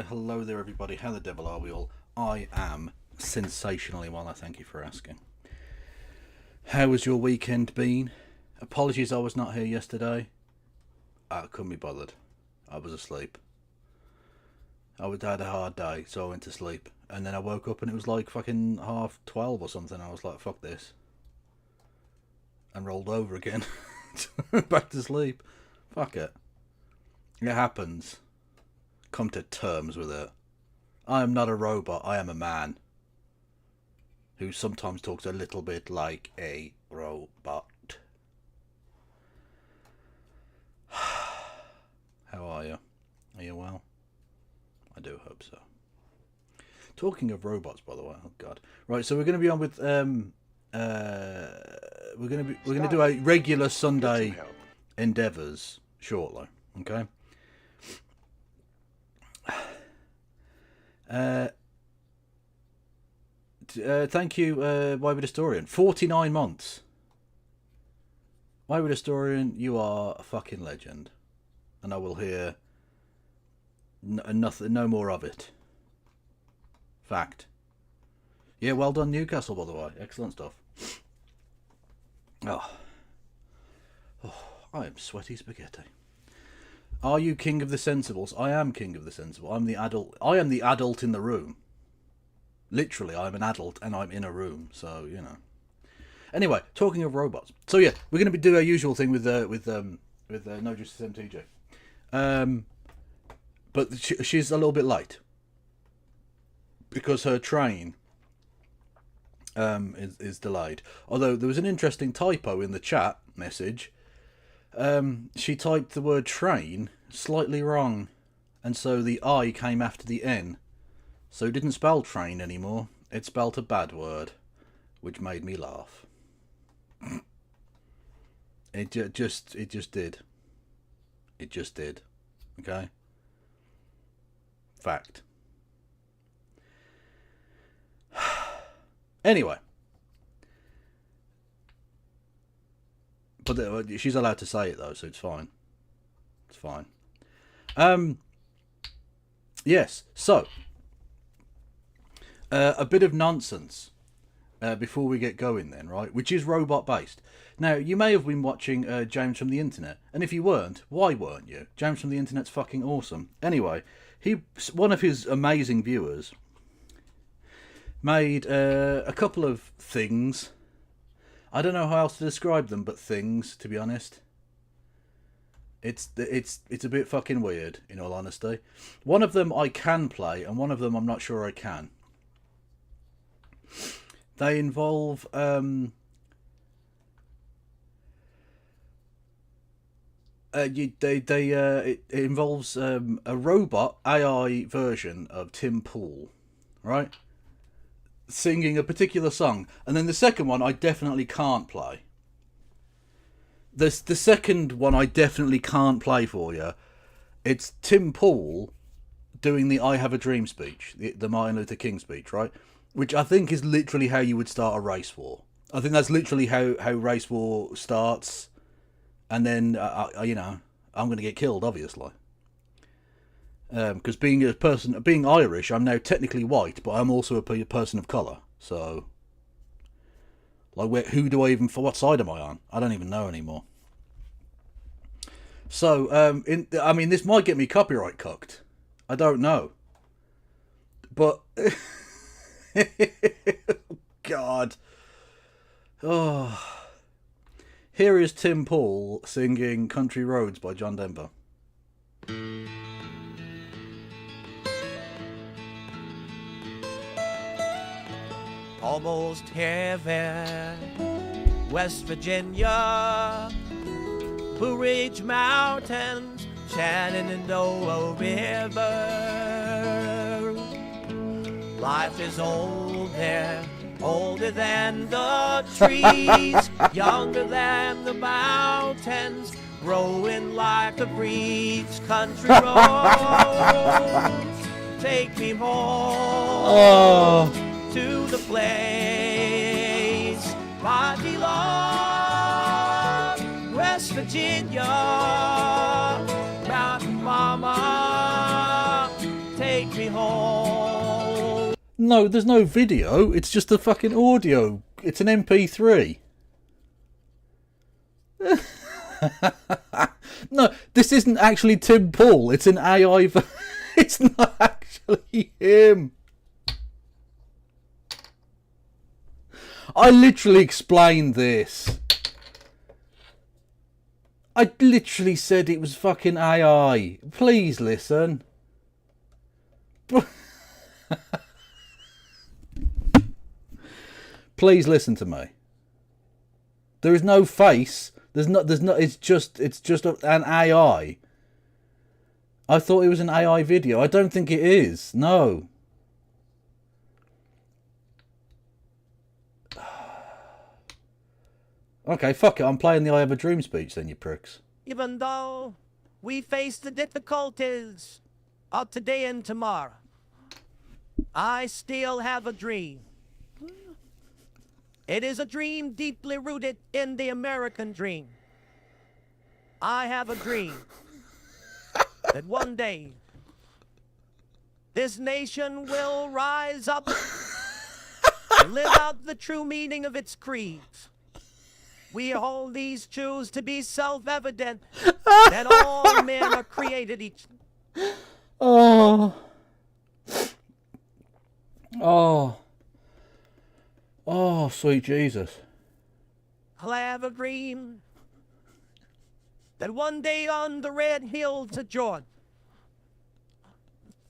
Hello there, everybody. How the devil are we all? I am sensationally well, I thank you for asking. How has your weekend been? Apologies I was not here yesterday. I couldn't be bothered. I was asleep. I had a hard day, so I went to sleep. And then I woke up and it was like fucking 12:30 or something. I was like, fuck this. And rolled over again. Back to sleep. Fuck it. It happens. Come to terms with it. I am not a robot, I am a man. Who sometimes talks a little bit like a robot. How are you? Are you well? I do hope so. Talking of robots, by the way, oh god. Right, so we're going to be on with we're going to do a regular Sunday endeavours shortly, okay? Thank you, Wayward Historian. 49 months. Wayward Historian, you are a fucking legend, and I will hear nothing, no more of it. Fact. Yeah, well done, Newcastle, by the way. Excellent stuff. Oh, I am sweaty spaghetti. Are you king of the sensibles? I am king of the sensible. I'm the adult. I am the adult in the room. Literally, I'm an adult and I'm in a room. So you know. Anyway, talking of robots. So yeah, we're going to do our usual thing with No Justice MTJ. But she's a little bit late. because her train is delayed. Although there was an interesting typo in the chat message. She typed the word train slightly wrong, and so the I came after the N. So it didn't spell train anymore. It spelt a bad word, which made me laugh. It just did. It just did. Okay? Fact. Anyway. But she's allowed to say it, though, so it's fine. It's fine. Yes, so. A bit of nonsense before we get going then, right? Which is robot-based. Now, you may have been watching James from the Internet, and if you weren't, why weren't you? James from the Internet's fucking awesome. Anyway, one of his amazing viewers made a couple of things. I don't know how else to describe them, but things, to be honest. It's a bit fucking weird, in all honesty. One of them I can play, and one of them I'm not sure I can. They involve it involves a robot AI version of Tim Pool, right? Singing a particular song, and then the second one I definitely can't play. The second one I definitely can't play for you. It's Tim Pool doing the "I Have a Dream" speech, the Martin Luther King speech, right? Which I think is literally how you would start a race war. I think that's literally how race war starts. And then, you know, I'm going to get killed, obviously. Because being Irish, I'm now technically white, but I'm also a person of colour. So, like, what side am I on? I don't even know anymore. So, I mean, this might get me copyright cucked. I don't know. But, God. Oh. Here is Tim Pool singing Country Roads by John Denver. Almost heaven, West Virginia, Blue Ridge Mountains, Shenandoah River. Life is old there, older than the trees, younger than the mountains, growing like a breeze. Country roads, take me home to the place I belong. West Virginia, Mountain Mama, take me home. No, there's no video. It's just a fucking audio. It's an MP3. No, this isn't actually Tim Pool. It's an AI. It's not actually him. I literally explained this. I literally said it was fucking AI. Please listen. Please listen to me. There is no face. There's not. It's just an AI. I thought it was an AI video. I don't think it is. No. Okay, fuck it. I'm playing the "I Have a Dream" speech then, you pricks. Even though we face the difficulties of today and tomorrow, I still have a dream. It is a dream deeply rooted in the American dream. I have a dream that one day this nation will rise up and live out the true meaning of its creeds. We hold these truths to be self-evident that all men are created each. Oh, sweet Jesus. I'll have a dream that one day on the red hills of Jordan,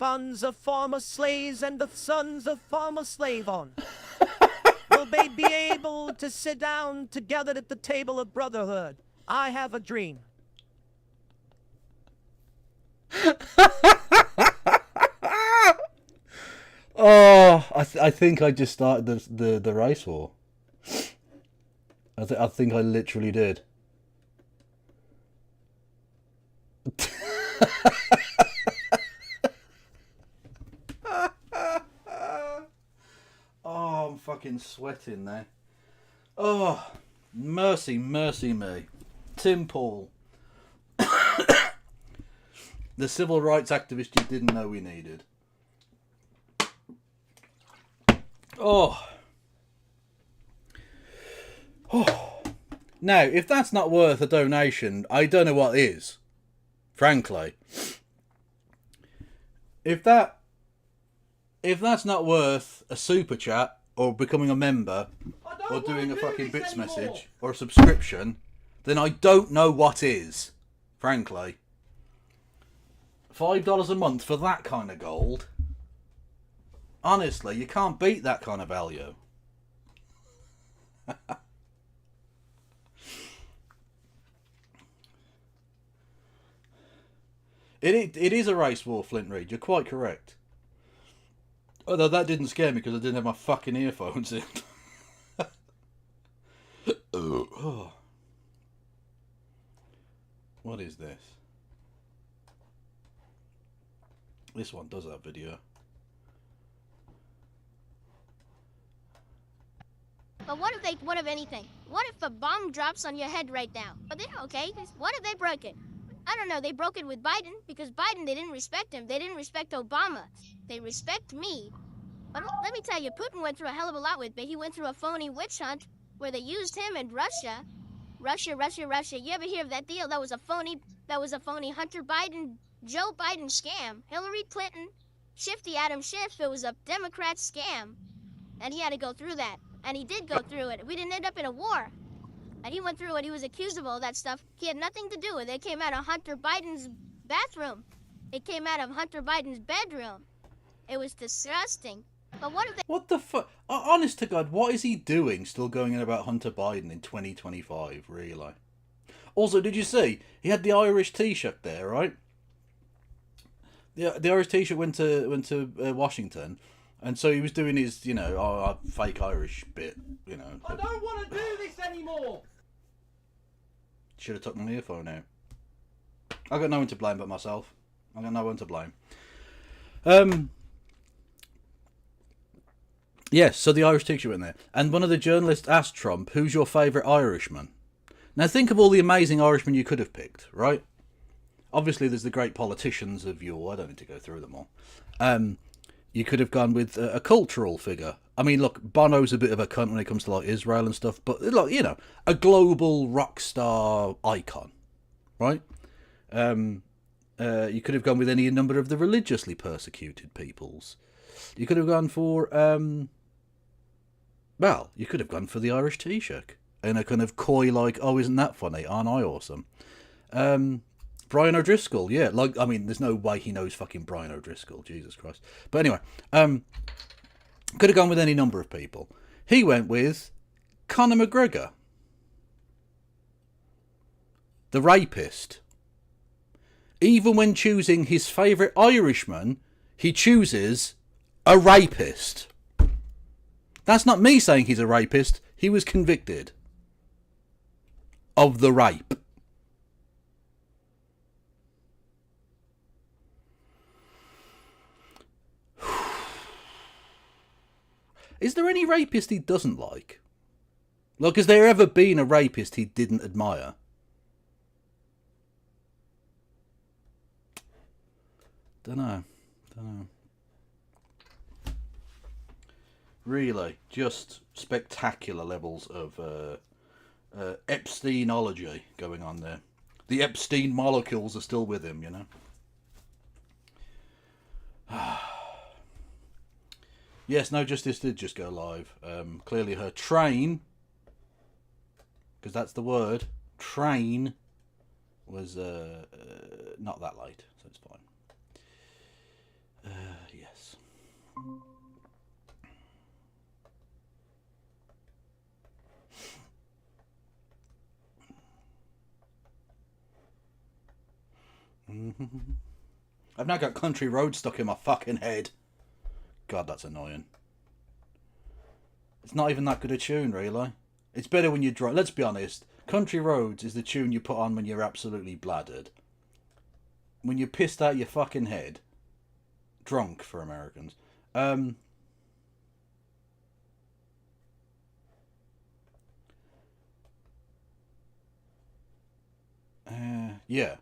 sons of former slaves and the sons of former slave owners. Will they be able to sit down together at the table of brotherhood? I have a dream. Oh, I think I just started the race war. I think I literally did. Oh, I'm fucking sweating there. Oh, mercy, mercy me. Tim Paul. The civil rights activist you didn't know we needed. Oh. Oh. Now, if that's not worth a donation, I don't know what is. Frankly. If that's not worth a super chat or becoming a member or doing a fucking bits message or a subscription, then I don't know what is. Frankly. $5 a month for that kind of gold. Honestly, you can't beat that kind of value. It is a race war, Flint Reed. You're quite correct. Although that didn't scare me because I didn't have my fucking earphones in. Oh. What is this? This one does that video. But what if anything? What if a bomb drops on your head right now? But then, okay, what if they broke it? I don't know, they broke it with Biden, because Biden, they didn't respect him. They didn't respect Obama. They respect me. But let me tell you, Putin went through a hell of a lot with me. He went through a phony witch hunt where they used him and Russia. Russia. You ever hear of that deal? That was a phony Hunter Biden, Joe Biden scam. Hillary Clinton, Shifty Adam Schiff, it was a Democrat scam. And he had to go through that. And he did go through it. We didn't end up in a war. And he went through it. He was accused of all that stuff. He had nothing to do with it. It came out of Hunter Biden's bathroom. It came out of Hunter Biden's bedroom. It was disgusting. But what if they... What the fuck? Honest to God, what is he doing still going in about Hunter Biden in 2025, really? Also, did you see? He had the Irish T-shirt there, right? The Irish T-shirt went to Washington. And so he was doing his, fake Irish bit, I don't want to do this anymore. Should have took my earphone out. I got no one to blame but myself. I got no one to blame. Yes, so the Irish T-shirt went there. And one of the journalists asked Trump, who's your favourite Irishman? Now think of all the amazing Irishmen you could have picked, right? Obviously there's the great politicians of yore. I don't need to go through them all. You could have gone with a cultural figure. I mean, look, Bono's a bit of a cunt when it comes to like Israel and stuff, but look, a global rock star icon, right? You could have gone with any number of the religiously persecuted peoples. You could have gone for, you could have gone for the Irish Taoiseach in a kind of coy like, oh, isn't that funny? Aren't I awesome? Brian O'Driscoll, yeah. There's no way he knows fucking Brian O'Driscoll. Jesus Christ. But anyway, could have gone with any number of people. He went with Conor McGregor. The rapist. Even when choosing his favourite Irishman, he chooses a rapist. That's not me saying he's a rapist. He was convicted of the rape. Is there any rapist he doesn't like? Like, has there ever been a rapist he didn't admire? Don't know. Really, just spectacular levels of Epsteinology going on there. The Epstein molecules are still with him, Yes, No Justice did just go live. Clearly her train, because that's the word, train, was not that late, so it's fine. yes. I've now got Country Road stuck in my fucking head. God, that's annoying. It's not even that good a tune, really. It's better when you're drunk. Let's be honest. Country Roads is the tune you put on when you're absolutely bladdered. When you're pissed out your fucking head. Drunk, for Americans. Yeah.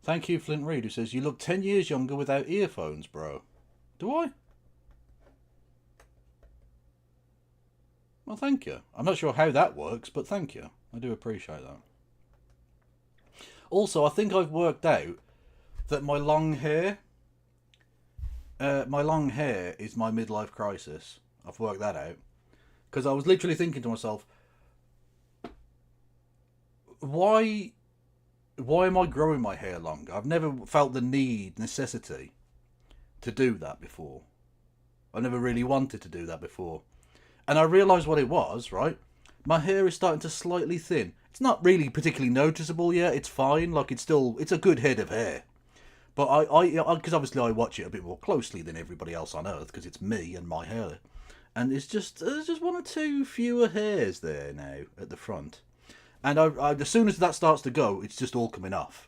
Thank you, Flint Reed, who says, you look 10 years younger without earphones, bro. Do I? Well, thank you. I'm not sure how that works, but thank you. I do appreciate that. Also, I think I've worked out that my long hair is my midlife crisis. I've worked that out. Because I was literally thinking to myself, why am I growing my hair longer? I've never felt the necessity to do that before. I never really wanted to do that before. And I realised what it was, right? My hair is starting to slightly thin. It's not really particularly noticeable yet. It's fine. Like, it's a good head of hair. But because obviously I watch it a bit more closely than everybody else on Earth, because it's me and my hair. And there's just one or two fewer hairs there now at the front. And as soon as that starts to go, it's just all coming off.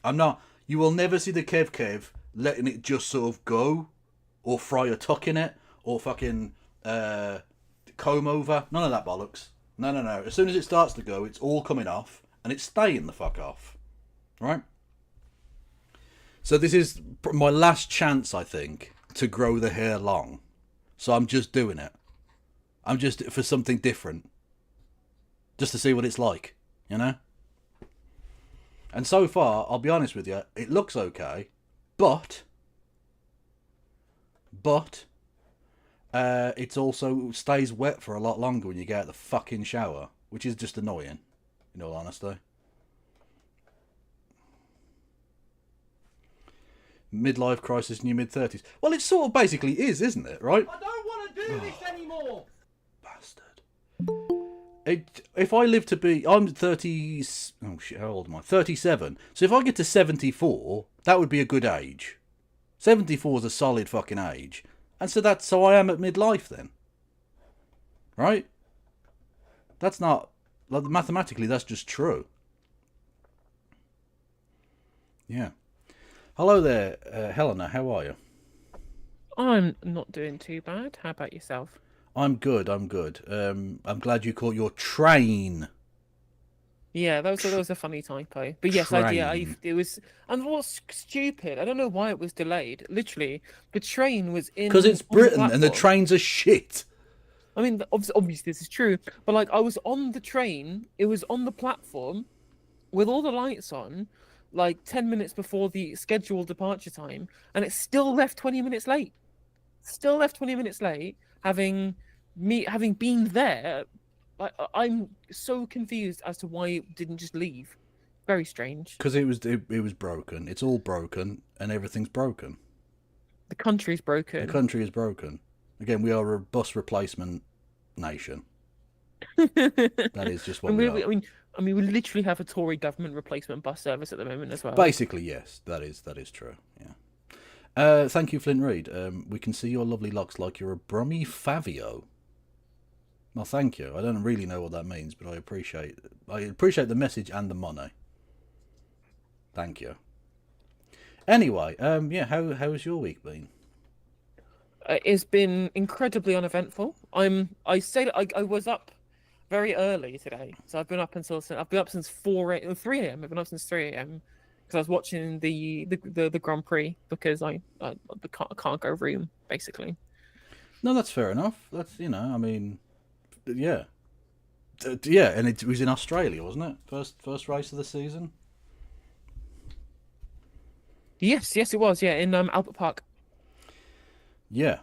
You will never see the Kev letting it just sort of go, or fry a tuck in it, or fucking comb over. None of that bollocks. No. As soon as it starts to go, it's all coming off, and it's staying the fuck off. Right? So this is my last chance, I think, to grow the hair long. So I'm just doing it. I'm just for something different. Just to see what it's like, you know? And so far, I'll be honest with you, it looks okay, but it also stays wet for a lot longer when you get out of the fucking shower, which is just annoying, in all honesty. Midlife crisis in your mid-30s. Well, it sort of basically is, isn't it, right? I don't want to do this anymore. Bastard. If I live to be... I'm 30... Oh, shit, how old am I? 37. So if I get to 74, that would be a good age. 74 is a solid fucking age. And so I am at midlife then. Right? That's not... Like, mathematically, that's just true. Yeah. Hello there, Helena. How are you? I'm not doing too bad. How about yourself? I'm good. I'm glad you caught your train. Yeah, that was a funny typo. But yes, it was. And what's stupid? I don't know why it was delayed. Literally, the train was in. Because it's Britain and the trains are shit. I mean, obviously this is true, but like I was on the train. It was on the platform, with all the lights on, like 10 minutes before the scheduled departure time, and it still left 20 minutes late. Still left 20 minutes late, having been there. I'm so confused as to why it didn't just leave. Very strange. Because it was broken. It's all broken, and everything's broken. The country's broken. The country is broken. Again, we are a bus replacement nation. That is just what we are. I mean, we literally have a Tory government replacement bus service at the moment as well. Basically, yes, that is true. Yeah. Thank you, Flint Reed. We can see your lovely locks like you're a Brummy Favio. Well, thank you. I don't really know what that means, but I appreciate the message and the money. Thank you. Anyway, yeah, how has your week been? It's been incredibly uneventful. I was up very early today, so I've been up since 3 a.m. I've been up since 3 a.m. because I was watching the Grand Prix because I can't go room basically. No, that's fair enough. That's I mean, yeah, yeah, and it was in Australia, wasn't it? First race of the season. Yes, it was. Yeah, in Albert Park. Yeah,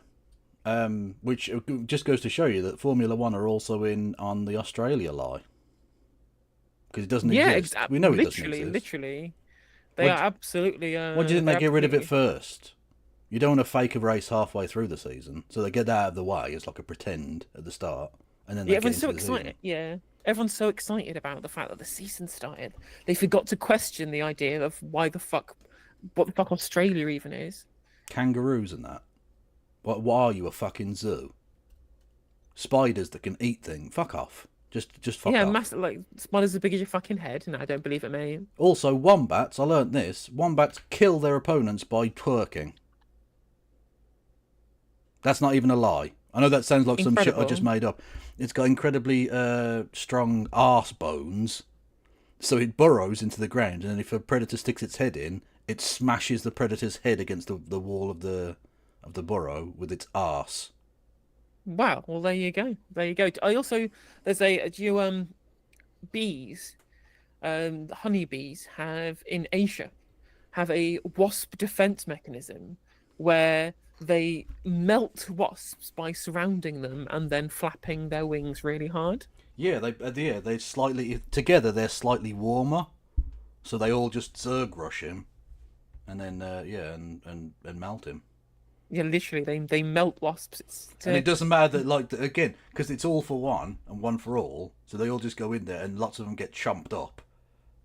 which just goes to show you that Formula One are also in on the Australia lie because it doesn't exist. We know it doesn't exist. Literally. They What are absolutely. Why do you think they they're get rid of it absolutely- first? You don't want to fake a race halfway through the season, so they get that out of the way as like a pretend at the start, and then they Yeah, get everyone's into so the excited. season. Yeah, everyone's so excited about the fact that the season started. They forgot to question the idea of what the fuck Australia even is. Kangaroos and that. What are you, a fucking zoo? Spiders that can eat things. Fuck off. Just fuck Yeah, off. massive like spiders as big as your fucking head, and I don't believe it, mate. Also, wombats. I learnt this. Wombats kill their opponents by twerking. That's not even a lie. I know that sounds like some shit I just Incredible. made up. It's got incredibly strong arse bones, so it burrows into the ground, and then if a predator sticks its head in, it smashes the predator's head against the wall of the burrow with its arse. Wow. Well, there you go. There you go. I also there's a do you bees, honeybees have in Asia have a wasp defense mechanism where they melt wasps by surrounding them and then flapping their wings really hard. Yeah, they slightly together. They're slightly warmer, so they all just zerg rush him, and then and melt him. Yeah, literally, they melt wasps. And it doesn't matter that again because it's all for one and one for all, so they all just go in there and lots of them get chomped up,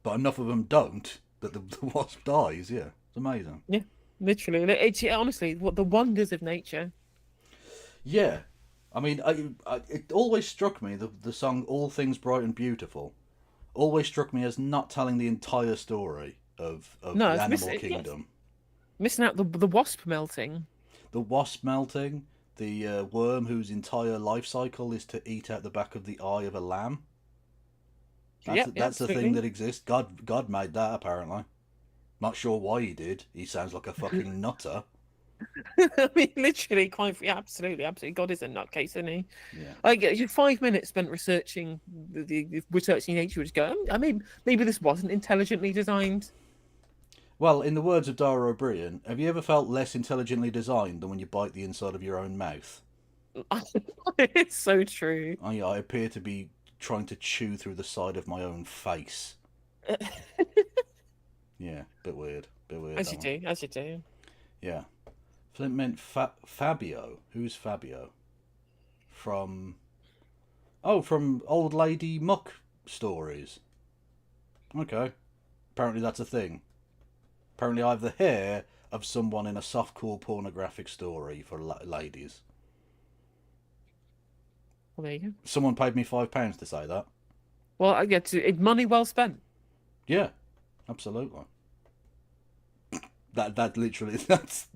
but enough of them don't that the wasp dies. Yeah, it's amazing. Yeah, literally. It's honestly what the wonders of nature. Yeah, I mean, it always struck me the song "All Things Bright and Beautiful" always struck me as not telling the entire story of No, the it's animal yes. kingdom. Missing out the wasp melting. The wasp melting, the worm whose entire life cycle is to eat out the back of the eye of a lamb. Yeah, That's a thing absolutely. that exists. God made that apparently. Not sure why he did. He sounds like a fucking nutter. I mean, literally, absolutely, absolutely. God is a nutcase, isn't he? Yeah. Like, 5 minutes spent researching researching nature, would go. I mean, maybe this wasn't intelligently designed. Well, in the words of Dara O'Brien, have you ever felt less intelligently designed than when you bite the inside of your own mouth? It's so true. I appear to be trying to chew through the side of my own face. Yeah, bit weird. Bit weird. As you do, as you do. Yeah. Flint meant Fabio. Who's Fabio? From Old Lady Muck stories. Okay. Apparently that's a thing. Apparently I have the hair of someone in a softcore pornographic story for ladies. Well, there you go. Someone paid me £5 to say that. Well, I get to money well spent. Yeah, absolutely. That literally that's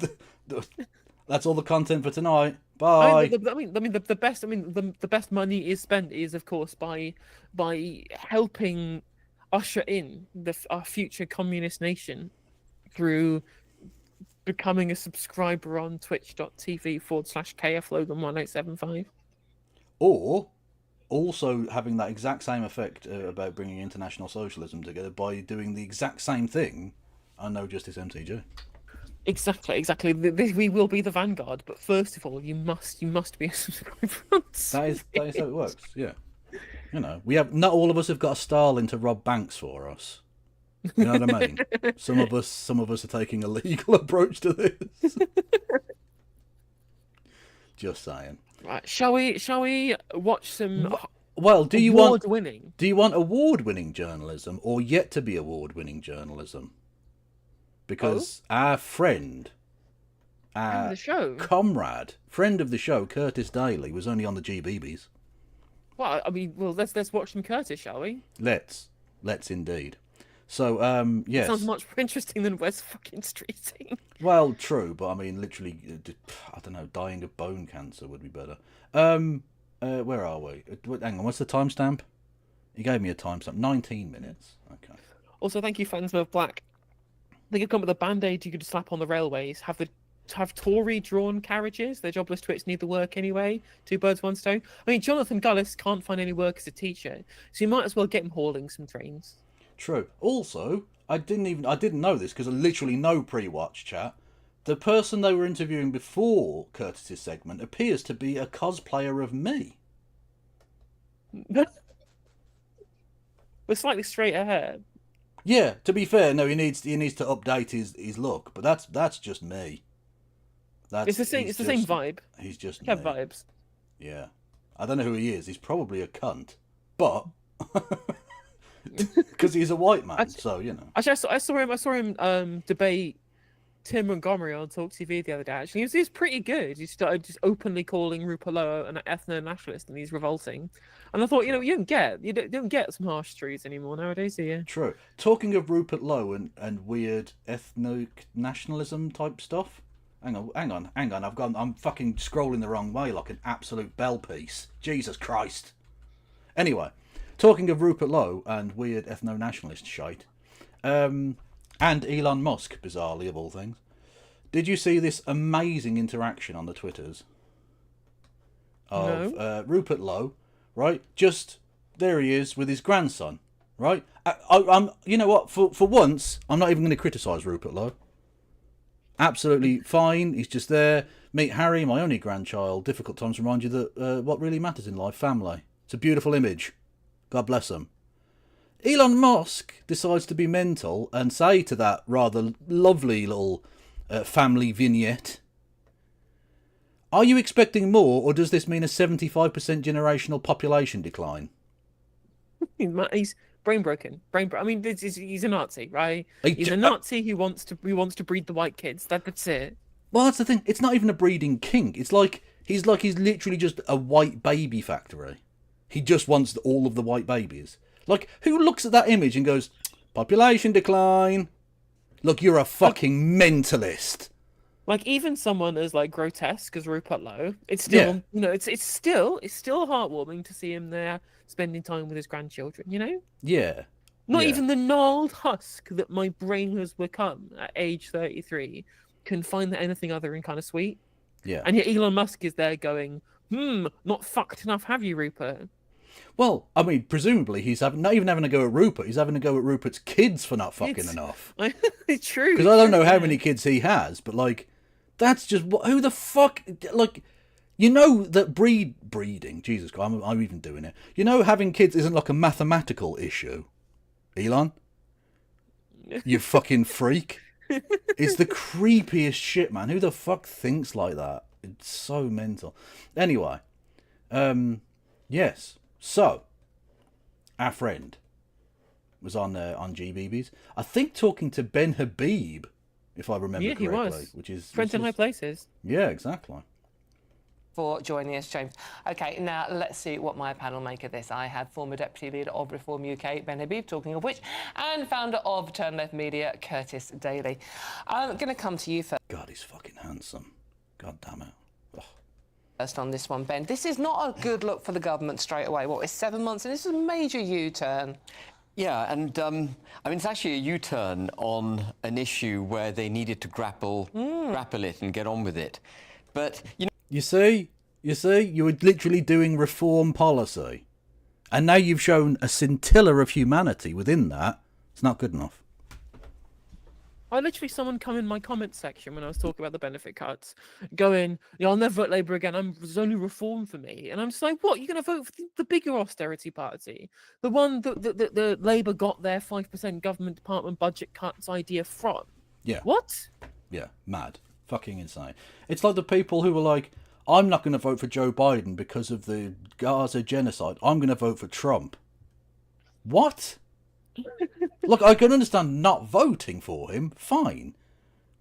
all the content for tonight. Bye. The best. I mean, the best money is spent is, of course, by helping usher in our future communist nation through becoming a subscriber on twitch.tv/KFLogan1875. Or also having that exact same effect about bringing international socialism together by doing the exact same thing on No Justice MTG. Exactly. We will be the vanguard, but first of all, you must be a subscriber. That is how it works. Yeah, you know, we have not all of us have got a Stalin to rob banks for us. You know what I mean? Some of us are taking a legal approach to this. Just saying. Right, shall we watch some Well, do you want award-winning journalism or yet to be award-winning journalism? Because our friend, the show? comrade, friend of the show, Curtis Daly, was only on the GBBs. Well, I mean, let's watch some Curtis, shall we? Let's indeed. So, yes. Sounds much more interesting than Wes fucking Streeting. Well, true, but I mean, literally, I don't know, dying of bone cancer would be better. Where are we? Hang on, what's the timestamp? He gave me a timestamp. 19 minutes. Okay. Also, thank you, Fansman of Black. They could come up with a band-aid you could slap on the railways. Have Tory drawn carriages. Their jobless twits need the work anyway. 2 birds, 1 stone. I mean, Jonathan Gullis can't find any work as a teacher, so you might as well get him hauling some trains. True. Also, I didn't know this because I literally know pre-watch chat. The person they were interviewing before Curtis's segment appears to be a cosplayer of me. With slightly straighter hair. Yeah, to be fair, no, he needs to update his look, but that's just me. It's the same. It's the same vibe. He's just You have me. vibes. Yeah, I don't know who he is. He's probably a cunt, but because he's a white man, so you know. Actually, I saw him debate Tim Montgomery on Talk TV the other day. Actually, he was pretty good. He started just openly calling Rupert Lowe an ethno-nationalist, and he's revolting. And I thought, you don't get some harsh truths anymore nowadays, do you? True. Talking of Rupert Lowe and weird ethno-nationalism type stuff. Hang on. I'm fucking scrolling the wrong way like an absolute bell piece. Jesus Christ. Anyway, talking of Rupert Lowe and weird ethno-nationalist shite, and Elon Musk, bizarrely of all things, did you see this amazing interaction on the Twitters of Rupert Lowe, right? Just there he is with his grandson, right? I'm, you know what? For once, I'm not even going to criticise Rupert Lowe. Absolutely fine. He's just there. Meet Harry, my only grandchild. Difficult times remind you that what really matters in life, family. It's a beautiful image. God bless him. Elon Musk decides to be mental and say to that rather lovely little family vignette, "Are you expecting more, or does this mean a 75% generational population decline?" He's brain broken. I mean, he's a Nazi, right? He's a Nazi who wants to breed the white kids. That's it. Well, that's the thing. It's not even a breeding kink. It's like he's literally just a white baby factory. He just wants all of the white babies. Like, who looks at that image and goes, population decline? Look, you're a fucking mentalist. Like, even someone as like grotesque as Rupert Lowe, it's still it's still heartwarming to see him there spending time with his grandchildren. You know? Yeah. Not even the gnarled husk that my brain has become at age 33 can find that anything other than kind of sweet. Yeah. And yet Elon Musk is there going, not fucked enough, have you, Rupert? Well, I mean, presumably he's not even having a go at Rupert. He's having a go at Rupert's kids for not fucking enough. It's true. Because I don't know how many kids he has, but like, that's just who the fuck, like, you know that breeding. Jesus Christ, I'm even doing it. You know, having kids isn't like a mathematical issue. Elon, you fucking freak. It's the creepiest shit, man. Who the fuck thinks like that? It's so mental. Anyway, yes. So, our friend was on GBBs. I think talking to Ben Habib, if I remember correctly. He was. Which is Friends in high places. Yeah, exactly. For joining us, James. Okay, now let's see what my panel make of this. I have former Deputy Leader of Reform UK, Ben Habib, talking of which, and founder of Turn Left Media, Curtis Daly. I'm going to come to you first. God, he's fucking handsome. God damn it. First on this one, Ben. This is not a good look for the government straight away. What, it's 7 months, and this is a major U-turn. Yeah, and I mean, it's actually a U-turn on an issue where they needed to grapple it and get on with it. But, you know... You see, you were literally doing reform policy. And now you've shown a scintilla of humanity within that. It's not good enough. I literally, someone come in my comment section when I was talking about the benefit cuts, going, I'll never vote Labour again, there's only reform for me. And I'm just like, what, you're going to vote for the bigger austerity party? The one that the Labour got their 5% government department budget cuts idea from? Yeah. What? Yeah, mad. Fucking insane. It's like the people who were like, I'm not going to vote for Joe Biden because of the Gaza genocide. I'm going to vote for Trump. What? Look, I can understand not voting for him, fine.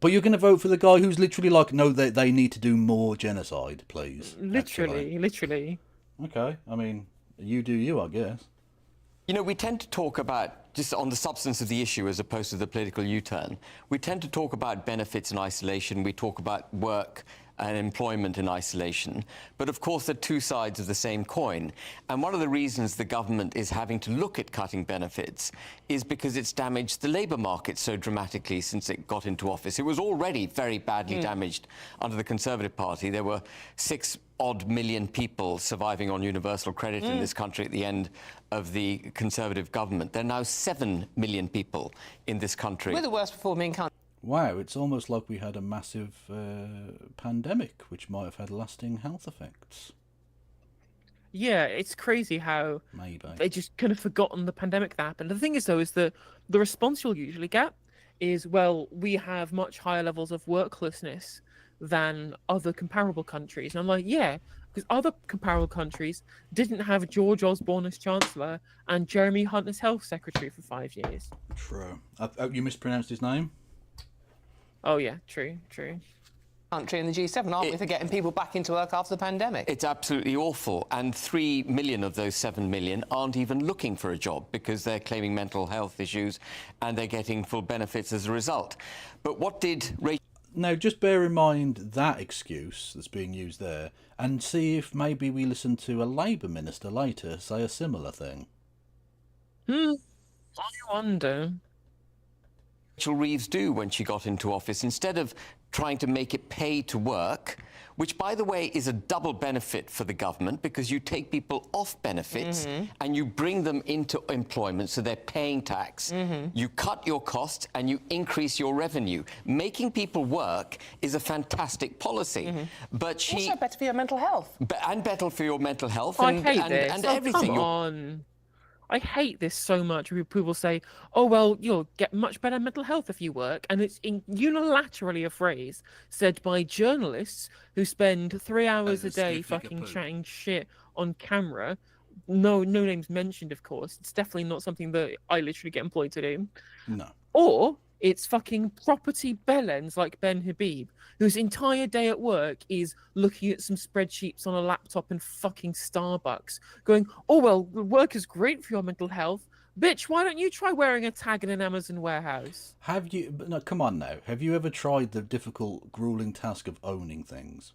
But you're going to vote for the guy who's literally like, no, they need to do more genocide, please. Literally. Okay, I mean, you do you, I guess. You know, we tend to talk about, just on the substance of the issue as opposed to the political U-turn, we tend to talk about benefits in isolation, we talk about work and employment in isolation. But of course, they're two sides of the same coin. And one of the reasons the government is having to look at cutting benefits is because it's damaged the labour market so dramatically since it got into office. It was already very badly damaged under the Conservative Party. There were 6-odd million people surviving on universal credit in this country at the end of the Conservative government. There are now 7 million people in this country. We're the worst performing country. Wow, it's almost like we had a massive pandemic, which might have had lasting health effects. Yeah, it's crazy how Maybe. they just kind of forgotten the pandemic that happened. The thing is, though, is that the response you'll usually get is, well, we have much higher levels of worklessness than other comparable countries. And I'm like, yeah, because other comparable countries didn't have George Osborne as Chancellor and Jeremy Hunt as Health Secretary for 5 years. True. You mispronounced his name? Oh, yeah, true. Country in the G7, aren't we, for getting people back into work after the pandemic? It's absolutely awful. And 3 million of those 7 million aren't even looking for a job because they're claiming mental health issues and they're getting full benefits as a result. But what did Rachel... Now, just bear in mind that excuse that's being used there and see if maybe we listen to a Labour minister later say a similar thing. I wonder. Rachel Reeves do when she got into office? Instead of trying to make it pay to work, which, by the way, is a double benefit for the government because you take people off benefits and you bring them into employment so they're paying tax. You cut your costs and you increase your revenue. Making people work is a fantastic policy. But she... Also better for your mental health. And better for your mental health I and, hate this. and Oh, everything. Come on. I hate this so much. People say, oh, well, you'll get much better mental health if you work. And it's unilaterally a phrase said by journalists who spend 3 hours a day fucking chatting shit on camera. No names mentioned, of course. It's definitely not something that I literally get employed to do. No. Or it's fucking property bellends like Ben Habib, whose entire day at work is looking at some spreadsheets on a laptop in fucking Starbucks, going, oh, well, work is great for your mental health. Bitch, why don't you try wearing a tag in an Amazon warehouse? Have you... No, come on now. Have you ever tried the difficult, grueling task of owning things?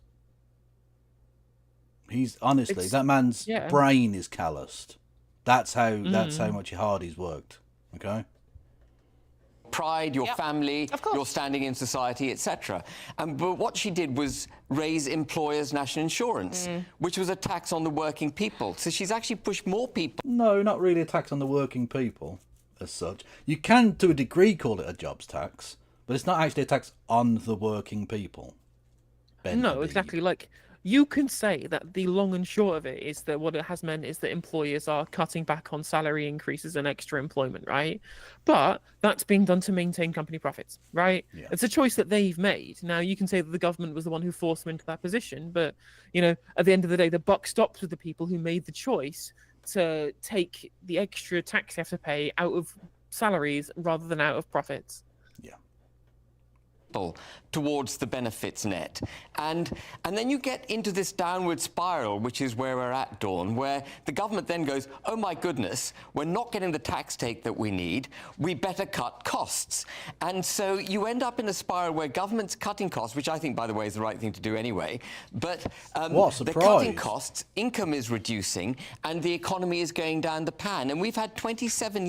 He's... Honestly, that man's brain is calloused. That's how much hard he's worked. Okay? Pride, your family, your standing in society, etc. But what she did was raise employers' national insurance, which was a tax on the working people. So she's actually pushed more people. No, not really a tax on the working people as such. You can, to a degree, call it a jobs tax, but it's not actually a tax on the working people. No, exactly. Like, you can say that the long and short of it is that what it has meant is that employers are cutting back on salary increases and extra employment, right? But that's being done to maintain company profits, right? Yeah. It's a choice that they've made. Now, you can say that the government was the one who forced them into that position, but, you know, at the end of the day, the buck stops with the people who made the choice to take the extra tax they have to pay out of salaries rather than out of profits. Towards the benefits net. And then you get into this downward spiral, which is where we're at, Dawn, where the government then goes, oh my goodness, we're not getting the tax take that we need, we better cut costs. And so you end up in a spiral where government's cutting costs, which I think, by the way, is the right thing to do anyway, but they're cutting costs, income is reducing, and the economy is going down the pan. And we've had 28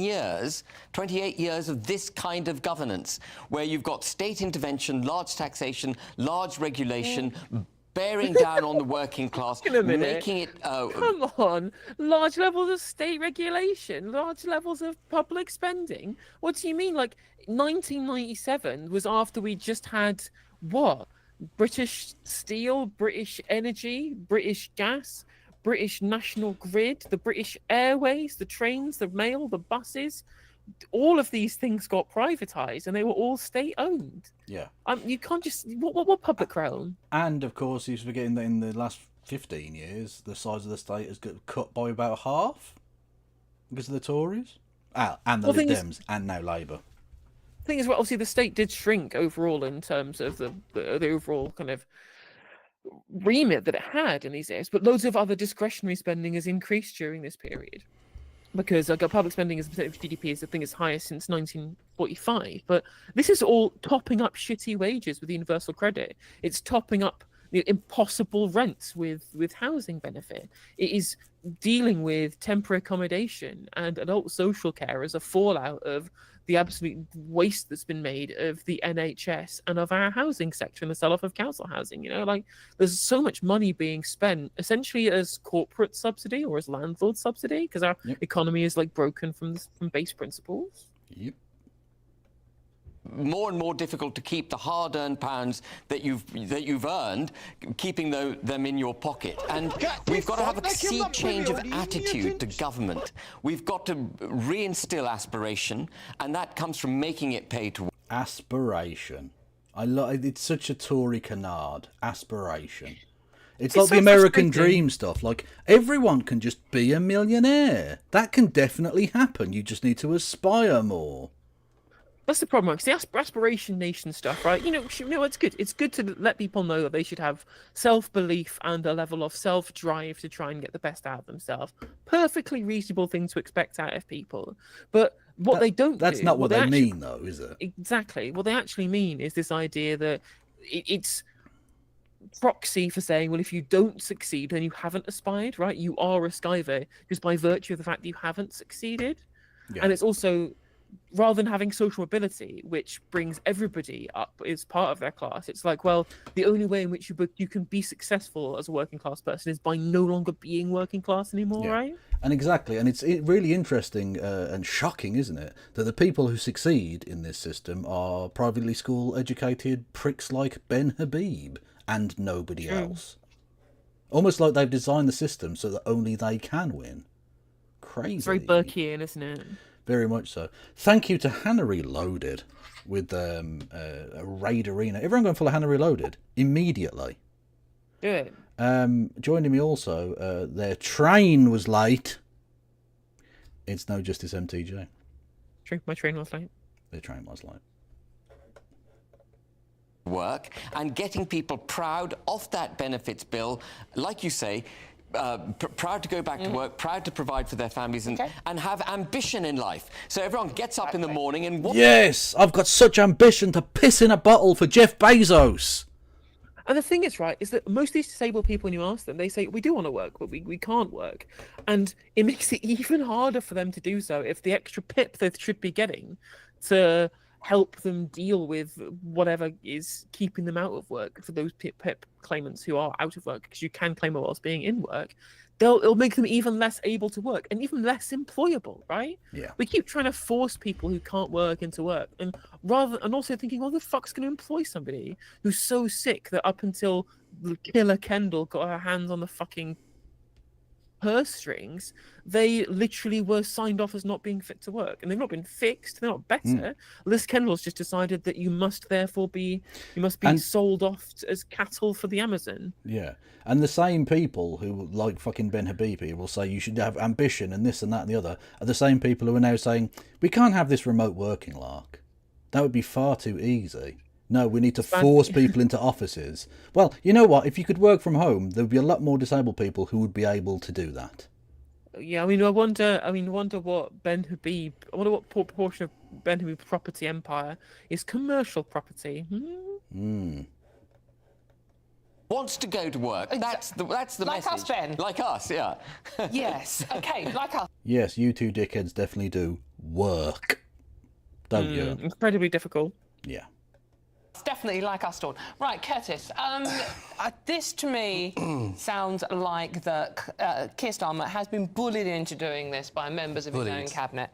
years of this kind of governance, where you've got state intervention, large taxation, large regulation, bearing down on the working class, making it... Come on. Large levels of state regulation, large levels of public spending. What do you mean? Like, 1997 was after we just had, what? British Steel, British Energy, British Gas, British National Grid, the British Airways, the trains, the mail, the buses. All of these things got privatized and they were all state-owned. Yeah. You can't just... What public realm? And, of course, he's forgetting that in the last 15 years, the size of the state has got cut by about half because of the Tories. And the Lib Dems, and now Labour. The thing is, well, obviously, the state did shrink overall in terms of the overall kind of remit that it had in these years, but loads of other discretionary spending has increased during this period. Because public spending as a percentage of GDP is the thing as highest since 1945. But this is all topping up shitty wages with universal credit. It's topping up the impossible rents with housing benefit. It is dealing with temporary accommodation and adult social care as a fallout of the absolute waste that's been made of the NHS and of our housing sector and the sell-off of council housing. You know, like, there's so much money being spent essentially as corporate subsidy or as landlord subsidy because our economy is like broken from base principles. Yep. more and more difficult to keep the hard-earned pounds that you've earned, keeping them in your pocket. And we've got to have a sea change of attitude to government. We've got to reinstill aspiration, and that comes from making it pay to work. Aspiration. It's such a Tory canard. Aspiration. It's It's like the so American frustrating. dream stuff. Like, everyone can just be a millionaire. That can definitely happen. You just need to aspire more. That's the problem. It's the aspiration nation stuff, right? You know, it's good. It's good to let people know that they should have self-belief and a level of self-drive to try and get the best out of themselves. Perfectly reasonable thing to expect out of people. But what they don't That's do, not what they actually- mean, though, is it? Exactly. What they actually mean is this idea that it's proxy for saying, well, if you don't succeed, then you haven't aspired, right? You are a skiver just by virtue of the fact that you haven't succeeded. Yeah. And it's also, rather than having social mobility, which brings everybody up as part of their class, it's like, well, the only way in which you can be successful as a working class person is by no longer being working class anymore, Yeah. right? And exactly, and it's really interesting and shocking, isn't it, that the people who succeed in this system are privately school educated pricks like Ben Habib and nobody True. else. Almost like they've designed the system so that only they can win. Crazy. It's very Burkean, isn't it? Very much so. Thank you to Hannah Reloaded with a Raid Arena. Everyone going follow Hannah Reloaded immediately. Do it. Joining me also, their train was late. It's no Justice MTJ. Drink my train last night. Their train was late. Work and getting people proud of that benefits bill, like you say, proud to go back to work, proud to provide for their families, and have ambition in life. So everyone gets up in the morning and Yes, I've got such ambition to piss in a bottle for Jeff Bezos. And the thing is, right, is that most of these disabled people, when you ask them, they say, we do want to work, but we can't work. And it makes it even harder for them to do so if the extra pip they should be getting to help them deal with whatever is keeping them out of work, for those pip claimants who are out of work, because you can claim it whilst being in work, it'll make them even less able to work and even less employable, right? Yeah. We keep trying to force people who can't work into work, and also thinking, well, the fuck's going to employ somebody who's so sick that up until Killer Kendall got her hands on the fucking purse strings, they literally were signed off as not being fit to work, and they've not been fixed. They're not better. Liz Kendall's just decided that you must be And- sold off as cattle for the Amazon. Yeah. And the same people who, like fucking Ben Habibi, will say you should have ambition and this and that and the other, are the same people who are now saying, we can't have this remote working lark. That would be far too easy. No, we need to force people into offices. Well, you know what? If you could work from home, there would be a lot more disabled people who would be able to do that. Yeah, I wonder what Ben Habib, I wonder what proportion of Ben Habib's property empire is commercial property. wants to go to work. That's the Like message. us, Ben. Like us, yeah. Yes. Okay, like us. Yes, you two dickheads definitely do work. Don't you? Incredibly difficult. Yeah. It's definitely like us, Dawn. Right, Curtis. This to me sounds like that Keir Starmer has been bullied into doing this by members of his own cabinet.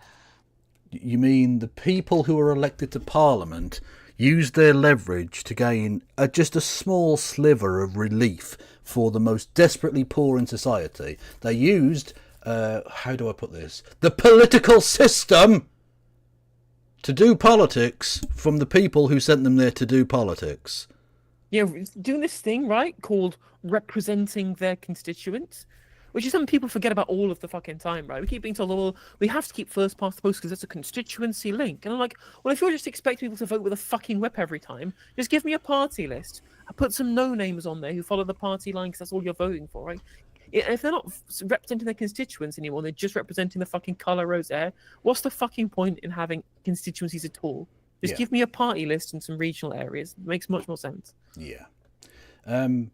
You mean the people who are elected to Parliament used their leverage to gain just a small sliver of relief for the most desperately poor in society? They used, how do I put this? The political system to do politics from the people who sent them there to do politics. Yeah, doing this thing, right, called representing their constituents, which is something people forget about all of the fucking time, right? We keep being told, well, we have to keep first past the post because it's a constituency link. And I'm like, well, if you're just expecting people to vote with a fucking whip every time, just give me a party list. I put some no-names on there who follow the party line because that's all you're voting for, right? If they're not representing their constituents anymore, they're just representing the fucking colour rose hair, what's the fucking point in having constituencies at all? Just give me a party list in some regional areas. It makes much more sense. Yeah.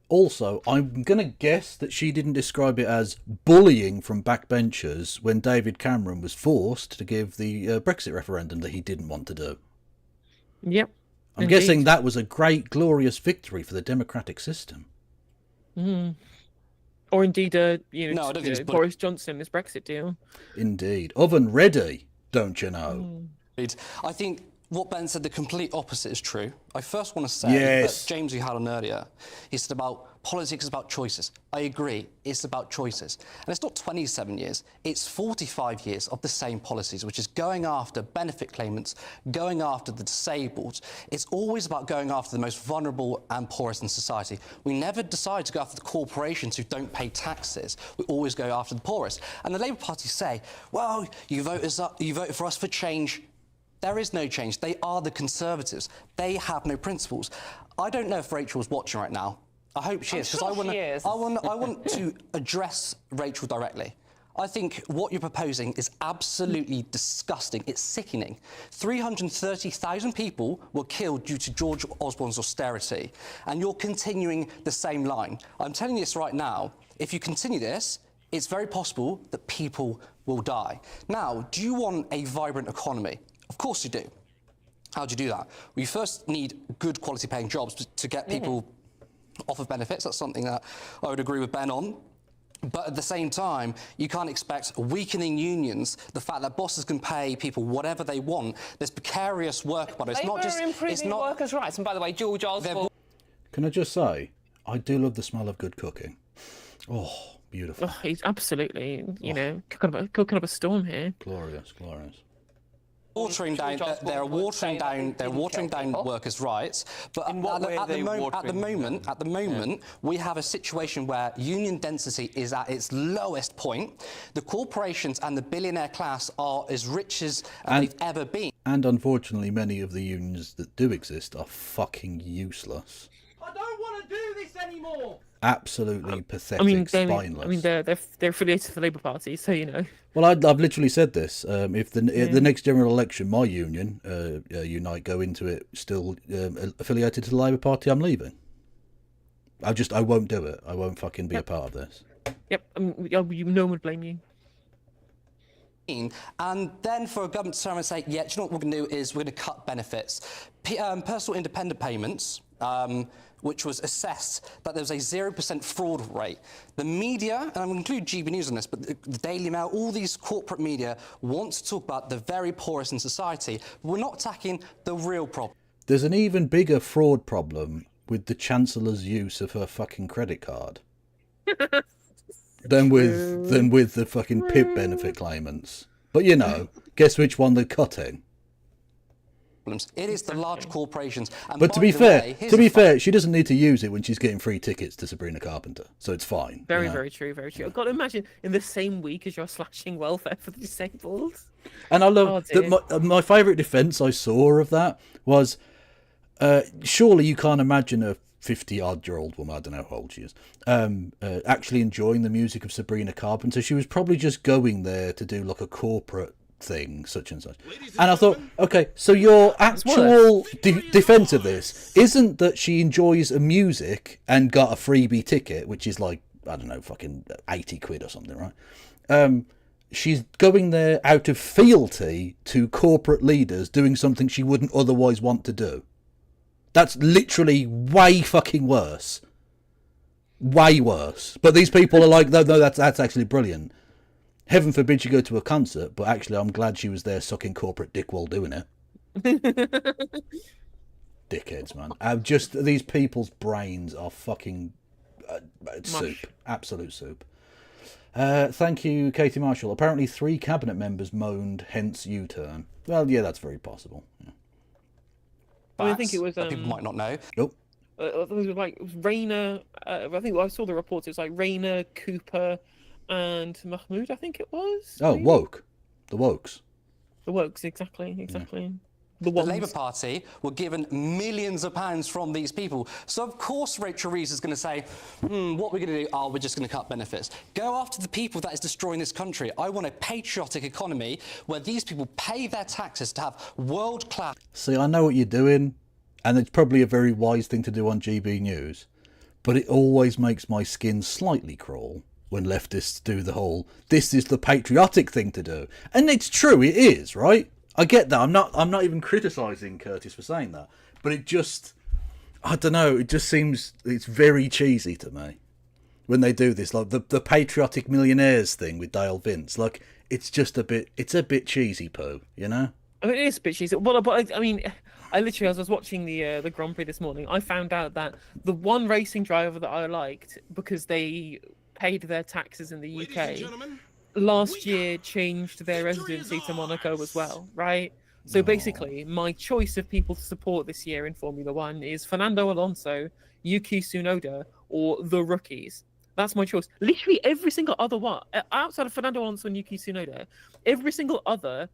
Also, I'm going to guess that she didn't describe it as bullying from backbenchers when David Cameron was forced to give the Brexit referendum that he didn't want to do. Yep. I'm guessing that was a great, glorious victory for the democratic system. Or indeed, No, I don't think it's Boris Johnson, this Brexit deal. Indeed. Oven ready, don't you know? I think what Ben said, the complete opposite is true. I first want to say Yes. that James, you had on earlier, he said about politics is about choices. I agree, it's about choices. And it's not 27 years, it's 45 years of the same policies, which is going after benefit claimants, going after the disabled. It's always about going after the most vulnerable and poorest in society. We never decide to go after the corporations who don't pay taxes. We always go after the poorest. And the Labour Party say, well, you voted for us for change. There is no change. They are the Conservatives. They have no principles. I don't know if Rachel's watching right now. I hope she is, because I want to address Rachel directly. I think what you're proposing is absolutely disgusting. It's sickening. 330,000 people were killed due to George Osborne's austerity, and you're continuing the same line. I'm telling you this right now. If you continue this, it's very possible that people will die. Now, do you want a vibrant economy? Of course you do. How do you do that? We first need good quality paying jobs to get people off of benefits. That's something that I would agree with Ben on. But at the same time, you can't expect weakening unions, the fact that bosses can pay people whatever they want. There's precarious work, but it's not just... It's not workers' rights. And by the way, George Osborne... Can I just say, I do love the smell of good cooking. Oh, beautiful. Oh, he's absolutely, you know, cooking up a storm here. Glorious, glorious. Watering down, they're watering down workers' rights, but at the moment, we have a situation where union density is at its lowest point. The corporations and the billionaire class are as rich as they've ever been. And unfortunately, many of the unions that do exist are fucking useless. I don't want to do this anymore. Absolutely pathetic, I mean, spineless. I mean, they're affiliated to the Labour Party, so you know. Well, I've literally said this. If the next general election, my union, Unite, go into it still affiliated to the Labour Party, I'm leaving. I won't do it. I won't fucking be a part of this. Yep, no one would blame you. And then for a government to turn and say, yeah, do you know what we're going to do is we're going to cut benefits. Personal independent payments, which was assessed that there was a 0% fraud rate. The media, and I'm going to include GB News on this, but the Daily Mail, all these corporate media want to talk about the very poorest in society. We're not attacking the real problem. There's an even bigger fraud problem with the Chancellor's use of her fucking credit card than with the fucking PIP benefit claimants. But you know, guess which one they're cutting? It is the large corporations. And but to be fair, she doesn't need to use it when she's getting free tickets to Sabrina Carpenter, so it's fine. Very true, very true. I've got to imagine in the same week as you're slashing welfare for the disabled. And I love that my favourite defence I saw of that was, surely you can't imagine a 50-odd-year-old woman, I don't know how old she is, actually enjoying the music of Sabrina Carpenter. She was probably just going there to do like a corporate thing, such and such. And I thought, okay, so your actual defence of this isn't that she enjoys a music and got a freebie ticket, which is like, I don't know, fucking 80 quid or something, right? She's going there out of fealty to corporate leaders doing something she wouldn't otherwise want to do. That's literally way fucking worse. Way worse. But these people are like, no, that's actually brilliant. Heaven forbid you go to a concert, but actually I'm glad she was there sucking corporate dick while doing it. Dickheads, man. Just these people's brains are fucking soup. Absolute soup. Thank you, Katie Marshall. Apparently 3 cabinet members moaned, hence U-turn. Well, yeah, that's very possible. Yeah. I think it was that people might not know. Nope. It was like Rayner. I think I saw the reports. It was like Rayner, Cooper, and Mahmood. I think it was. Oh, maybe? woke. The wokes. The wokes, exactly. Yeah. The Labour Party were given millions of pounds from these people. So, of course, Rachel Reeves is going to say, what we're going to do, we're just going to cut benefits. Go after the people that is destroying this country. I want a patriotic economy where these people pay their taxes to have world-class... See, I know what you're doing, and it's probably a very wise thing to do on GB News, but it always makes my skin slightly crawl when leftists do the whole, this is the patriotic thing to do. And it's true, it is, right? I get that. I'm not even criticising Curtis for saying that, but it just, I don't know. It just seems it's very cheesy to me when they do this, like the patriotic millionaires thing with Dale Vince. Like it's just a bit cheesy poo, you know. I mean, it is a bit cheesy. Well, but I mean, I literally, as I was watching the Grand Prix this morning, I found out that the one racing driver that I liked, because they paid their taxes in the UK, last year changed their residency to Monaco as well, right? So basically, my choice of people to support this year in Formula One is Fernando Alonso, Yuki Tsunoda, or the rookies. That's my choice. Literally every single other one, outside of Fernando Alonso and Yuki Tsunoda, every single other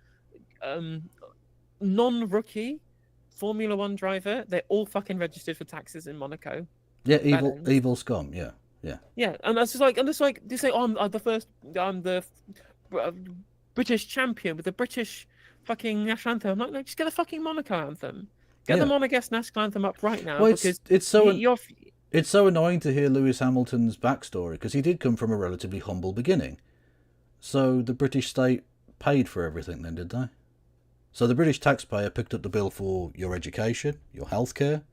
non-rookie Formula One driver, they're all fucking registered for taxes in Monaco. Yeah, evil scum. Yeah. Yeah, and that's just like, they say, oh, I'm the British champion with the British fucking national anthem. I'm like, no, just get the fucking Monaco anthem. Get the Monegasque national anthem up right now. Well, because it's so annoying to hear Lewis Hamilton's backstory, because he did come from a relatively humble beginning. So the British state paid for everything then, did they? So the British taxpayer picked up the bill for your education, your healthcare,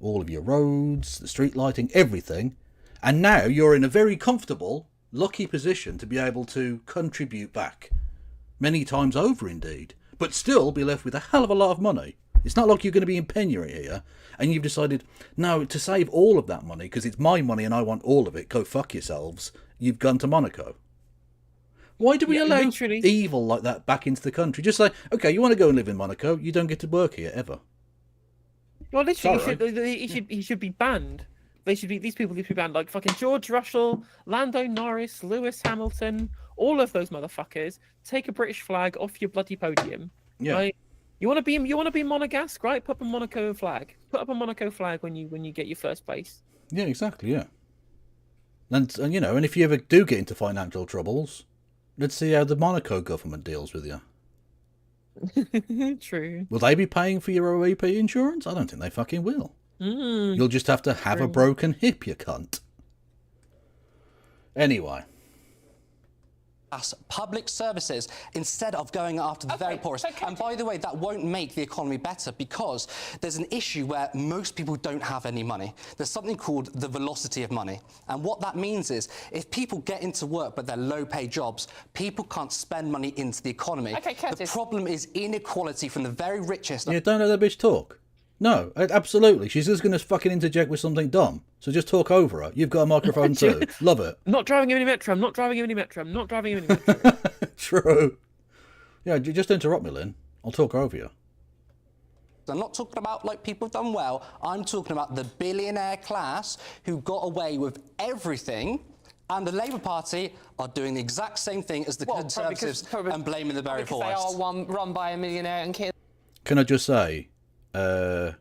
all of your roads, the street lighting, everything. And now you're in a very comfortable, lucky position to be able to contribute back. Many times over, indeed. But still be left with a hell of a lot of money. It's not like you're going to be in penury here, and you've decided, no, to save all of that money, because it's my money and I want all of it, go fuck yourselves, you've gone to Monaco. Why do we allow evil like that back into the country? Just say, okay, you want to go and live in Monaco, you don't get to work here, ever. Well, literally, he should be banned. These people need to be banned, like fucking George Russell, Lando Norris, Lewis Hamilton, all of those motherfuckers. Take a British flag off your bloody podium. Yeah. Right? You want to be Monegasque, right? Put up a Monaco flag. Put up a Monaco flag when you get your first place. Yeah, exactly. Yeah. And you know, and if you ever do get into financial troubles, let's see how the Monaco government deals with you. True. Will they be paying for your OEP insurance? I don't think they fucking will. You'll just have to have a broken hip, you cunt. Anyway. Public services instead of going after the very poorest. And by the way, that won't make the economy better, because there's an issue where most people don't have any money. There's something called the velocity of money. And what that means is if people get into work but they're low-paid jobs, people can't spend money into the economy. The problem is inequality from the very richest. Yeah, don't let that bitch talk. No, absolutely. She's just going to fucking interject with something dumb. So just talk over her. You've got a microphone too. Love it. Not driving any metro. I'm not driving any metro. I'm not driving any metro. True. Yeah, just interrupt me, Lynn. I'll talk over you. I'm not talking about like people have done well. I'm talking about the billionaire class who got away with everything. And the Labour Party are doing the exact same thing as the Conservatives and blaming the very poorest. They are run by a millionaire and kids. Can I just say... That's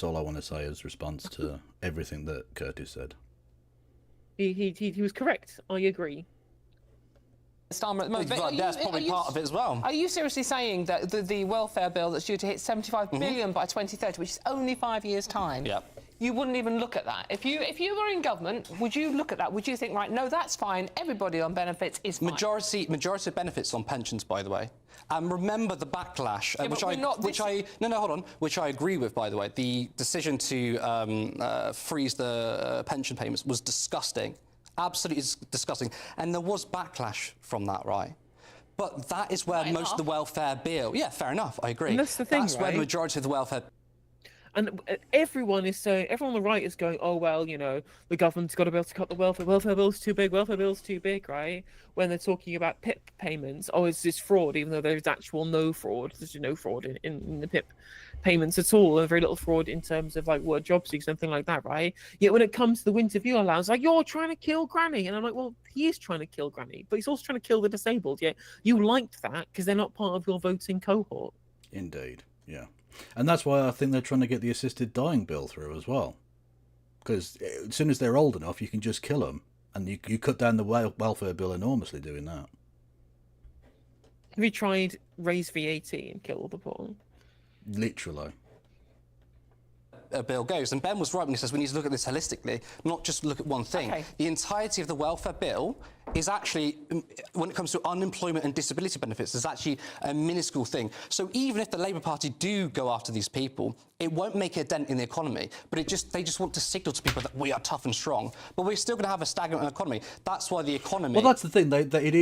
all I want to say as response to everything that Curtis said. He was correct. I agree. Starmer at the moment. That's probably part of it as well. Are you seriously saying that the welfare bill that's due to hit 75 billion by 2030, which is only 5 years' time, you wouldn't even look at that? If you were in government, would you look at that? Would you think, right, no, that's fine, everybody on benefits is fine? Majority of benefits on pensions, by the way. And remember the backlash, which I agree with, by the way. The decision to freeze the pension payments was disgusting. Absolutely disgusting. And there was backlash from that, right? But that is where most of the welfare bill... Yeah, fair enough, I agree. And that's the thing, That's where the majority of the welfare... And everyone on the right is going, oh, well, you know, the government's got to be able to cut the welfare bill's too big, right? When they're talking about PIP payments, oh, it's this fraud, even though there's actual no fraud. There's no fraud in the PIP payments at all, and very little fraud in terms of, like, job seekers, something like that, right? Yet when it comes to the winter fuel allowance, like, you're trying to kill Granny. And I'm like, well, he is trying to kill Granny, but he's also trying to kill the disabled. Yet you liked that because they're not part of your voting cohort. Indeed, yeah. And that's why I think they're trying to get the assisted dying bill through as well. Because as soon as they're old enough, you can just kill them. And you cut down the welfare bill enormously doing that. Have you tried raise VAT and kill all the poor? Literally. bill goes. And Ben was right when he says we need to look at this holistically, not just look at one thing. Okay. The entirety of the welfare bill is actually, when it comes to unemployment and disability benefits, is actually a minuscule thing. So even if the Labour Party do go after these people, it won't make a dent in the economy. But they just want to signal to people that we are tough and strong. But we're still going to have a stagnant economy. That's why the economy... Well, that's the thing. It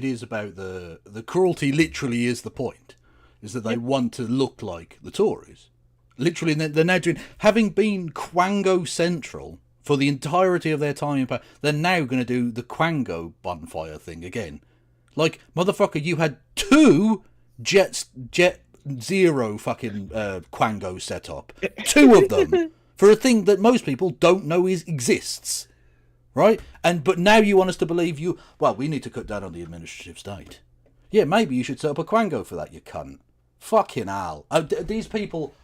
is about the cruelty. Literally, is the point. Is that they want to look like the Tories. Literally, they're now doing... Having been Quango Central for the entirety of their time in power, they're now going to do the Quango bonfire thing again. Like, motherfucker, you had 2 Jet Zero fucking Quango set up. 2 of them. For a thing that most people don't know exists. Right? But now you want us to believe we need to cut down on the administrative state. Yeah, maybe you should set up a Quango for that, you cunt. Fucking hell. These people...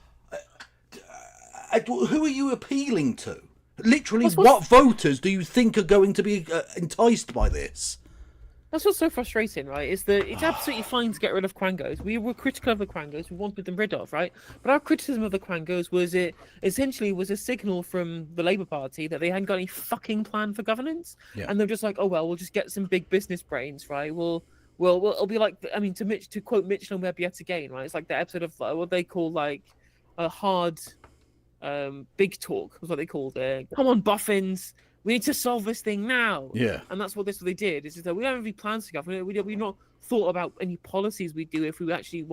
who are you appealing to? Literally, what voters do you think are going to be enticed by this? That's what's so frustrating, right? Is that it's absolutely fine to get rid of Quangos. We were critical of the Quangos. We wanted them rid of, right? But our criticism of the Quangos was it essentially was a signal from the Labour Party that they hadn't got any fucking plan for governance. Yeah. And they're just like, oh, well, we'll just get some big business brains, right? Well, it'll be like, I mean, to quote Mitchell and Webb yet again, right? It's like the episode of what they call like a hard, big talk was what they called it. Come on, boffins, we need to solve this thing now. Yeah. And that's what they did. Is that we don't have any plans for government. We've not thought about any policies we do if we actually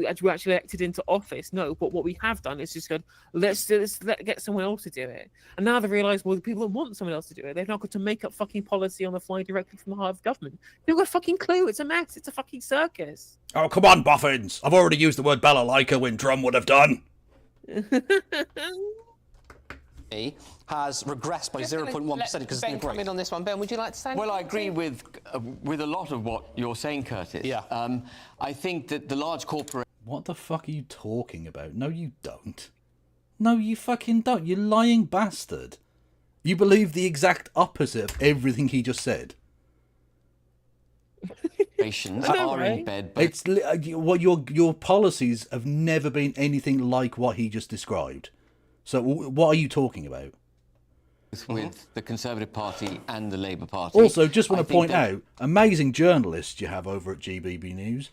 actually elected into office. No, but what we have done is just go, let's get someone else to do it. And now they realise, well, the people that want someone else to do it, they've now got to make up fucking policy on the fly directly from the heart of government. They've got a fucking clue. It's a mess. It's a fucking circus. Oh, come on, boffins. I've already used the word balalaika when Drum would have done. has regressed by 0.1% because Ben, come in on this one. Ben, would you like to say anything? Well, I agree with a lot of what you're saying, Curtis. Yeah. I think that the large corporations... What the fuck are you talking about? No, you don't. No, you fucking don't. You lying bastard. You believe the exact opposite of everything he just said. are in bed. But It's what your policies have never been anything like what he just described. So what are you talking about? with the Conservative Party and the Labour Party. Also, just want I to think point out, amazing journalists you have over at GBB News.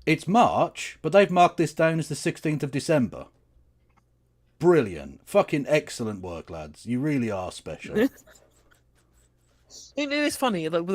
It's March, but they've marked this down as the 16th of December. Brilliant. Fucking excellent work, lads. You really are special. It is funny. Like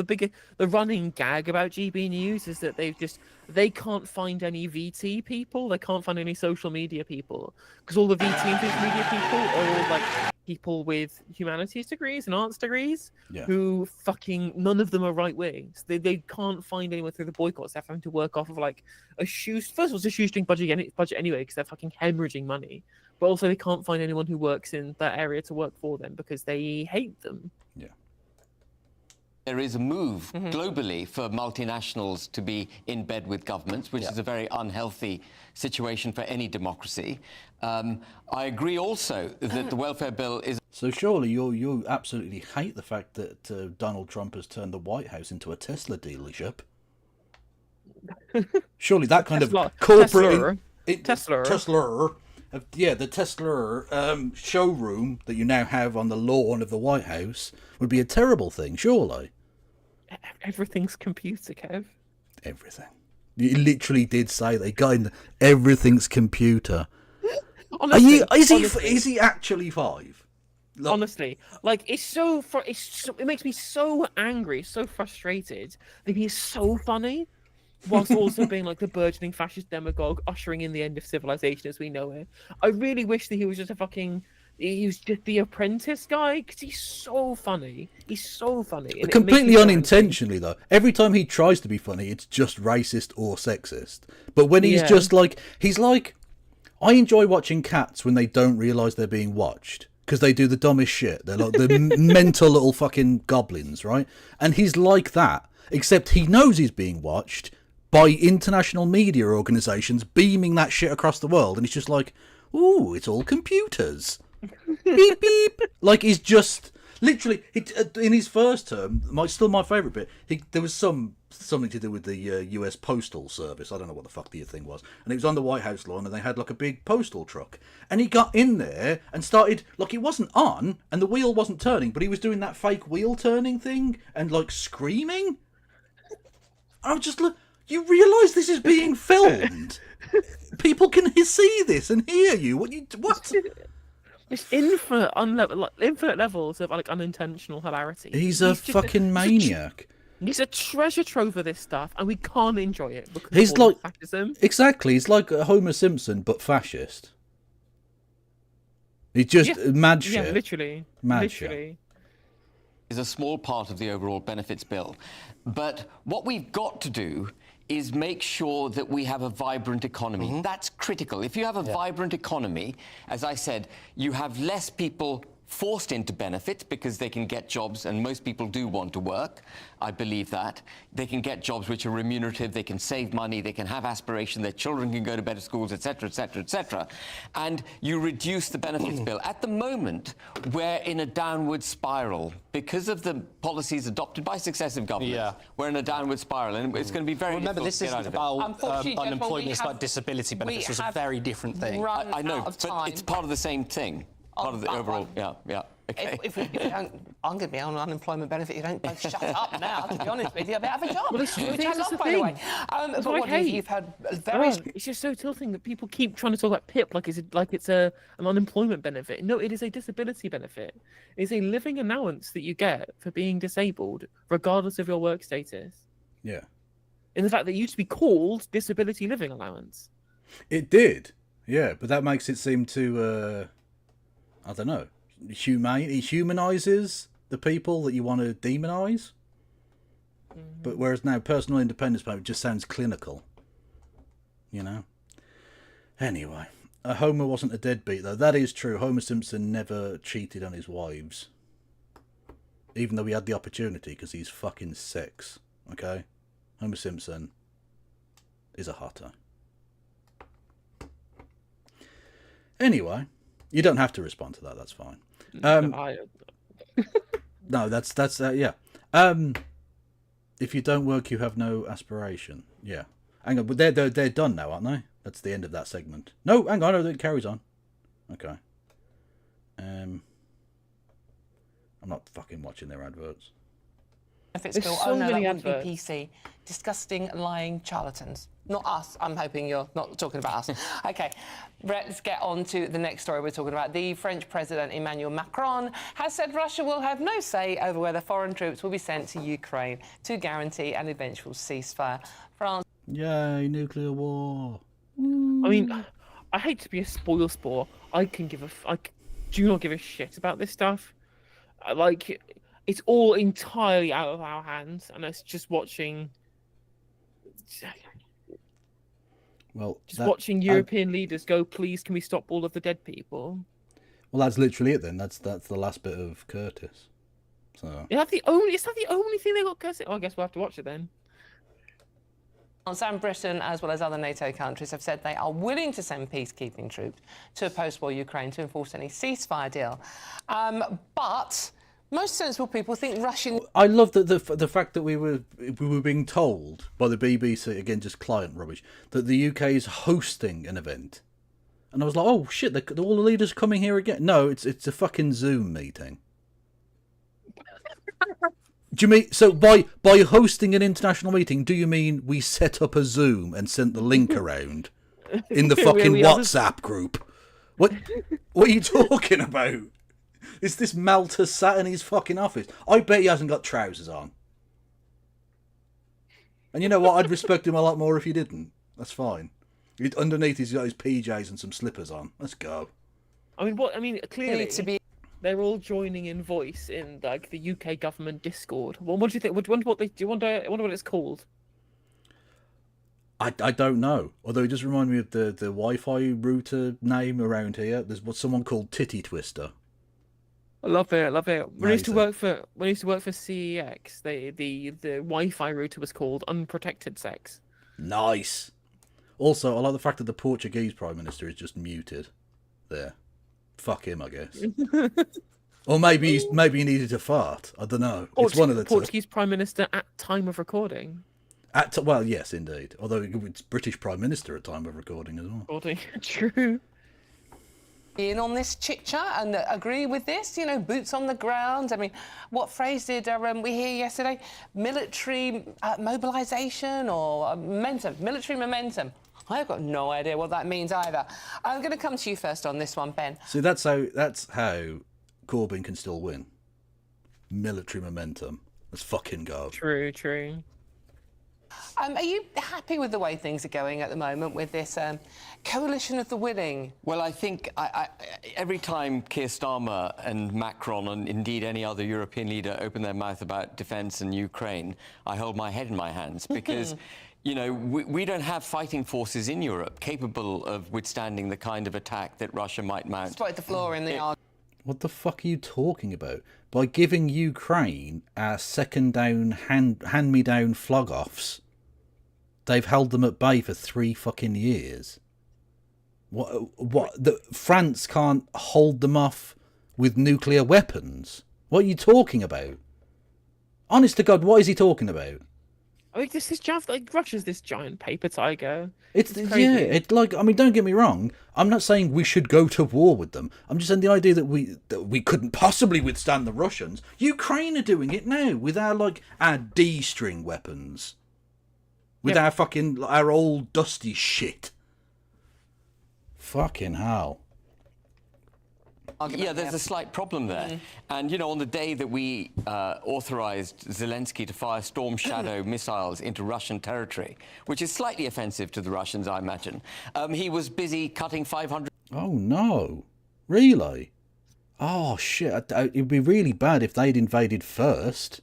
the running gag about GB News is that they can't find any VT people. They can't find any social media people because all the VT and social media people are all like people with humanities degrees and arts degrees. Yeah. Who fucking none of them are right wings. They can't find anyone through the boycotts. They're having to work off of like first of all it's a shoestring budget anyway because they're fucking hemorrhaging money. But also they can't find anyone who works in that area to work for them because they hate them. Yeah. There is a move globally for multinationals to be in bed with governments, which is a very unhealthy situation for any democracy. I agree also that the welfare bill is... So surely you absolutely hate the fact that Donald Trump has turned the White House into a Tesla dealership. Surely that kind Tesla. of corporate... Tesla. The Tesla showroom that you now have on the lawn of the White House would be a terrible thing, surely. Everything's computer, Kev. Everything. You literally did say they got in everything's computer. Honestly, Is he actually 5? Look, honestly, like it makes me so angry, so frustrated that he's so funny, whilst also being like the burgeoning fascist demagogue, ushering in the end of civilization as we know it. I really wish that he was just he was just the Apprentice guy because he's so funny. He's so funny. And completely unintentionally, though. Every time he tries to be funny, it's just racist or sexist. But when he's just like, I enjoy watching cats when they don't realise they're being watched. Because they do the dumbest shit. They're like the mental little fucking goblins, right? And he's like that, except he knows he's being watched by international media organisations beaming that shit across the world. And he's just like, ooh, it's all computers. Beep, beep. Like, he's just... Literally, in his first term, still my favourite bit, there was something to do with the US Postal Service. I don't know what the fuck the thing was. And it was on the White House lawn, and they had like a big postal truck. And he got in there and started, like, it wasn't on, and the wheel wasn't turning, but he was doing that fake wheel turning thing and, like, screaming. I was just like, you realise this is being filmed? People can see this and hear you. What? It's infinite levels of like unintentional hilarity. He's a fucking maniac. He's a treasure trove of this stuff, and we can't enjoy it because He's of all like the fascism. Exactly. He's like Homer Simpson, but fascist. He's just mad shit. Yeah, literally. Mad literally. shit. Is a small part of the overall benefits bill. But what we've got to do is make sure that we have a vibrant economy. That's critical. If you have a vibrant economy, as I said, you have less people forced into benefits because they can get jobs, and most people do want to work. I believe that. They can get jobs which are remunerative, they can save money, they can have aspiration, their children can go to better schools, etc., etc., etc. And you reduce the benefits bill. At the moment, we're in a downward spiral. Because of the policies adopted by successive governments, we're in a downward spiral, and it's going to be very Remember, difficult this to get out isn't of it. about Unfortunately, Jeff, unemployment, we it's have- about disability benefits. It's a have very different thing. I know, out of but time. it's part of the same thing. Part of the that overall, one. Okay. If you don't, I'm going to be on unemployment benefit. You don't both shut up now. To be honest with you, but have a job. Well, this is the Which thing, I that's love, the by the way. thing. That's But what I what do you, hate. you've had various. It's just so tilting that people keep trying to talk about PIP like it's an unemployment benefit. No, it is a disability benefit. It's a living allowance that you get for being disabled, regardless of your work status. Yeah. In the fact that it used to be called disability living allowance. It did. Yeah, but that makes it seem to, I don't know, it humanises the people that you want to demonise. But whereas now personal independence payment just sounds clinical. You know? Anyway, Homer wasn't a deadbeat, though. That is true. Homer Simpson never cheated on his wives. Even though he had the opportunity, because he's fucking 6. Okay? Homer Simpson is a hotter. Anyway, you don't have to respond to that. That's fine. No, that's yeah. If you don't work, you have no aspiration. Yeah. Hang on, but they're done now, aren't they? That's the end of that segment. No, hang on, it carries on. Okay. I'm not fucking watching their adverts. Benefits There's bill. so Oh no, that many wouldn't be adverts. PC. Disgusting, lying charlatans. Not us. I'm hoping you're not talking about us. Okay, let's get on to the next story we're talking about. The French President Emmanuel Macron has said Russia will have no say over whether foreign troops will be sent to Ukraine to guarantee an eventual ceasefire. France. Yay, nuclear war. I mean, I hate to be a spoil sport. I do not give a shit about this stuff. Like, it's all entirely out of our hands, and it's just watching. Well, Watching European leaders go, please, can we stop all of the dead people? Well, that's literally it then. That's the last bit of Curtis. So Is that the only thing they got cursing? Oh, I guess we'll have to watch it then. France and Britain, as well as other NATO countries, have said they are willing to send peacekeeping troops to a post-war Ukraine to enforce any ceasefire deal. But most sensible people think Russian. I love the fact that we were being told by the BBC, again just client rubbish, that the UK is hosting an event, and I was like, oh shit, all the leaders are coming here again. No, it's a fucking Zoom meeting. Do you mean so by hosting an international meeting? Do you mean we set up a Zoom and sent the link around in the fucking WhatsApp group? What are you talking about? Is this Malta sat in his fucking office? I bet he hasn't got trousers on. And you know what? I'd respect him a lot more if he didn't. That's fine. Underneath, he's got his PJs and some slippers on. Let's go. I mean, clearly to be they're all joining in voice in like the UK government Discord. Well, what do you think? I wonder what it's called. I don't know. Although it just reminded me of the Wi-Fi router name around here. There's someone called Titty Twister. I love it. When I used to Amazing. work for CEX, the Wi-Fi router was called Unprotected Sex. Nice. Also, I like the fact that the Portuguese Prime Minister is just muted there. Fuck him, I guess. Or maybe he needed to fart. I don't know. It's one of the two. Portuguese Prime Minister at time of recording. Well, yes, indeed. Although it's British Prime Minister at time of recording as well. Recording. True. In on this chit chat and agree with this, you know, boots on the ground. I mean, what phrase did we hear yesterday? Military mobilisation or momentum? Military momentum. I've got no idea what that means either. I'm going to come to you first on this one, Ben. See, that's how Corbyn can still win. Military momentum. Let's fucking go. True. Are you happy with the way things are going at the moment with this coalition of the willing? Well, I think every time Keir Starmer and Macron and indeed any other European leader open their mouth about defence and Ukraine, I hold my head in my hands because, you know, we don't have fighting forces in Europe capable of withstanding the kind of attack that Russia might mount. Strike the floor in the argument. What the fuck are you talking about? By giving Ukraine our second down hand-me-down flog-offs, they've held them at bay for 3 fucking years. France can't hold them off with nuclear weapons. What are you talking about? Honest to God, what is he talking about? I mean, Russia's this giant paper tiger. It's crazy. yeah. It's like, I mean, don't get me wrong. I'm not saying we should go to war with them. I'm just saying the idea that we couldn't possibly withstand the Russians. Ukraine are doing it now with our D-string weapons, with our old dusty shit. Fucking hell. Yeah, there's a slight problem there. And, you know, on the day that we authorised Zelensky to fire Storm Shadow missiles into Russian territory, which is slightly offensive to the Russians, I imagine, he was busy cutting 500... Oh, no. Really? Oh, shit. It'd be really bad if they'd invaded first.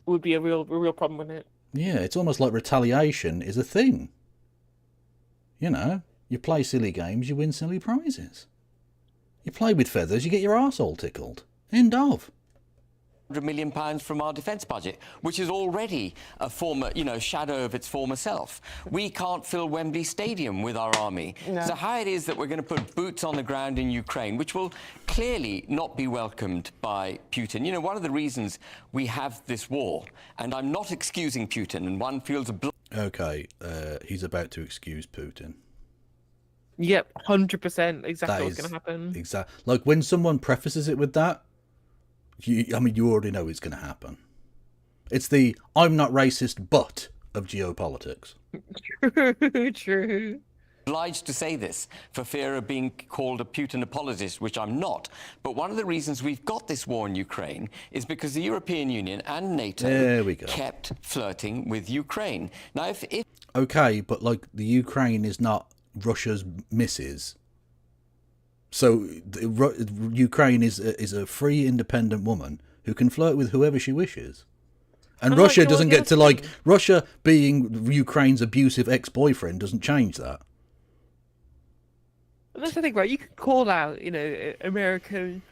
Would be a real problem with it. Yeah, it's almost like retaliation is a thing. You know, you play silly games, you win silly prizes. You play with feathers, you get your arsehole tickled. End of. £100 million from our defence budget, which is already a former, you know, shadow of its former self. We can't fill Wembley Stadium with our army. No. So how it is that we're going to put boots on the ground in Ukraine, which will clearly not be welcomed by Putin. You know, one of the reasons we have this war, and I'm not excusing Putin, and one feels... Okay, he's about to excuse Putin. Yep, 100%. Exactly what's going to happen. Exactly. Like, when someone prefaces it with that, you already know it's going to happen. It's the I'm not racist, but of geopolitics. True. Obliged to say this for fear of being called a Putin apologist, which I'm not. But one of the reasons we've got this war in Ukraine is because the European Union and NATO kept flirting with Ukraine. Now, if... Okay, but, like, the Ukraine is not Russia's missus. So Ukraine is a free, independent woman who can flirt with whoever she wishes. And Russia doesn't get to, like... Russia being Ukraine's abusive ex-boyfriend doesn't change that. And that's the thing, right? You can call out, you know, American...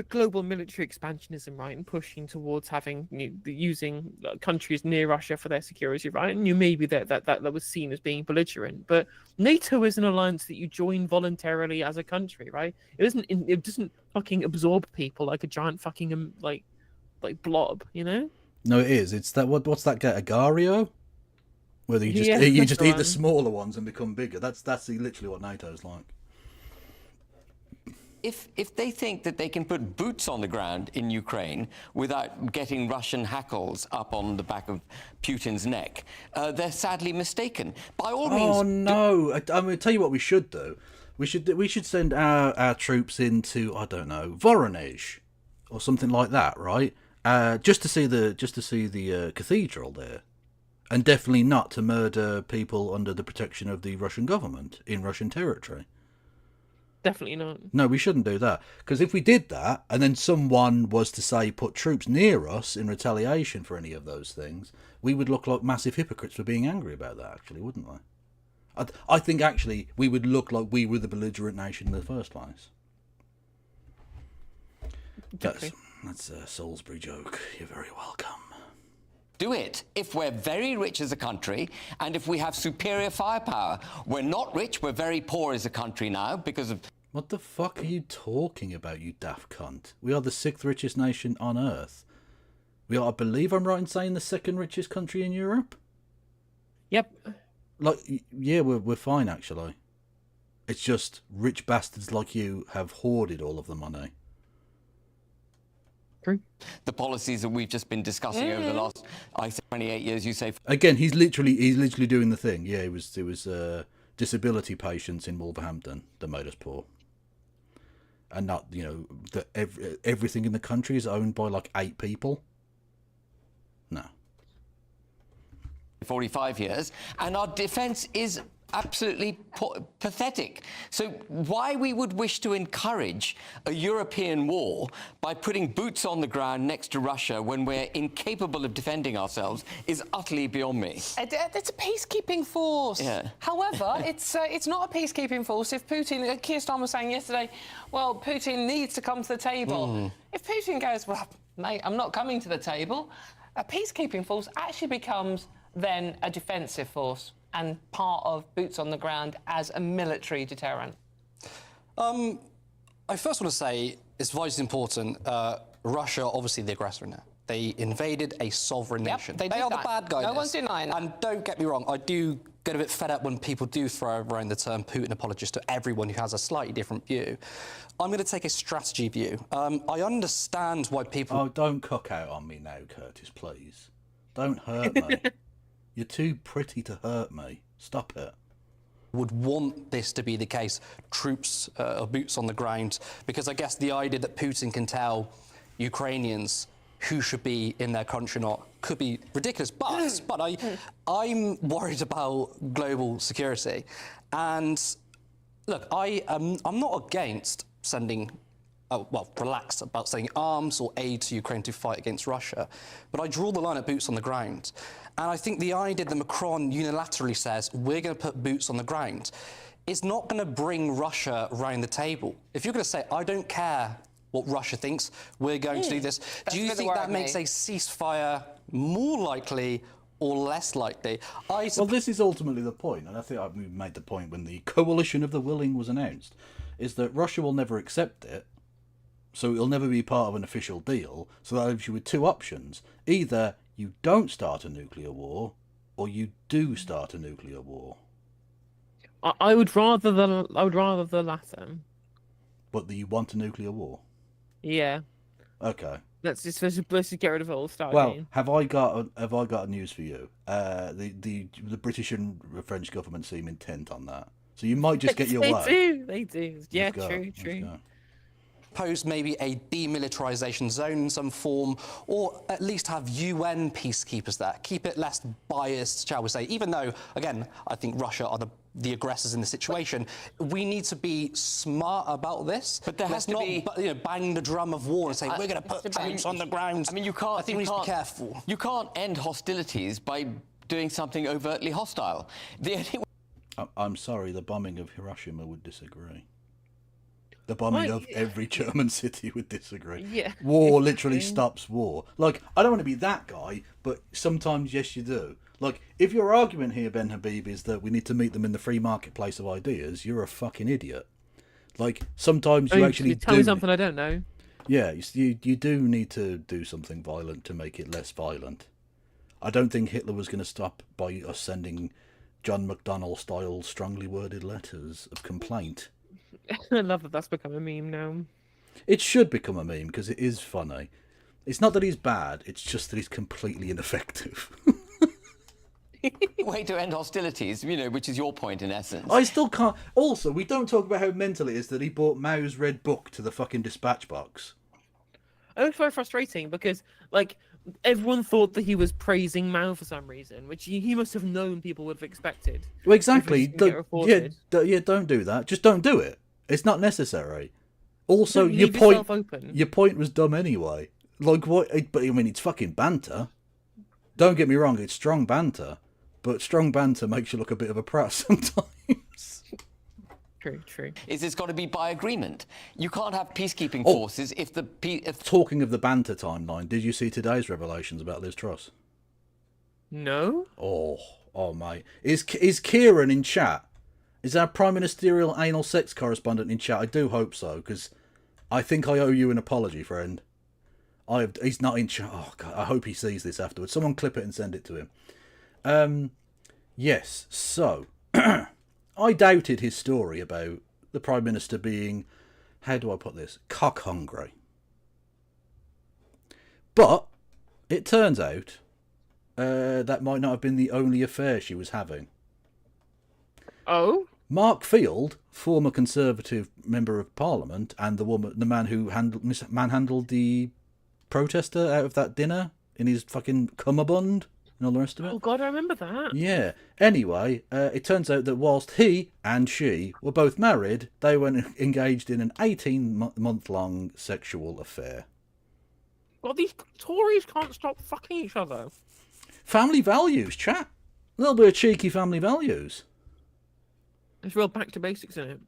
global military expansionism, right, and pushing towards having using countries near Russia for their security, right? And maybe that was seen as being belligerent, but NATO is an alliance that you join voluntarily as a country, right? It doesn't fucking absorb people like a giant fucking like blob, you know? No, it is. It's that what's that get Agario? Where you just eat the smaller ones and become bigger. That's literally what NATO's like. If they think that they can put boots on the ground in Ukraine without getting Russian hackles up on the back of Putin's neck, they're sadly mistaken. By all means... Oh, no. I'm going to tell you what we should do. We should send our troops into, I don't know, Voronezh or something like that, right? Just to see the cathedral there. And definitely not to murder people under the protection of the Russian government in Russian territory. Definitely not. No, we shouldn't do that. Because if we did that, and then someone was to, say, put troops near us in retaliation for any of those things, we would look like massive hypocrites for being angry about that, actually, wouldn't we? I think, actually, we would look like we were the belligerent nation in the first place. That's a Salisbury joke. You're very welcome. Do it if we're very rich as a country and if we have superior firepower. We're not rich, we're very poor as a country now because of... What the fuck are you talking about, you daft cunt? We are the 6th richest nation on Earth. We are, I believe I'm right in saying, the 2nd richest country in Europe? Yep. Like, yeah, we're fine, actually. It's just rich bastards like you have hoarded all of the money. True. The policies that we've just been discussing over the last, I say, 28 years, you say Again, he's literally doing the thing. Yeah, it was disability patients in Wolverhampton that made us poor. And not, you know, that everything in the country is owned by like 8 people. No. 45 years, and our defence is absolutely pathetic. So why we would wish to encourage a European war by putting boots on the ground next to Russia when we're incapable of defending ourselves is utterly beyond me. It's a peacekeeping force. Yeah. However, it's not a peacekeeping force. If Putin, Keir Starmer was saying yesterday, well, Putin needs to come to the table. If Putin goes, well, mate, I'm not coming to the table, a peacekeeping force actually becomes then a defensive force and part of boots on the ground as a military deterrent. I first want to say it's vitally important. Russia, obviously the aggressor now. They invaded a sovereign nation. They are did the that. bad guys. No one's denying that. And don't get me wrong, I do get a bit fed up when people do throw around the term Putin apologist to everyone who has a slightly different view. I'm going to take a strategy view. I understand why people... Oh, don't cock out on me now, Curtis, please. Don't hurt me. You're too pretty to hurt me. Stop it. would want this to be the case, troops or boots on the ground, because I guess the idea that Putin can tell Ukrainians who should be in their country or not could be ridiculous. But I'm worried about global security. And look, I'm not against sending, relaxed about sending arms or aid to Ukraine to fight against Russia. But I draw the line at boots on the ground. And I think the idea that Macron unilaterally says, we're going to put boots on the ground, is not going to bring Russia round the table. If you're going to say, I don't care what Russia thinks, we're going to do this, do you think that makes a ceasefire more likely or less likely? Well, this is ultimately the point, and I think we made the point when the coalition of the willing was announced, is that Russia will never accept it, so it'll never be part of an official deal, so that leaves you with two options. Either you don't start a nuclear war, or you do start a nuclear war. I would rather the latter. But that you want a nuclear war? Yeah. Okay. Let's just get rid of it all. Start Well, again. have I got news for you? The British and French government seem intent on that, so you might just get your way. They do. Yeah, Let's go. true. Let's go. Pose maybe a demilitarization zone in some form, or at least have UN peacekeepers there. Keep it less biased, shall we say, even though, again, I think Russia are the aggressors in the situation. We need to be smart about this. But there has to be... bang the drum of war and say, we're going to put troops on the ground. I mean, you can't... I think we need to be careful. You can't end hostilities by doing something overtly hostile. I'm sorry, the bombing of Hiroshima would disagree. The bombing of every German city would disagree. Yeah. War literally stops war. Like, I don't want to be that guy, but sometimes, yes, you do. Like, if your argument here, Ben Habib, is that we need to meet them in the free marketplace of ideas, you're a fucking idiot. Like, sometimes you actually tell me something I don't know. Yeah, you do need to do something violent to make it less violent. I don't think Hitler was going to stop by us sending John McDonnell-style strongly worded letters of complaint. I love that that's become a meme now. It should become a meme because it is funny. It's not that he's bad, it's just that he's completely ineffective. Way to end hostilities, which is your point in essence. I still can't... Also, we don't talk about how mental it is that he brought Mao's red book to the fucking dispatch box. It was very frustrating because, everyone thought that he was praising Mao for some reason, which he must have known people would have expected. Well, exactly. Yeah, don't do that. Just don't do it. It's not necessary. Also, Leave your yourself open. point was dumb anyway. Like, what? But, I mean, it's fucking banter. Don't get me wrong, it's strong banter. But strong banter makes you look a bit of a prat sometimes. True. It's got to be by agreement. You can't have peacekeeping forces if the... Talking of the banter timeline, did you see today's revelations about Liz Truss? No? Oh, mate. Is Kieran in chat? Is our prime ministerial anal sex correspondent in chat? I do hope so, because I think I owe you an apology, friend. He's not in chat. Oh, God, I hope he sees this afterwards. Someone clip it and send it to him. Yes, so I doubted his story about the Prime Minister being, how do I put this, cock hungry. But it turns out that might not have been the only affair she was having. Oh? Mark Field, former Conservative Member of Parliament, and the man who manhandled the protester out of that dinner in his fucking cummerbund and all the rest of it. Oh, God, I remember that. Yeah. Anyway, it turns out that whilst he and she were both married, they were engaged in an 18-month-long sexual affair. Well, these Tories can't stop fucking each other. Family values, chat. A little bit of cheeky family values. There's real back to basics in it.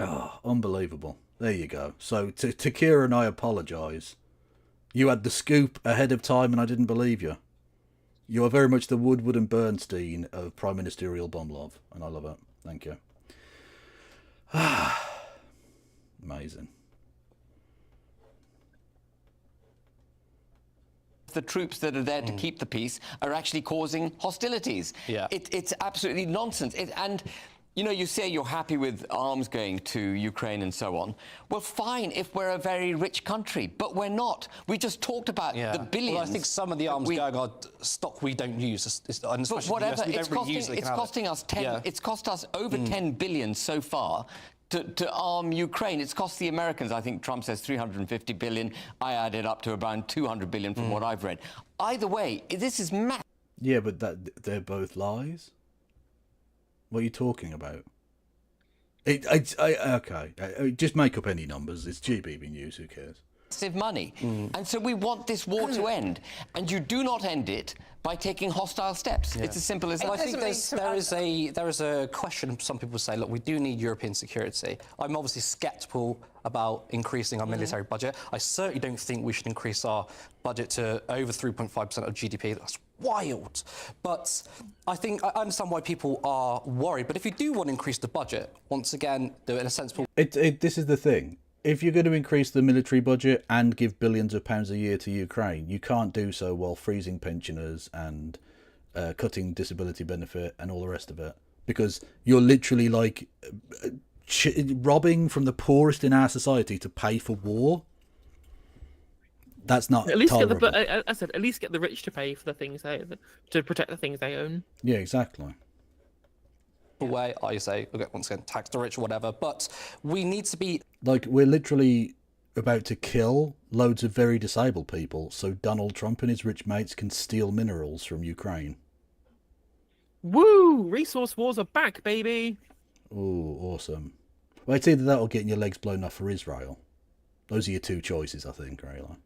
Oh, unbelievable. There you go. So, to Kira and I apologise. You had the scoop ahead of time and I didn't believe you. You are very much the Woodward and Bernstein of Prime Ministerial Bum Love, and I love it. Thank you. Amazing. The troops that are there to keep the peace are actually causing hostilities. Yeah. It's absolutely nonsense. And, you know, you say you're happy with arms going to Ukraine and so on. Well, fine if we're a very rich country, but we're not. We just talked about the billions. Well, I think some of the arms going are stock we don't use. And but whatever, it's costing us it's cost us over 10 billion so far. To arm Ukraine. It's cost the Americans, I think Trump says 350 billion. I added up to around 200 billion from what I've read. Either way, this is massive. Yeah, but they're both lies. What are you talking about? Okay. Just make up any numbers. It's GBB News. Who cares? Money. And so we want this war to end. And you do not end it by taking hostile steps. It's as simple as that. Well, I think there is a question. Some people say, look, we do need European security. I'm obviously sceptical about increasing our military budget. I certainly don't think we should increase our budget to over 3.5% of GDP. That's wild. But I understand why people are worried. But if you do want to increase the budget, once again, do it in a sensible way. This is the thing. If you're going to increase the military budget and give billions of pounds a year to Ukraine, you can't do so while freezing pensioners and cutting disability benefit and all the rest of it. Because you're literally like robbing from the poorest in our society to pay for war. That's not At least tolerable. at least get the rich to pay for the things to protect the things they own. Yeah, exactly. way. I say, okay, once again, tax the rich or whatever. But we need to be... Like, we're literally about to kill loads of very disabled people so Donald Trump and his rich mates can steal minerals from Ukraine. Woo! Resource wars are back, baby! Oh, awesome. Well, it's either that or getting your legs blown off for Israel. Those are your two choices, I think, really.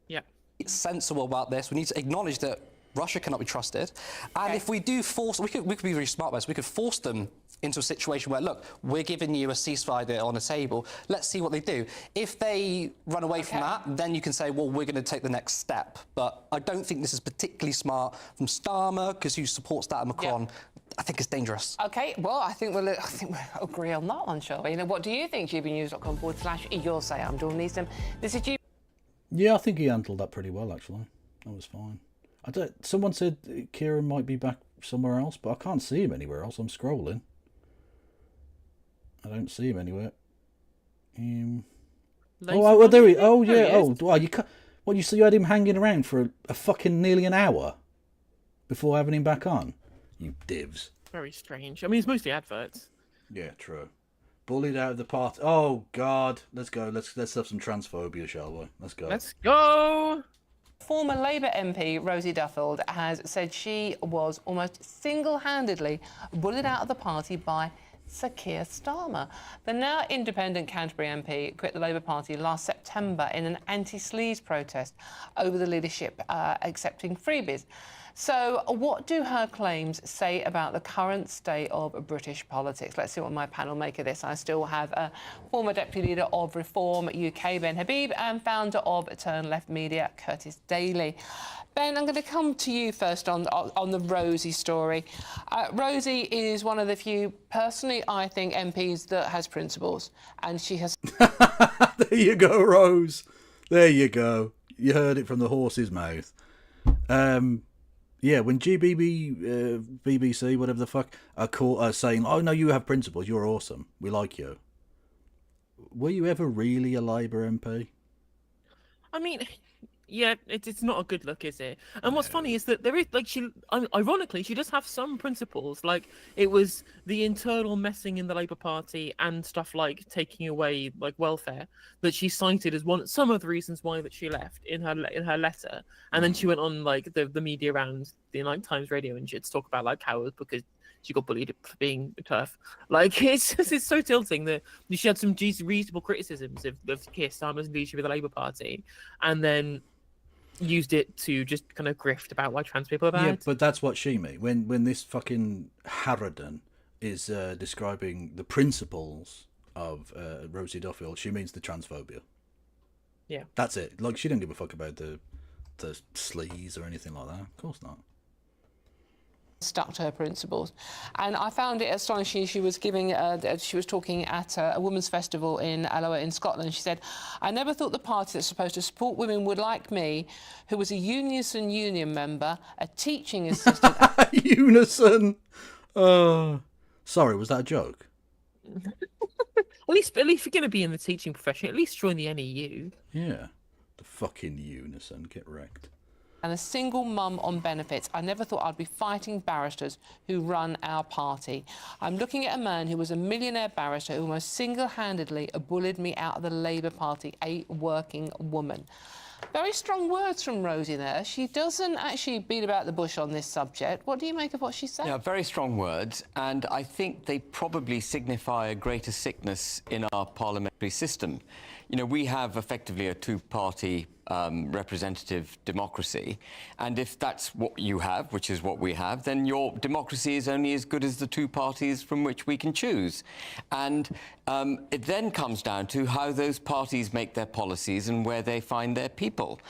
Yeah. Sensible about this. We need to acknowledge that Russia cannot be trusted. And if we do force... We could be really smart about this. We could force them into a situation where, look, we're giving you a ceasefire on the table. Let's see what they do. If they run away from that, then you can say, well, we're going to take the next step. But I don't think this is particularly smart from Starmer, because who supports that, and Macron. Yep. I think it's dangerous. OK, well, I think we'll agree on that one, shall we? You know, what do you think? gbnews.com/your say. I'm Dawn Neeson. This is GB. Yeah, I think he handled that pretty well, actually. That was fine. Someone said Kieran might be back somewhere else, but I can't see him anywhere else. I'm scrolling. I don't see him anywhere. Well, there he. Oh, yeah. Oh, well, you can't. What, you had him hanging around for a fucking nearly an hour before having him back on? You divs. Very strange. I mean, it's mostly adverts. Yeah, true. Bullied out of the party. Oh God, let's go. Let's have some transphobia, shall we? Let's go. Let's go. Former Labour MP Rosie Duffield has said she was almost single-handedly bullied out of the party by Sir Keir Starmer. The now independent Canterbury MP quit the Labour Party last September in an anti-sleaze protest over the leadership accepting freebies. So, what do her claims say about the current state of British politics? Let's see what my panel make of this. I still have a former Deputy Leader of Reform UK, Ben Habib, and founder of Turn Left Media, Curtis Daly. Ben, I'm going to come to you first on the Rosie story. Rosie is one of the few, personally, I think, MPs that has principles, and she has... There you go, Rose. There you go. You heard it from the horse's mouth. Yeah, when BBC, whatever the fuck, are saying, "Oh no, you have principles. You're awesome. We like you." Were you ever really a Labour MP? I mean, yeah, it's not a good look, is it? And what's funny is that there is, like, ironically, she does have some principles. Like, it was the internal messing in the Labour Party and stuff like taking away, like, welfare that she cited as some of the reasons why that she left in her letter. And then she went on, like, the media around the, like, Times Radio and shit to talk about, like, how it was because she got bullied for being tough. Like, it's so tilting that she had some reasonable criticisms of Keir Starmer's leadership of the Labour Party, and then used it to just kind of grift about why trans people are bad. Yeah, but that's what she meant. When this fucking Harridan is describing the principles of Rosie Duffield, she means the transphobia. Yeah. That's it. Like, she didn't give a fuck about the sleaze or anything like that. Of course not. Stuck to her principles, and I found it astonishing. She was talking at a women's festival in Alloa in Scotland. She said, "I never thought the party that's supposed to support women would like me, who was a Unison union member, a teaching assistant." Unison. Sorry, was that a joke? At least if you're going to be in the teaching profession, at least join the NEU. Yeah, the fucking Unison. Get wrecked. And a single mum on benefits. I never thought I'd be fighting barristers who run our party. I'm looking at a man who was a millionaire barrister who almost single-handedly bullied me out of the Labour Party, a working woman. Very strong words from Rosie there. She doesn't actually beat about the bush on this subject. What do you make of what she said? Yeah, very strong words, and I think they probably signify a greater sickness in our parliamentary system. You know, we have effectively a two-party representative democracy, and if that's what you have, which is what we have, then your democracy is only as good as the two parties from which we can choose. And it then comes down to how those parties make their policies and where they find their people.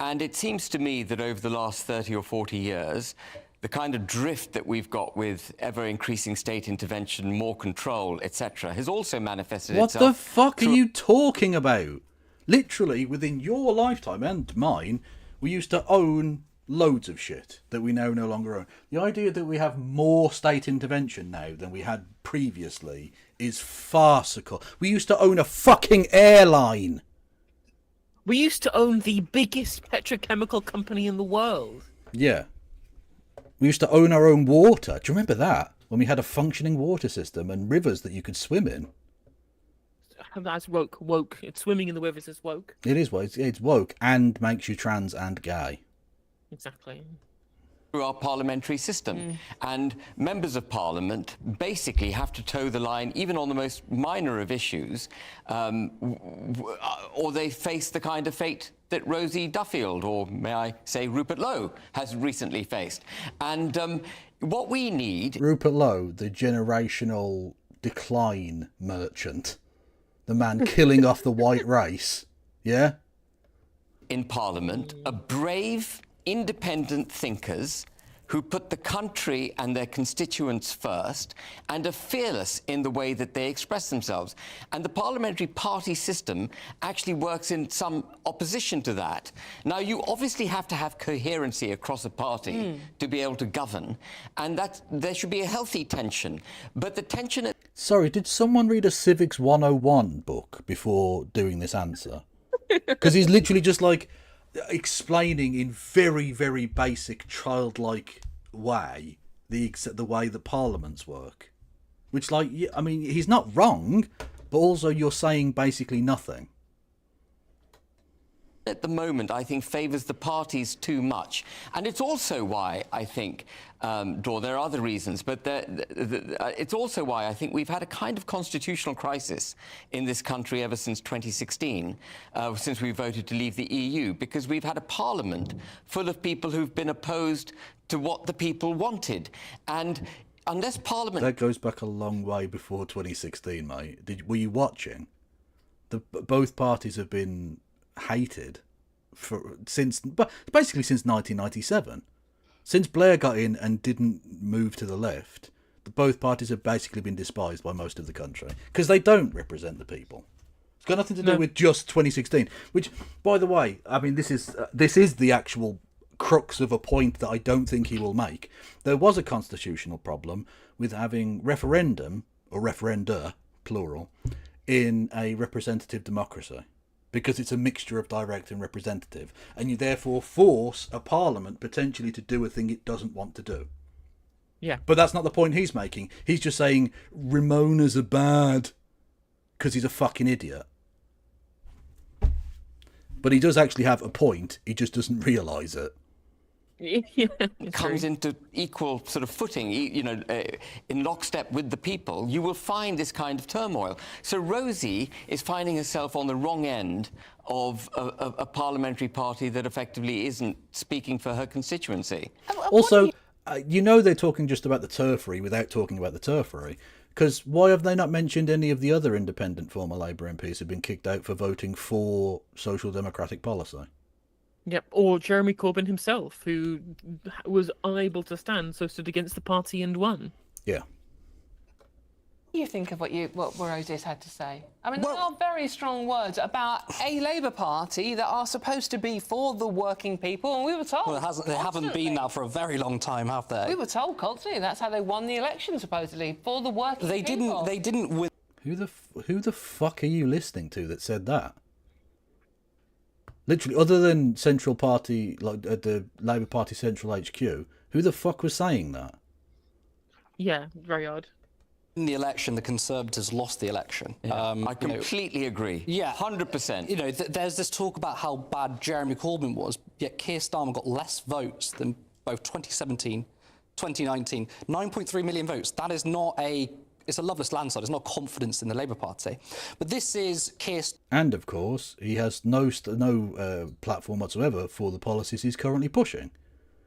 And it seems to me that over the last 30 or 40 years, the kind of drift that we've got with ever-increasing state intervention, more control, etc., has also manifested What itself... the fuck are you talking about? Literally, within your lifetime and mine, we used to own loads of shit that we now no longer own. The idea that we have more state intervention now than we had previously is farcical. We used to own a fucking airline. We used to own the biggest petrochemical company in the world. Yeah. We used to own our own water. Do you remember that? When we had a functioning water system and rivers that you could swim in. That's woke. It's swimming in the rivers is woke. It is woke. It's woke and makes you trans and gay. Exactly. Through our parliamentary system. And members of parliament basically have to toe the line, even on the most minor of issues, or they face the kind of fate that Rosie Duffield, or may I say Rupert Lowe, has recently faced. And what we need... Rupert Lowe, the generational decline merchant. The man killing off the white race. Yeah? In Parliament are brave, independent thinkers who put the country and their constituents first and are fearless in the way that they express themselves. And the parliamentary party system actually works in some opposition to that. Now, you obviously have to have coherency across a party to be able to govern, and that there should be a healthy tension. But the tension... Sorry, did someone read a Civics 101 book before doing this answer? Because he's literally just like explaining in very, very basic, childlike way the way that parliaments work. Which, like, I mean, he's not wrong, but also you're saying basically nothing. at the moment, I think, favours the parties too much. And it's also why I think, Daw, there are other reasons, but it's also why I think we've had a kind of constitutional crisis in this country ever since 2016, since we voted to leave the EU, because we've had a parliament full of people who've been opposed to what the people wanted. And unless Parliament... That goes back a long way before 2016, mate. Were you watching? Both parties have been hated basically since 1997. Since Blair got in and didn't move to the left, both parties have basically been despised by most of the country because they don't represent the people. It's got nothing to do with just 2016. Which, by the way, I mean this is the actual crux of a point that I don't think he will make. There was a constitutional problem with having referendum or referenda plural in a representative democracy, because it's a mixture of direct and representative, and you therefore force a parliament potentially to do a thing it doesn't want to do. Yeah. But that's not the point he's making. He's just saying Ramona's are bad because he's a fucking idiot. But he does actually have a point, he just doesn't realise it. Yeah, comes into equal sort of footing, in lockstep with the people, you will find this kind of turmoil. So Rosie is finding herself on the wrong end of a parliamentary party that effectively isn't speaking for her constituency. Also, they're talking just about the turfery without talking about the turfery. Because why have they not mentioned any of the other independent former Labour MPs who've been kicked out for voting for social democratic policy? Yep, or Jeremy Corbyn himself, who was unable to stand, so stood against the party and won. Yeah. What do you think of what Rosie's had to say? I mean, there are very strong words about a Labour Party that are supposed to be for the working people, and we were told... Well, they haven't been now for a very long time, have they? We were told constantly that's how they won the election, supposedly, for the working people. They didn't win... Who the fuck are you listening to that said that? Literally, other than Central Party, like the Labour Party Central HQ, who the fuck was saying that? Yeah, very odd. In the election, the Conservatives lost the election. Yeah. I completely agree. Yeah. 100%. There's this talk about how bad Jeremy Corbyn was, yet Keir Starmer got less votes than both 2017, 2019. 9.3 million votes. That is not it's a loveless landslide. It's not confidence in the Labour Party. But this is Keir... And, of course, he has no platform whatsoever for the policies he's currently pushing.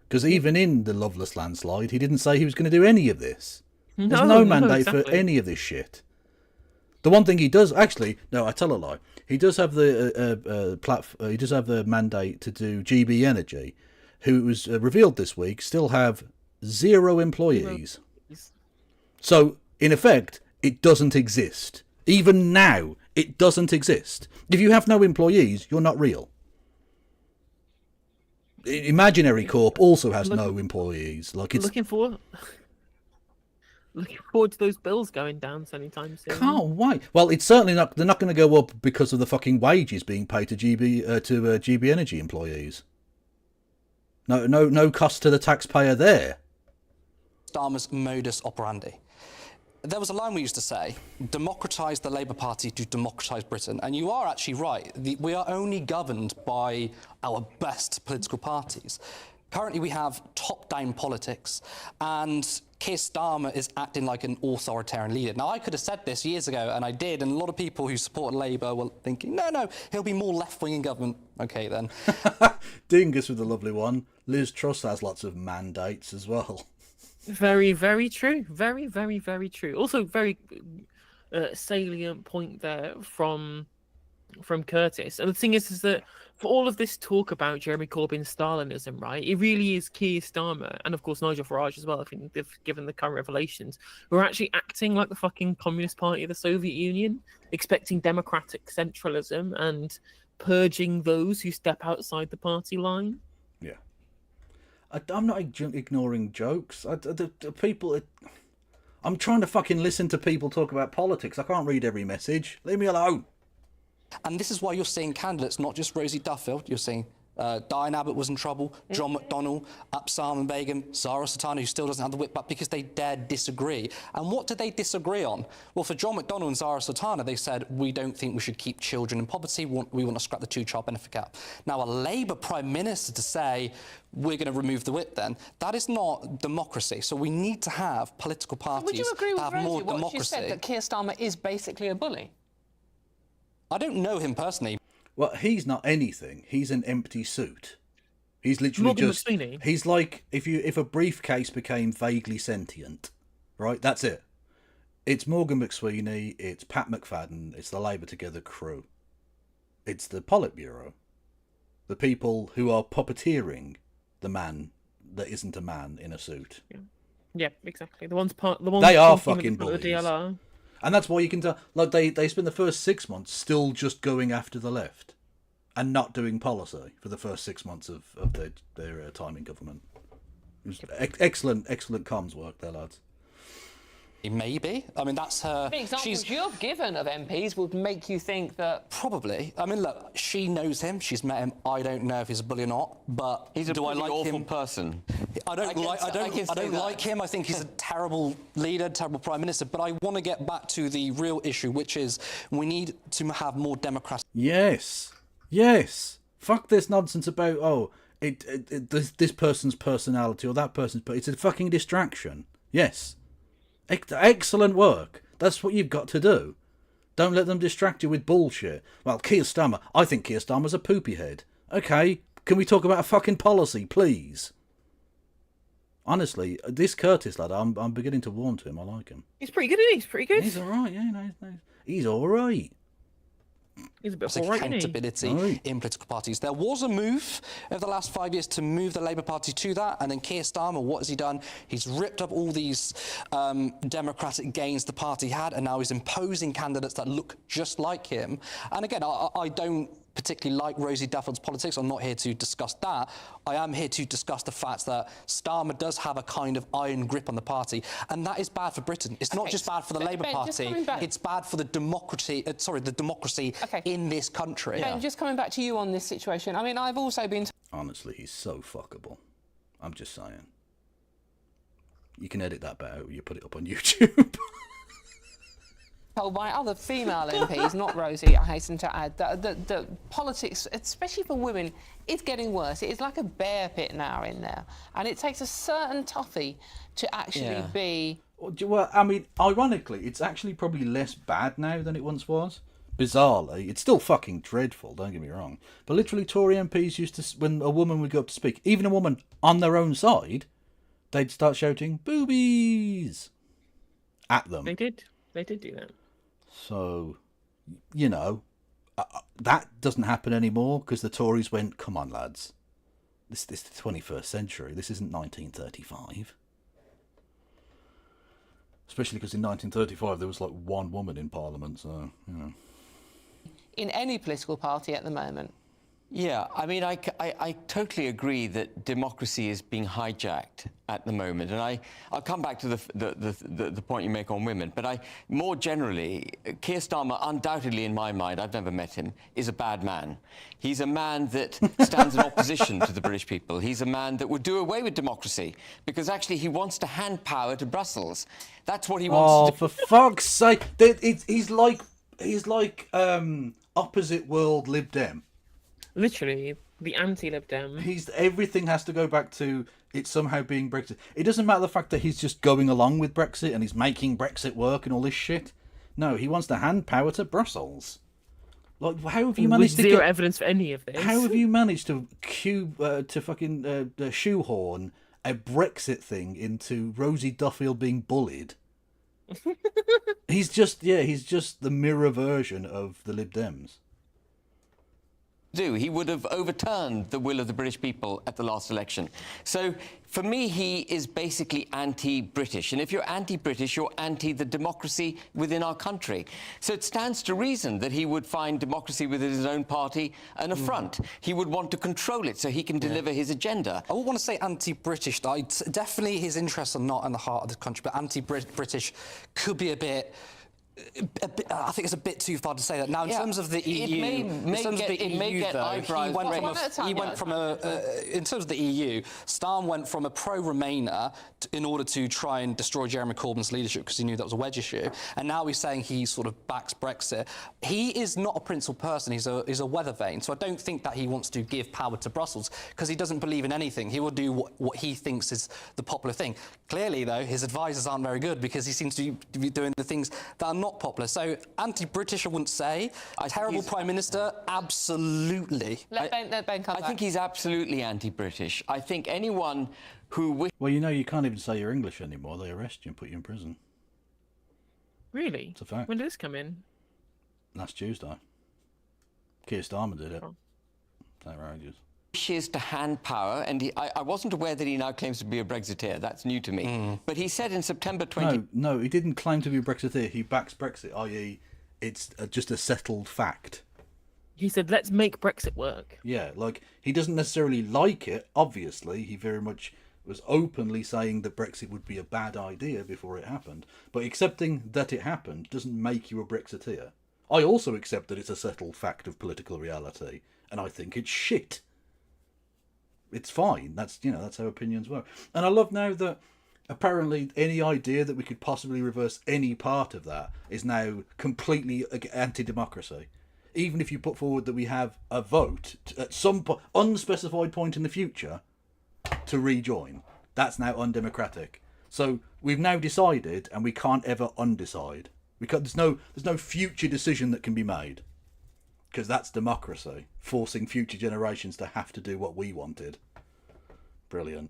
Because even in the loveless landslide, he didn't say he was going to do any of this. There's no mandate for any of this shit. The one thing he does... Actually, no, I tell a lie. He does have he does have the mandate to do GB Energy, who was revealed this week, still have 0 employees. So... in effect, it doesn't exist. Even now, it doesn't exist. If you have no employees, you're not real. Imaginary Corp also has no employees. Like it's looking forward to those bills going down anytime soon. Can't wait. Well, it's certainly not. They're not going to go up because of the fucking wages being paid to GB Energy employees. No cost to the taxpayer there. Starmer's modus operandi. There was a line we used to say, democratise the Labour Party to democratise Britain. And you are actually right. We are only governed by our best political parties. Currently, we have top-down politics, and Keir Starmer is acting like an authoritarian leader. Now, I could have said this years ago, and I did, and a lot of people who support Labour were thinking, no, he'll be more left-wing in government. OK, then. Dingus with the lovely one. Liz Truss has lots of mandates as well. Very, very true. Very, very, very true. Also, very salient point there from Curtis. And the thing is that for all of this talk about Jeremy Corbyn's Stalinism, right, it really is Keir Starmer and, of course, Nigel Farage as well, I think, given the current revelations, who are actually acting like the fucking Communist Party of the Soviet Union, expecting democratic centralism and purging those who step outside the party line. Yeah. I'm not ignoring jokes. People... I'm trying to fucking listen to people talk about politics. I can't read every message. Leave me alone. And this is why you're seeing candidates, not just Rosie Duffield, you're seeing Diane Abbott was in trouble, John McDonnell, Salman Begum, Zara Sultana, who still doesn't have the whip back because they dared disagree. And what did they disagree on? Well, for John McDonnell and Zara Sultana, they said, we don't think we should keep children in poverty. We want to scrap the two-child benefit cap. Now, a Labour Prime Minister to say, we're going to remove the whip then, that is not democracy. So we need to have political parties Would you agree with that have Rosie, more what democracy. she said, that Keir Starmer is basically a bully? I don't know him personally. Well, he's not anything. He's an empty suit. He's literally Morgan just. McSweeney. He's like if a briefcase became vaguely sentient, right? That's it. It's Morgan McSweeney. It's Pat McFadden. It's the Labour Together crew. It's the Politburo. The people who are puppeteering the man that isn't a man in a suit. Yeah, exactly. The ones part. The ones They are talking fucking in front of the bullies. DLR. And that's why you can tell, like, they spend the first 6 months still just going after the left and not doing policy for the first 6 months of their time in government. It was excellent comms work there, lads. Maybe. I mean, that's her. The examples you've given of MPs would make you think that... Probably. I mean, look, she knows him. She's met him. I don't know if he's a bully or not, but He's a do I pretty like awful him? person. I don't like him. I think he's a terrible leader, terrible prime minister. But I want to get back to the real issue, which is we need to have more democracy. Yes. Fuck this nonsense about, this person's personality or that person's... But it's a fucking distraction. Yes. Excellent work. That's what you've got to do. Don't let them distract you with bullshit. Well, Keir Starmer, I think Keir Starmer's a poopy head. Okay, can we talk about a fucking policy, please? Honestly, this Curtis lad, I'm beginning to warm to him. I like him. He's pretty good, isn't he? He's pretty good. He's alright, yeah, he's alright. He's a bit alright, isn't he? Accountability in political parties. There was a move over the last 5 years to move the Labour Party to that, and then Keir Starmer, what has he done? He's ripped up all these democratic gains the party had, and now he's imposing candidates that look just like him. And again, I don't particularly like Rosie Duffield's politics. I'm not here to discuss that. I am here to discuss the fact that Starmer does have a kind of iron grip on the party, and that is bad for Britain. It's not just bad for the Labour Party, it's bad for the democracy, in this country. Ben, just coming back to you on this situation, I mean, I've also been... Honestly, he's so fuckable. I'm just saying. You can edit that bit out, you put it up on YouTube. told by other female MPs, not Rosie, I hasten to add, that the politics, especially for women, is getting worse. It is like a bear pit now in there. And it takes a certain toughie to actually be... Well, I mean, ironically, it's actually probably less bad now than it once was. Bizarrely, it's still fucking dreadful, don't get me wrong. But literally, Tory MPs used to, when a woman would go up to speak, even a woman on their own side, they'd start shouting, boobies, at them. They did do that. So, you know, that doesn't happen anymore because the Tories went, come on, lads. This is the 21st century. This isn't 1935. Especially because in 1935 there was like one woman in Parliament, so, you know. In any political party at the moment. Yeah, I mean, I totally agree that democracy is being hijacked at the moment, and I'll come back to the point you make on women, but more generally, Keir Starmer, undoubtedly in my mind, I've never met him, is a bad man. He's a man that stands in opposition to the British people. He's a man that would do away with democracy, because actually he wants to hand power to Brussels. That's what he wants to do. Oh, for fuck's sake! He's like opposite world Lib Dem. Literally, the anti-Lib Dem. Everything has to go back to it somehow being Brexit. It doesn't matter the fact that he's just going along with Brexit and he's making Brexit work and all this shit. No, he wants to hand power to Brussels. Like, how have you managed with to zero get evidence for any of this? How have you managed to shoehorn a Brexit thing into Rosie Duffield being bullied? He's just the mirror version of the Lib Dems. He would have overturned the will of the British people at the last election. So, for me, he is basically anti-British. And if you're anti-British, you're anti the democracy within our country. So it stands to reason that he would find democracy within his own party an affront. He would want to control it so he can deliver his agenda. I wouldn't want to say anti-British. Definitely his interests are not in the heart of the country, but anti-British could be a bit I think it's a bit too far to say that. Now, in Yeah, terms of the it EU, may in terms of get- the it may EU, get though, eyebrows One at a time, he yeah. went from in terms of the EU, Starmer went from a pro-Remainer in order to try and destroy Jeremy Corbyn's leadership because he knew that was a wedge issue, and now he's saying he sort of backs Brexit. He is not a principled person. He's a weather vane. So I don't think that he wants to give power to Brussels because he doesn't believe in anything. He will do what he thinks is the popular thing. Clearly, though, his advisors aren't very good because he seems to be doing the things that are not popular. So anti-British, I wouldn't say. A terrible Prime Minister, absolutely. Let Ben come I back. think he's absolutely anti-British. I think anyone who wishes Well, you know, you can't even say you're English anymore. They arrest you and put you in prison. Really? It's a fact. When did this come in? Last Tuesday. Keir Starmer did it. Oh. It's outrageous. to hand power, and I wasn't aware that he now claims to be a Brexiteer. That's new to me. But he said in September 20... No, he didn't claim to be a Brexiteer. He backs Brexit, i.e. it's just a settled fact. He said, let's make Brexit work. Yeah, like, he doesn't necessarily like it, obviously. He very much was openly saying that Brexit would be a bad idea before it happened. But accepting that it happened doesn't make you a Brexiteer. I also accept that it's a settled fact of political reality, and I think it's shit. It's fine. That's how opinions work. And I love now that apparently any idea that we could possibly reverse any part of that is now completely anti-democracy. Even if you put forward that we have a vote at some unspecified point in the future to rejoin, that's now undemocratic. So we've now decided, and we can't ever undecide. There's no future decision that can be made, because that's democracy, forcing future generations to have to do what we wanted. Brilliant.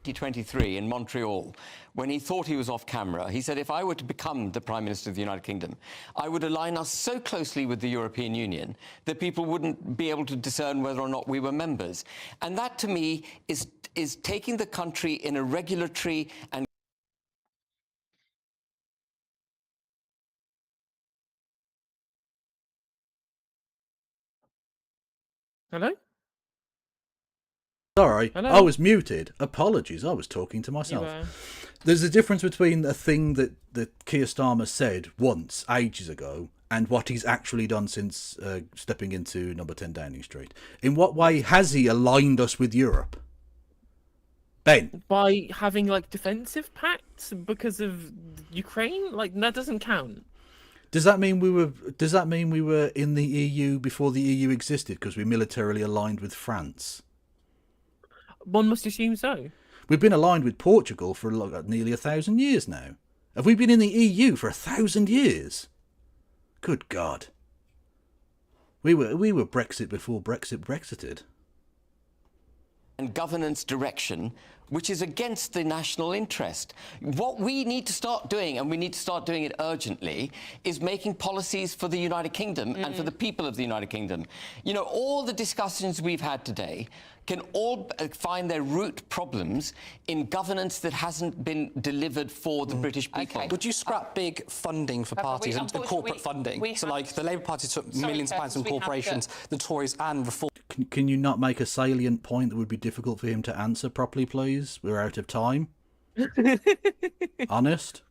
2023 in Montreal, when he thought he was off camera, he said, if I were to become the Prime Minister of the United Kingdom, I would align us so closely with the European Union that people wouldn't be able to discern whether or not we were members. And that, to me, is taking the country in a regulatory and Hello? Sorry, Hello? I was muted. Apologies, I was talking to myself. You, There's a difference between a thing that Keir Starmer said once, ages ago, and what he's actually done since stepping into number 10 Downing Street. In what way has he aligned us with Europe? Ben? by having like defensive pacts because of Ukraine? Like that doesn't count. Does that mean we were in the EU before the EU existed because we militarily aligned with France? One must assume so. We've been aligned with Portugal for nearly 1,000 years now. Have we been in the EU for 1,000 years? Good God. We were Brexit before Brexit Brexited. governance direction which is against the national interest. What we need to start doing, and we need to start doing it urgently, is making policies for the United Kingdom and for the people of the United Kingdom. You know, all the discussions we've had today can all find their root problems in governance that hasn't been delivered for the British people. Okay. Would you scrap big funding for parties and corporate funding? we So, have- like, the Labour Party took Sorry, millions of pounds from Curtis, we have to- corporations, the Tories and Reform. Can you not make a salient point that would be difficult for him to answer properly, please? We're out of time. Honest.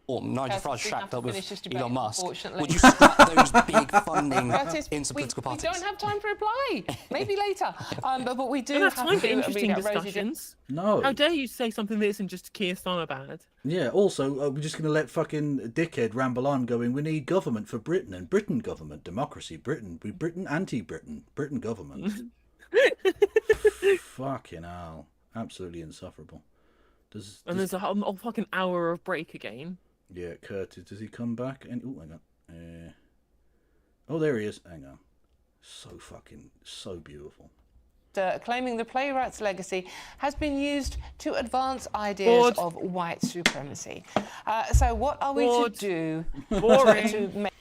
Nigel Curtis, Farage we have shacked to up with finish this debate, Elon Musk. unfortunately. Would you scrap those big funding Curtis, into political we parties? don't have time for reply. Maybe later. But we do We don't have have time for to interesting read out Rosie's- discussions. No. How dare you say something that isn't just Keir Starmer bad? Yeah, also, we're just going to let fucking dickhead ramble on going, we need government for Britain, and Britain government, democracy, Britain, anti-Britain, Britain government. Fucking hell. Absolutely insufferable. There's a whole fucking hour of break again. Yeah, Curtis, does he come back? And oh, hang on. Oh, there he is. Hang on. So beautiful. Claiming the playwright's legacy has been used to advance ideas Bored. of white supremacy. So what are we Bored. to do Boring. to make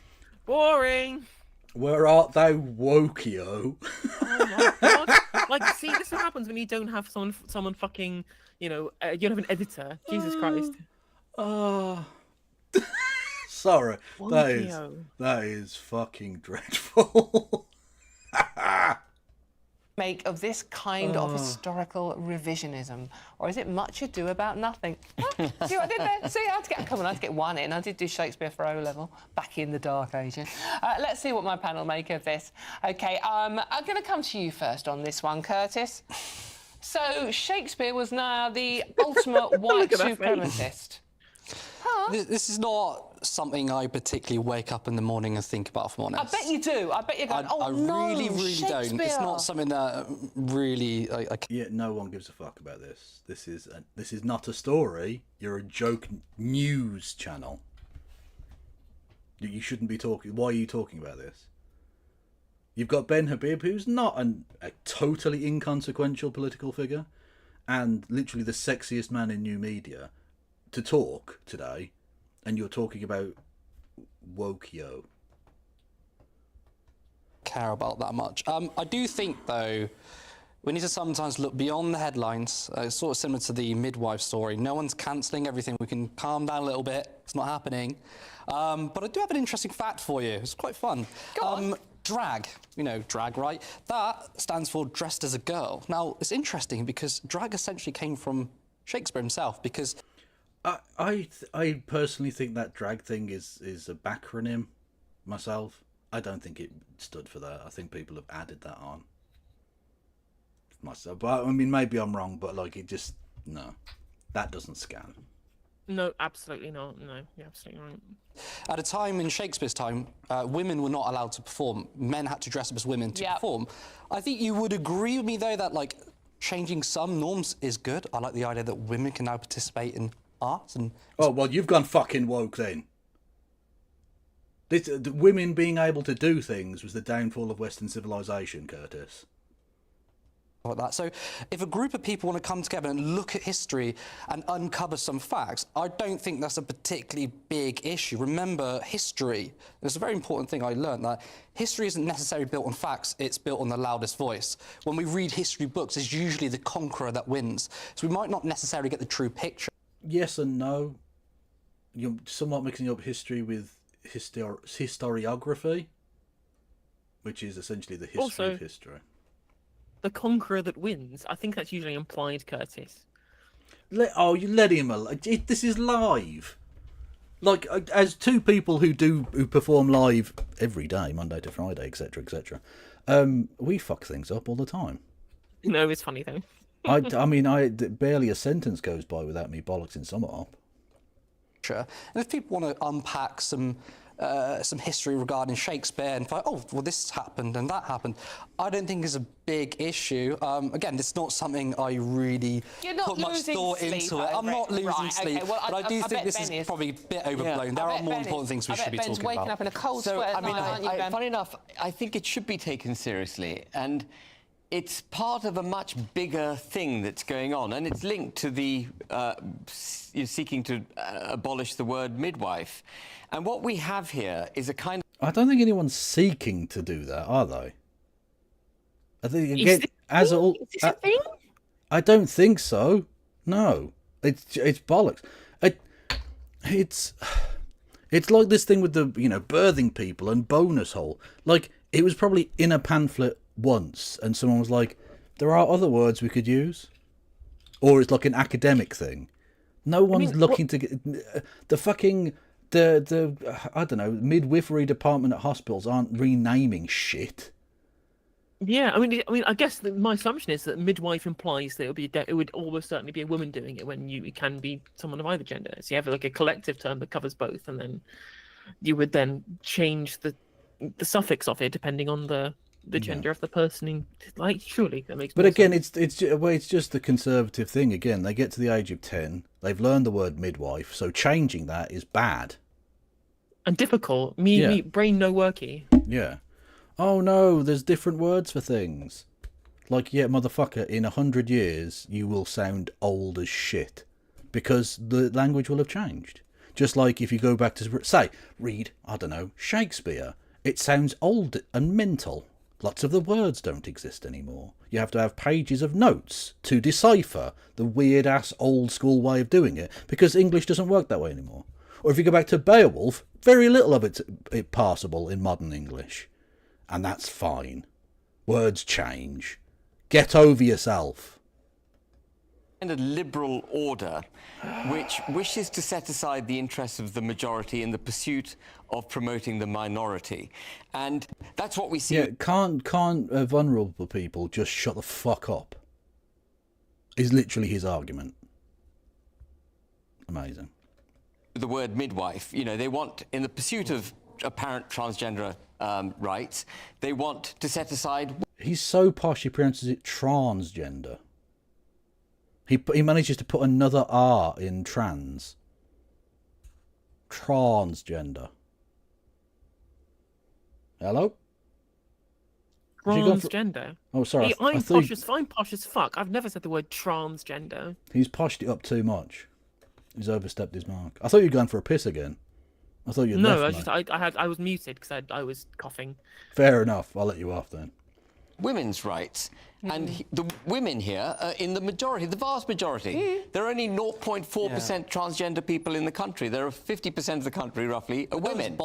Boring. Where art thou, Wokio? Oh my God. Like, see, this is what happens when you don't have someone fucking, you don't have an editor. Jesus Christ. Oh. Sorry. Wokio. That is fucking dreadful. make of this kind of historical revisionism? Or is it much ado about nothing? See what I did there? See, I had to get one in. I did do Shakespeare for O-level back in the Dark Ages. Let's see what my panel make of this. OK, I'm going to come to you first on this one, Curtis. So, Shakespeare was now the ultimate white at that face. supremacist. This is not something I particularly wake up in the morning and think about, if I'm I honest. bet you do. I bet you're going, I no, really don't. It's Shakespeare." not something that really... Yeah, no one gives a fuck about this. This is not a story. You're a joke news channel. You shouldn't be talking. Why are you talking about this? You've got Ben Habib, who's not a totally inconsequential political figure, and literally the sexiest man in new media, to talk today, and you're talking about woke-yo. care about that much. I do think, though, we need to sometimes look beyond the headlines. It's sort of similar to the midwife story. No one's cancelling everything. We can calm down a little bit. It's not happening. But I do have an interesting fact for you. It's quite fun. Drag, you know, drag, right? That stands for dressed as a girl. Now, it's interesting because drag essentially came from Shakespeare himself, because... I personally think that drag thing is a backronym myself. I don't think it stood for that. I think people have added that on myself. But I mean, maybe I'm wrong, but like, it just, no, that doesn't scan. No, absolutely not. No, you're absolutely right. At a time in Shakespeare's time, women were not allowed to perform. Men had to dress up as women to perform. I think you would agree with me, though, that, like, changing some norms is good. I like the idea that women can now participate in art and... Oh, well, you've gone fucking woke then. The women being able to do things was the downfall of Western civilization, Curtis. Like that. So if a group of people want to come together and look at history and uncover some facts, I don't think that's a particularly big issue. Remember, history, there's a very important thing I learned, that history isn't necessarily built on facts, it's built on the loudest voice. When we read history books, it's usually the conqueror that wins. So we might not necessarily get the true picture. Yes and no. You're somewhat mixing up history with historiography, which is essentially the history Also, of history. The conqueror that wins, I think that's usually implied, Curtis. You let him alone. This is live. Like, as two people who perform live every day, Monday to Friday, etc., etc., we fuck things up all the time. No, it's funny though. I mean, barely a sentence goes by without me bollocksing somewhat up. And if people want to unpack some history regarding Shakespeare and find, oh, well, this happened and that happened, I don't think is a big issue. Again, it's not something I really put much thought into it. I'm not losing sleep, Okay, well, but I do think bet this Ben is probably a bit overblown. There are more important things we should be talking Ben's waking about. up in a cold So, sweat I at mean, night, aren't you, Ben? funny enough, I think it should be taken seriously, and it's part of a much bigger thing that's going on, and it's linked to the seeking to abolish the word midwife. And what we have here is a kind of... I don't think anyone's seeking to do that, are they? I think Is again, this as all, Is this a thing? I don't think so. No, it's bollocks. It's like this thing with the birthing people and bonus hole. Like, it was probably in a pamphlet once, and someone was like, "There are other words we could use," or it's like an academic thing. No one's looking to get the fucking the I don't know, midwifery department at hospitals aren't renaming shit. Yeah, I mean, I guess my assumption is that midwife implies that it would almost certainly be a woman doing it when it can be someone of either gender. So you have like a collective term that covers both, and then you would then change the suffix of it depending on the gender of the person. Like, surely that makes. But more again, sense. it's just the conservative thing. Again, they get to the age of 10, they've learned the word midwife, so changing that is bad. And difficult. Me brain no worky. Yeah. Oh no, there's different words for things. Like, yeah, motherfucker, in 100 years, you will sound old as shit. Because the language will have changed. Just like if you go back to, say, read, I don't know, Shakespeare. It sounds old and mental. Lots of the words don't exist anymore. You have to have pages of notes to decipher the weird-ass old-school way of doing it, because English doesn't work that way anymore. Or if you go back to Beowulf, very little of it's passable in modern English. And that's fine. Words change. Get over yourself. And a liberal order which wishes to set aside the interests of the majority in the pursuit of promoting the minority. And that's what we see. Yeah, can't vulnerable people just shut the fuck up? Is literally his argument. Amazing. The word midwife, you know, they want, in the pursuit of apparent transgender rights, they want to set aside... He's so posh he pronounces it transgender. He manages to put another R in trans. Transgender. Hello? Has he gone for- Transgender. Oh, sorry. Hey, I I'm thought posh as fuck. I've never said the word transgender. he's poshed it up too much. He's overstepped his mark. I thought you were going for a piss again. I thought you'd No, left me. I was muted because I was coughing. Fair enough. I'll let you off then. women's rights. And the women here are in the majority, the vast majority. There are only 0.4% transgender people in the country. There are 50% of the country, roughly, are women.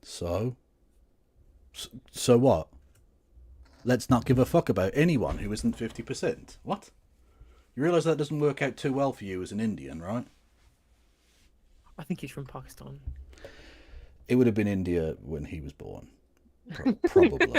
So what? Let's not give a fuck about anyone who isn't 50%. What? You realise that doesn't work out too well for you as an Indian, right? I think he's from Pakistan. It would have been India when he was born. Probably.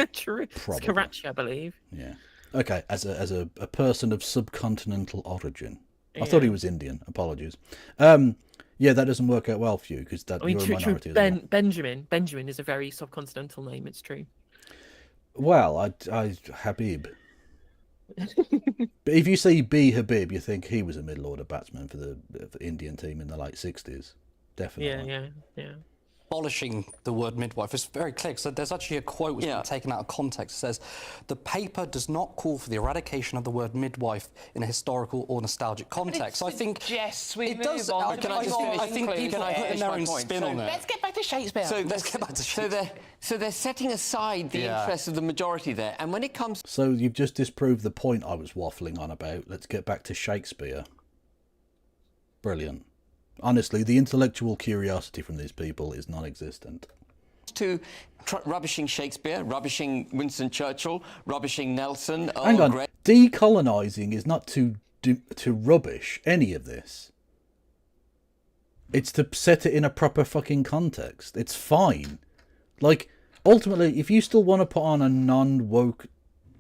True. Probably. It's Karachi, I believe. Yeah. Okay, as a person of subcontinental origin. I thought he was Indian. Apologies. Yeah, that doesn't work out well for you because I mean, you're a true. minority as well. Benjamin is a very subcontinental name. It's true. Well, I Habib. But if you see B Habib, you think he was a middle order batsman for the Indian team in the late 60s. Definitely. Yeah. Abolishing the word midwife is very clear. So there's actually a quote which has been taken out of context. It says, the paper does not call for the eradication of the word midwife in a historical or nostalgic context. So I think yes, we it does. move on. I think people put their own spin on it. Let's get back to Shakespeare. So they're setting aside the interests of the majority there. And when it comes... So you've just disproved the point I was waffling on about. Let's get back to Shakespeare. Brilliant. Honestly, the intellectual curiosity from these people is non-existent. To rubbishing Shakespeare, rubbishing Winston Churchill, rubbishing Nelson. Hang on. Decolonising is not to rubbish any of this. It's to set it in a proper fucking context. It's fine. Like, ultimately, if you still want to put on a non-woke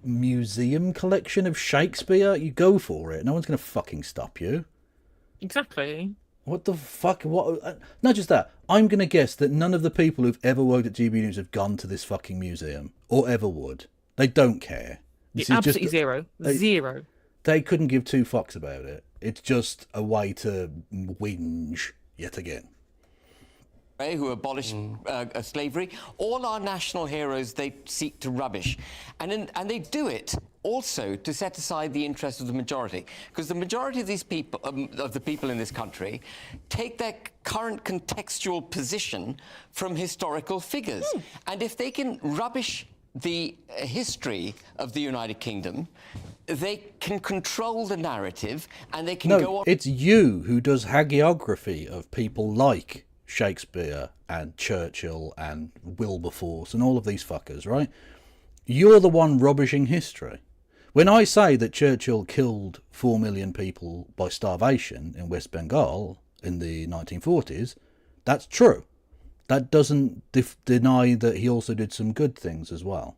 museum collection of Shakespeare, you go for it. No one's going to fucking stop you. Exactly. What the fuck? What? Not just that. I'm going to guess that none of the people who've ever worked at GB News have gone to this fucking museum. Or ever would. They don't care. Absolutely zero. Zero. They couldn't give two fucks about it. It's just a way to whinge yet again. Who abolished slavery. All our national heroes they seek to rubbish. And they do it also to set aside the interests of the majority. Because the majority of these people, of the people in this country, take their current contextual position from historical figures. And if they can rubbish the history of the United Kingdom, they can control the narrative and they can go on... It's you who does hagiography of people like Shakespeare and Churchill and Wilberforce and all of these fuckers, right? You're the one rubbishing history. When I say that Churchill killed 4 million people by starvation in West Bengal in the 1940s, that's true. That doesn't deny that he also did some good things as well.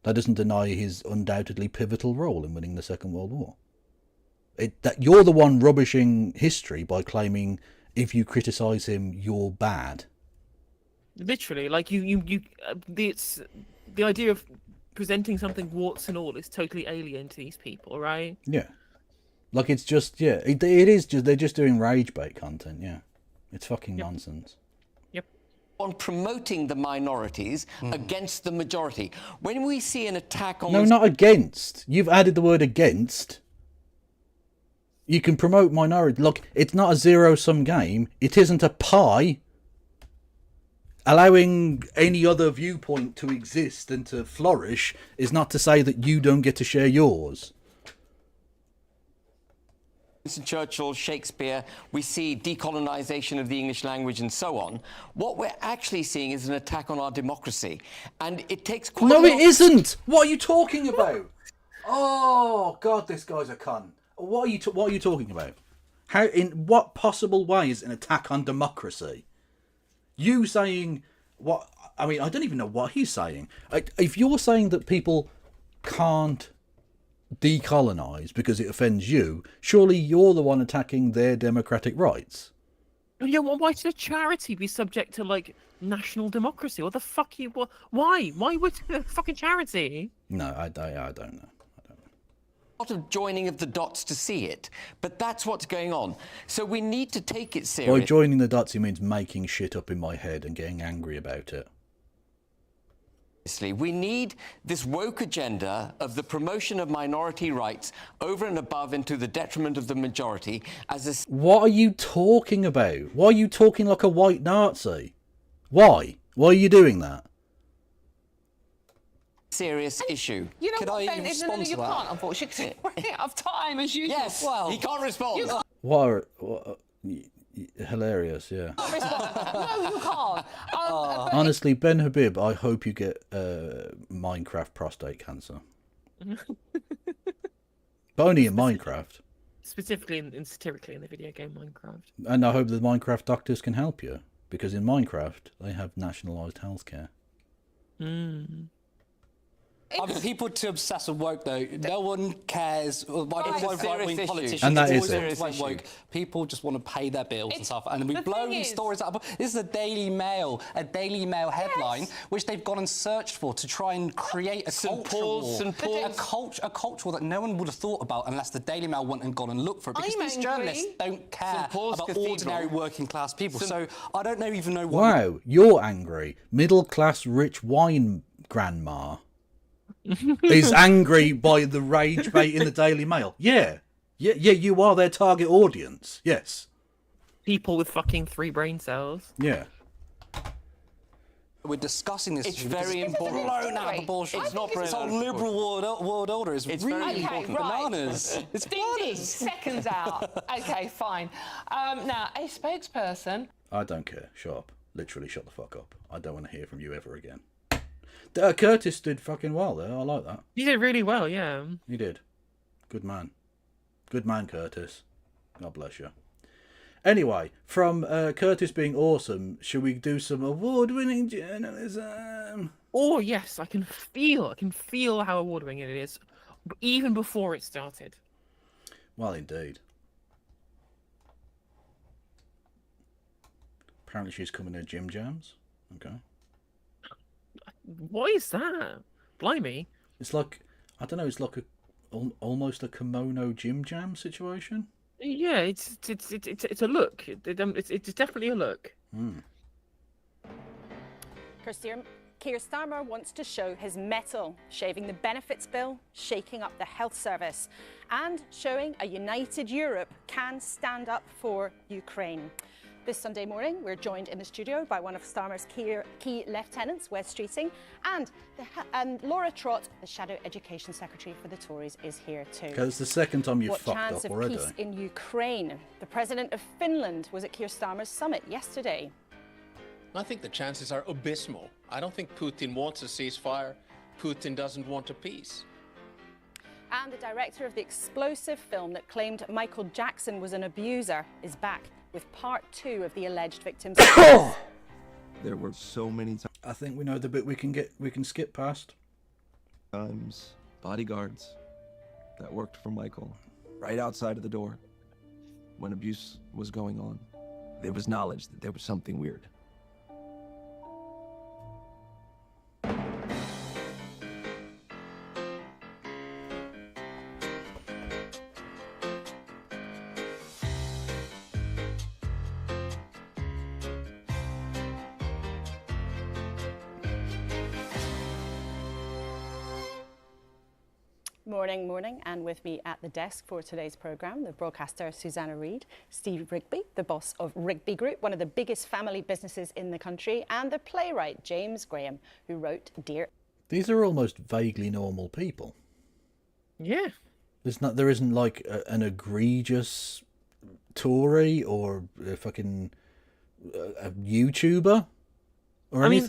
That doesn't deny his undoubtedly pivotal role in winning the Second World War. That you're the one rubbishing history by claiming if you criticise him, you're bad. Literally, like it's the idea of presenting something warts and all is totally alien to these people, right? Yeah. Like it's just, it is just, they're just doing rage bait content, yeah. It's fucking nonsense. Yep. On promoting the minorities against the majority. When we see an attack on... No, not against. You've added the word against. You can promote minority. Look, it's not a zero-sum game. It isn't a pie. Allowing any other viewpoint to exist and to flourish is not to say that you don't get to share yours. Winston Churchill, Shakespeare, we see decolonisation of the English language and so on. What we're actually seeing is an attack on our democracy. And it takes quite No, it isn't. What are you talking about? Oh God, this guy's a cunt. What are you talking about? How? In what possible way is it an attack on democracy? You saying what? I mean, I don't even know what he's saying. If you're saying that people can't decolonize because it offends you, surely you're the one attacking their democratic rights. Yeah, well, why should a charity be subject to like national democracy? What the fuck? Why? Why would a fucking charity? No, I don't know. Lot of joining of the dots to see it, but that's what's going on. So we need to take it By seriously. joining the dots, he means making shit up in my head and getting angry about it. We need this woke agenda of the promotion of minority rights over and above and to the detriment of the majority as a What are you talking about? Why are you talking like a white Nazi? Why? Why are you doing that? serious issue. You know Could what, I Ben? No, respond to you that? can't, unfortunately, because we're out of time, as usual. Yes, Well, he can't respond. What hilarious, yeah. No, you can't. Honestly, Ben Habib, I hope you get Minecraft prostate cancer. But only in Minecraft. Specifically and satirically in the video game Minecraft. And I hope the Minecraft doctors can help you. Because in Minecraft, they have nationalised healthcare. People too obsessed with woke, though. No one cares. Right-wing issue. politicians And that always is it. went woke. People just want to pay their bills and stuff. And we the blow thing these is- stories up. This is a Daily Mail headline, which they've gone and searched for to try and create a St. culture Paul's, war. St. Paul's. A culture that no one would have thought about unless the Daily Mail went and gone and looked for it. Because I'm these journalists angry. don't care St. Paul's about Cathedral. ordinary working class people. So I don't even know why. Wow, you're angry. Middle class rich wine grandma is angry by the rage bait in the Daily Mail. Yeah, you are their target audience. Yes. People with fucking 3 brain cells. Yeah. We're discussing this. It's issue because very it's important. blown out of proportion. It's not This blown whole out of liberal world order is It's really very Okay, right. bananas. It's Ding, ding, bananas. seconds out. Okay, fine. Now, a spokesperson. I don't care. Shut up. Literally shut the fuck up. I don't want to hear from you ever again. Curtis did fucking well there. I like that. You did really well, yeah. He did. Good man. Good man, Curtis. God bless you. Anyway, from Curtis being awesome, should we do some award-winning journalism? Oh yes, I can feel how award-winning it is, even before it started. Well, indeed. Apparently she's coming to Gym Jams. Okay. What is that? Blimey. It's like, I don't know, it's like almost a kimono Gym Jam situation. Yeah, it's a look. It's definitely a look. Keir Starmer wants to show his mettle, shaving the benefits bill, shaking up the health service, and showing a united Europe can stand up for Ukraine. This Sunday morning, we're joined in the studio by one of Starmer's key lieutenants, Wes Streeting, and Laura Trott, the Shadow Education Secretary for the Tories, is here too. Because it's the second time you've What fucked chance up of already. peace in Ukraine? The president of Finland was at Keir Starmer's summit yesterday. I think the chances are abysmal. I don't think Putin wants a ceasefire. Putin doesn't want a peace. And the director of the explosive film that claimed Michael Jackson was an abuser is back with part 2 of the alleged victims. There were so many I think we know the bit we can skip past. times bodyguards that worked for Michael right outside of the door when abuse was going on. There was knowledge that there was something weird. Morning, and with me at the desk for today's programme, the broadcaster Susanna Reid, Steve Rigby, the boss of Rigby Group, one of the biggest family businesses in the country, and the playwright James Graham, who wrote Dear. These are almost vaguely normal people. Yeah. There isn't like an egregious Tory or a fucking a YouTuber. or I mean, anything.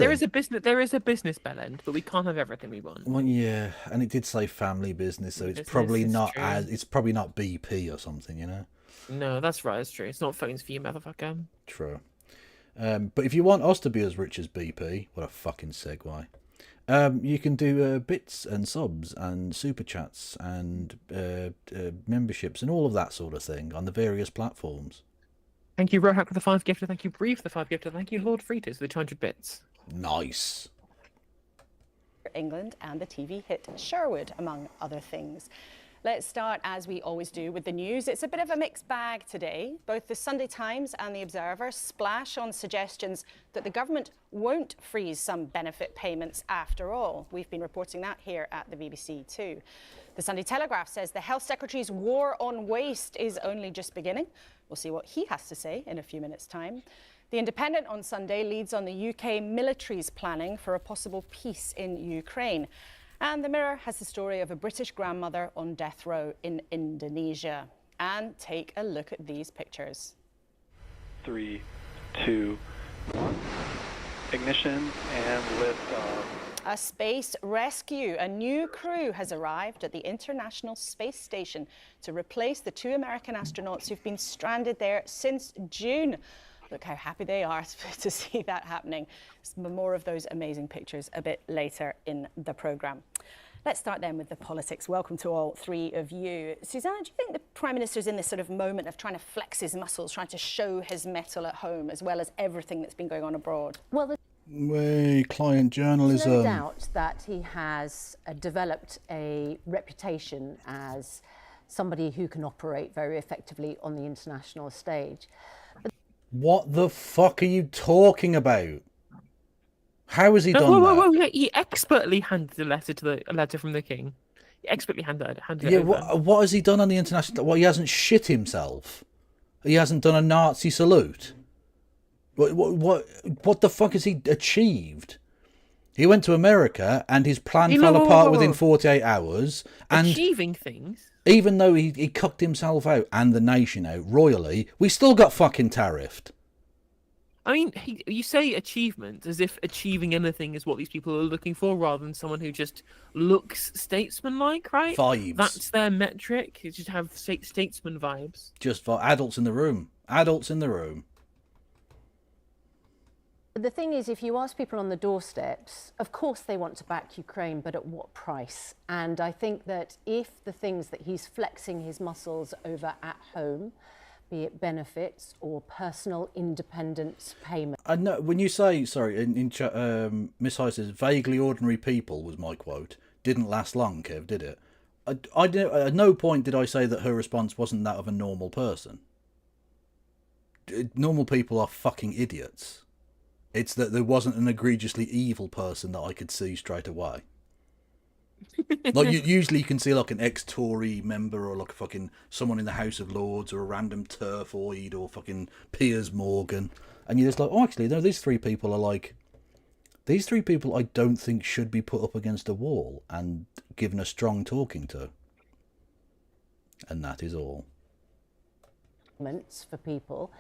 there is a business bell end, but we can't have everything we want. Well, yeah, and it did say family business, so it's Business probably is not true. it's probably not BP or something, you know. No, that's right. It's true. It's not phones for you, motherfucker. True. But if you want us to be as rich as BP, what a fucking segue. You can do bits and subs and super chats and memberships and all of that sort of thing on the various platforms. Thank you, Rohack, for the 5 gifted. Thank you, Bree, for the 5 gifted. Thank you, Lord Fritas, for the 200 bits. Nice. England and the TV hit Sherwood, among other things. Let's start, as we always do, with the news. It's a bit of a mixed bag today. Both the Sunday Times and the Observer splash on suggestions that the government won't freeze some benefit payments after all. We've been reporting that here at the BBC too. The Sunday Telegraph says the Health Secretary's war on waste is only just beginning. We'll see what he has to say in a few minutes' time. The Independent on Sunday leads on the UK military's planning for a possible peace in Ukraine. And the Mirror has the story of a British grandmother on death row in Indonesia. And take a look at these pictures. 3, 2, 1. Ignition and liftoff. A space rescue. A new crew has arrived at the International Space Station to replace the 2 American astronauts who've been stranded there since June. Look how happy they are to see that happening. More of those amazing pictures a bit later in the programme. Let's start then with the politics. Welcome to all 3 of you. Susanna, do you think the Prime Minister's in this sort of moment of trying to flex his muscles, trying to show his mettle at home, as well as everything that's been going on abroad? Well, Way, client there's journalism. no doubt that he has developed a reputation as somebody who can operate very effectively on the international stage. What the fuck are you talking about? How has he done Whoa, that? yeah, he expertly handed a letter from the king. He expertly handed it Yeah, over. what has he done on the international? Well, he hasn't shit himself. He hasn't done a Nazi salute. What the fuck has he achieved? He went to America and his plan fell apart within 48 hours. And Achieving things. even though he cucked himself out and the nation out royally, we still got fucking tariffed. I mean, you say achievement as if achieving anything is what these people are looking for, rather than someone who just looks statesman-like, right? Vibes. That's their metric. You just have statesman vibes. Just for adults in the room. Adults in the room. The thing is, if you ask people on the doorsteps, of course they want to back Ukraine, but at what price? And I think that if the things that he's flexing his muscles over at home, be it benefits or personal independence payment. I know when you say, sorry, Miss High says, vaguely ordinary people was my quote. Didn't last long, Kev, did it? At no point did I say that her response wasn't that of a normal person. Normal people are fucking idiots. It's that there wasn't an egregiously evil person that I could see straight away. Like, usually you can see like an ex-Tory member or like a fucking someone in the House of Lords or a random turfoid or fucking Piers Morgan. And you're just like, oh, actually, no, these 3 people are like... These 3 people I don't think should be put up against a wall and given a strong talking to. And that is all. For people.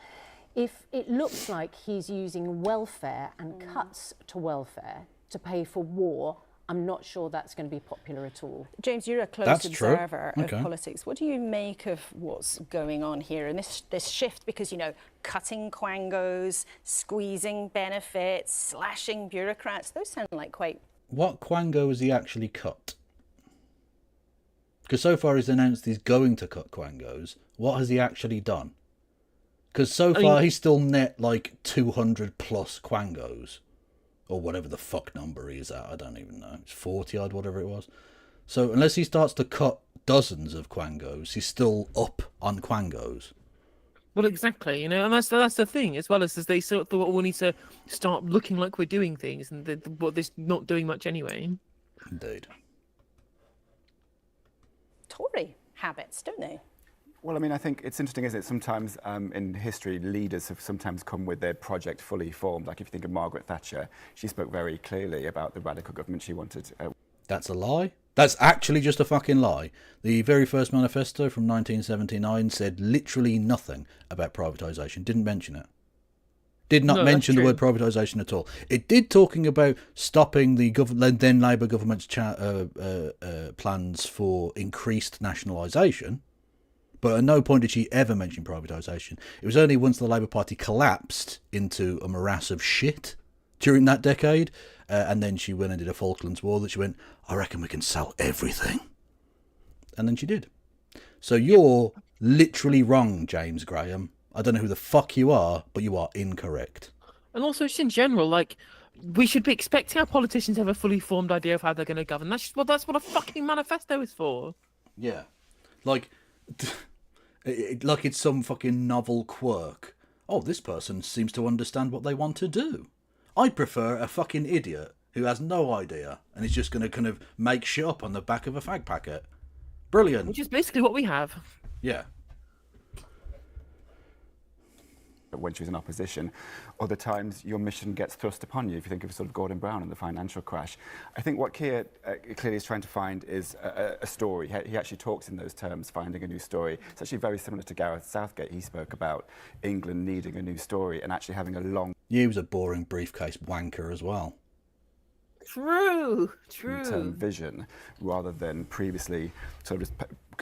If it looks like he's using welfare and cuts to welfare to pay for war, I'm not sure that's going to be popular at all. James, you're a close observer of politics. What do you make of what's going on here and this shift? Because, you know, cutting quangos, squeezing benefits, slashing bureaucrats, those sound like quite... What quango has he actually cut? Because so far he's announced he's going to cut quangos. What has he actually done? Because so far he's still net like 200 plus quangos. Or whatever the fuck number he is at. I don't even know. It's 40 odd, whatever it was. So unless he starts to cut dozens of quangos, he's still up on quangos. Well, exactly, you know, and that's the thing, as well as they sort of thought we need to start looking like we're doing things, and what they're not doing much anyway. Indeed. Tory habits, don't they? Well, I mean, I think it's interesting, isn't it? Sometimes in history, leaders have sometimes come with their project fully formed. Like if you think of Margaret Thatcher, she spoke very clearly about the radical government she wanted. That's a lie. That's actually just a fucking lie. The very first manifesto from 1979 said literally nothing about privatisation. Didn't mention it. Did not No, that's mention the true. word privatisation at all. It did talking about stopping the then Labour government's plans for increased nationalisation, but at no point did she ever mention privatisation. It was only once the Labour Party collapsed into a morass of shit during that decade, and then she went and did a Falklands War, that she went, I reckon we can sell everything. And then she did. So you're literally wrong, James Graham. I don't know who the fuck you are, but you are incorrect. And also, just in general, like, we should be expecting our politicians to have a fully formed idea of how they're going to govern. That's what a fucking manifesto is for. Yeah. Like it's some fucking novel quirk. Oh, this person seems to understand what they want to do. I prefer a fucking idiot who has no idea and is just going to kind of make shit up on the back of a fag packet. Brilliant. Which is basically what we have. Yeah. When she was in opposition, other times your mission gets thrust upon you. If you think of sort of Gordon Brown and the financial crash, I think what Keir clearly is trying to find is a story. He actually talks in those terms, finding a new story. It's actually very similar to Gareth Southgate. He spoke about England needing a new story and actually having a long. He was a boring briefcase wanker as well. True. Term vision, rather than previously sort of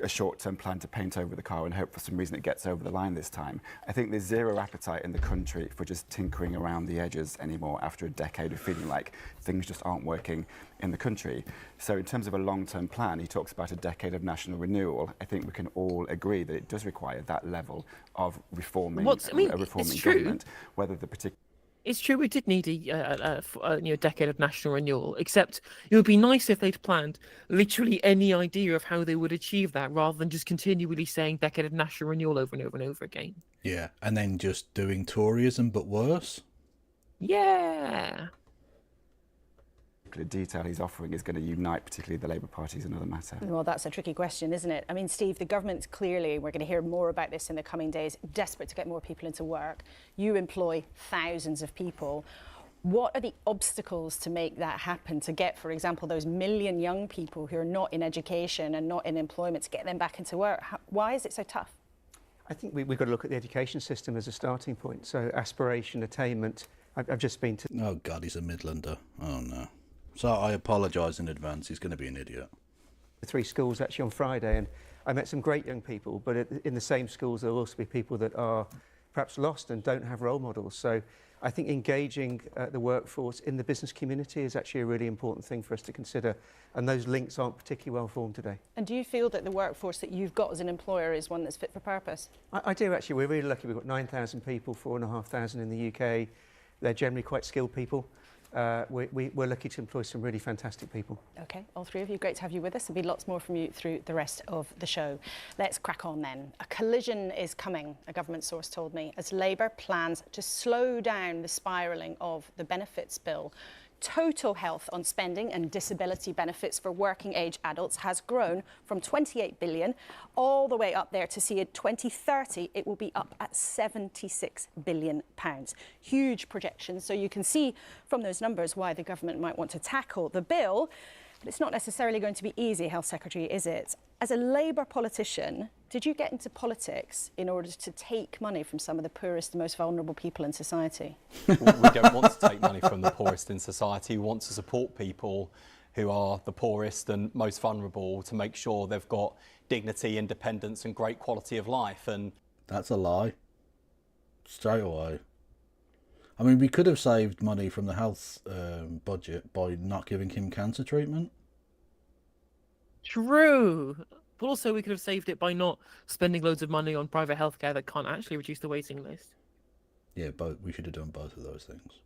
a short-term plan to paint over the car and hope for some reason it gets over the line this time. I think there's zero appetite in the country for just tinkering around the edges anymore after a decade of feeling like things just aren't working in the country. So in terms of a long-term plan, he talks about a decade of national renewal. I think we can all agree that it does require that level of reforming, a reforming government, whether the particular. It's true, we did need a decade of national renewal, except it would be nice if they'd planned literally any idea of how they would achieve that, rather than just continually saying decade of national renewal over and over and over again. Yeah, and then just doing Toryism, but worse. Yeah. The detail he's offering is going to unite particularly the Labour Party is another matter. Well, that's a tricky question, isn't it? I mean, Steve, the government's clearly, we're going to hear more about this in the coming days, desperate to get more people into work. You employ thousands of people. What are the obstacles to make that happen, to get, for example, those million young people who are not in education and not in employment, to get them back into work? Why is it so tough? I think we've got to look at the education system as a starting point. So aspiration, attainment. I've just been to... Oh, God, he's a Midlander. Oh, no. So I apologise in advance. He's going to be an idiot. 3 schools actually on Friday, and I met some great young people, but in the same schools there'll also be people that are perhaps lost and don't have role models. So I think engaging the workforce in the business community is actually a really important thing for us to consider, and those links aren't particularly well formed today. And do you feel that the workforce that you've got as an employer is one that's fit for purpose? I do actually. We're really lucky. We've got 9,000 people, 4,500 in the UK. They're generally quite skilled people. We're lucky to employ some really fantastic people. OK, all 3 of you, great to have you with us. There'll be lots more from you through the rest of the show. Let's crack on then. A collision is coming, a government source told me, as Labour plans to slow down the spiralling of the benefits bill. Total health on spending and disability benefits for working age adults has grown from 28 billion all the way up there to see in 2030 it will be up at 76 billion pounds. Huge projections, so you can see from those numbers why the government might want to tackle the bill. But it's not necessarily going to be easy, Health Secretary, is it? As a Labour politician, did you get into politics in order to take money from some of the poorest and most vulnerable people in society? We don't want to take money from the poorest in society. We want to support people who are the poorest and most vulnerable to make sure they've got dignity, independence and great quality of life. And that's a lie. Straight away. I mean, we could have saved money from the health budget by not giving him cancer treatment. True. But also we could have saved it by not spending loads of money on private healthcare that can't actually reduce the waiting list. Yeah, but we should have done both of those things.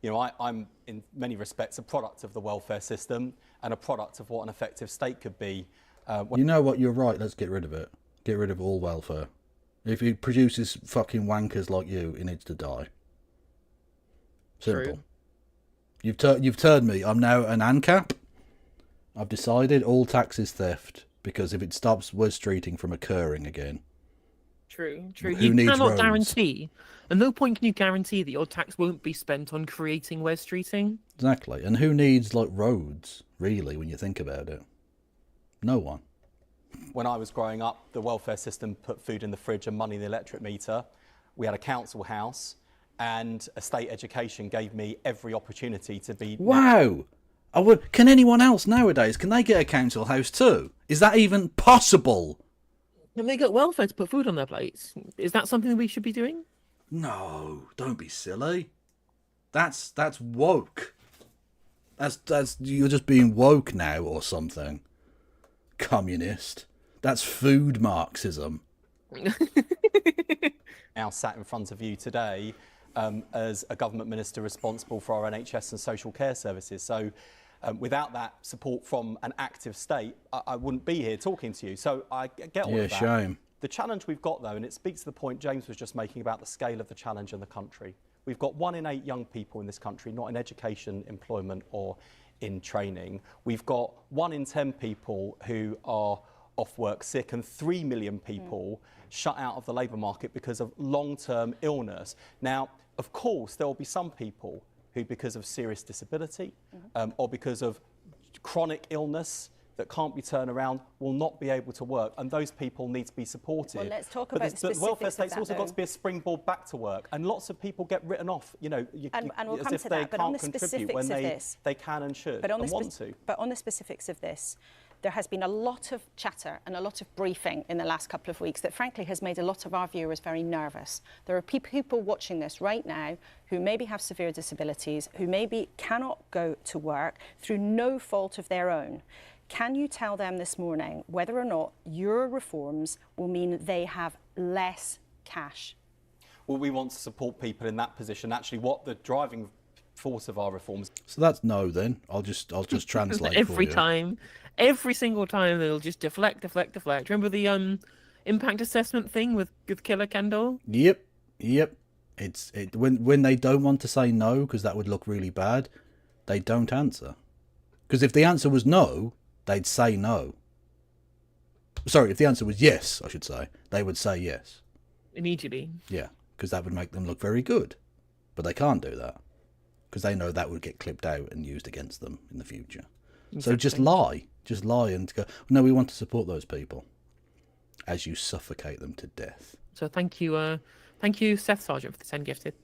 You know, I'm in many respects a product of the welfare system and a product of what an effective state could be. You know what, you're right, let's get rid of it. Get rid of all welfare. If it produces fucking wankers like you, it needs to die. Simple. True. You've turned me. I'm now an ANCAP. I've decided all tax is theft, because if it stops Wes Streeting from occurring again. True. Who You needs cannot roads? guarantee, at no point can you guarantee that your tax won't be spent on creating Wes Streeting. Exactly. And who needs, like, roads, really, when you think about it? No one. When I was growing up, the welfare system put food in the fridge and money in the electric meter. We had a council house and a state education gave me every opportunity to be... Wow! Can anyone else nowadays, can they get a council house too? Is that even possible? Can they get welfare to put food on their plates? Is that something that we should be doing? No, don't be silly. That's woke. That's you're just being woke now or something. Communist. That's food Marxism. Now sat in front of you today as a government minister responsible for our NHS and social care services. So without that support from an active state, I wouldn't be here talking to you. So I get all of that. Shame. The challenge we've got, though, and it speaks to the point James was just making about the scale of the challenge in the country. We've got 1 in 8 young people in this country not in education, employment or in training. We've got 1 in 10 people who are off work sick and 3 million people shut out of the labour market because of long-term illness. Now, of course, there will be some people who, because of serious disability or because of chronic illness that can't be turned around, will not be able to work, and those people need to be supported. Well, let's talk but about the the welfare specifics state's of that, also got though. to be a springboard back to work, and lots of people get written off, you know, And we'll as come if to they that, but on can't the contribute when specifics of they can and should But on and the want to. But on the specifics of this, there has been a lot of chatter and a lot of briefing in the last couple of weeks that frankly has made a lot of our viewers very nervous. There are people watching this right now who maybe have severe disabilities, who maybe cannot go to work through no fault of their own. Can you tell them this morning whether or not your reforms will mean they have less cash? Well, we want to support people in that position. Actually, what the driving force of our reforms... So that's no then. I'll just translate for Every you. time. Every single time they'll just deflect. Remember the impact assessment thing with Killer Kendall? Yep. When they don't want to say no because that would look really bad, they don't answer. Because if the answer was no, they'd say no. Sorry, if the answer was yes, I should say, they would say yes. Immediately. Yeah, because that would make them look very good. But they can't do that. Because they know that would get clipped out and used against them in the future. So just lie. Just lie and go, no, we want to support those people. As you suffocate them to death. So thank you, Seth Sargent, for the 10 gifted.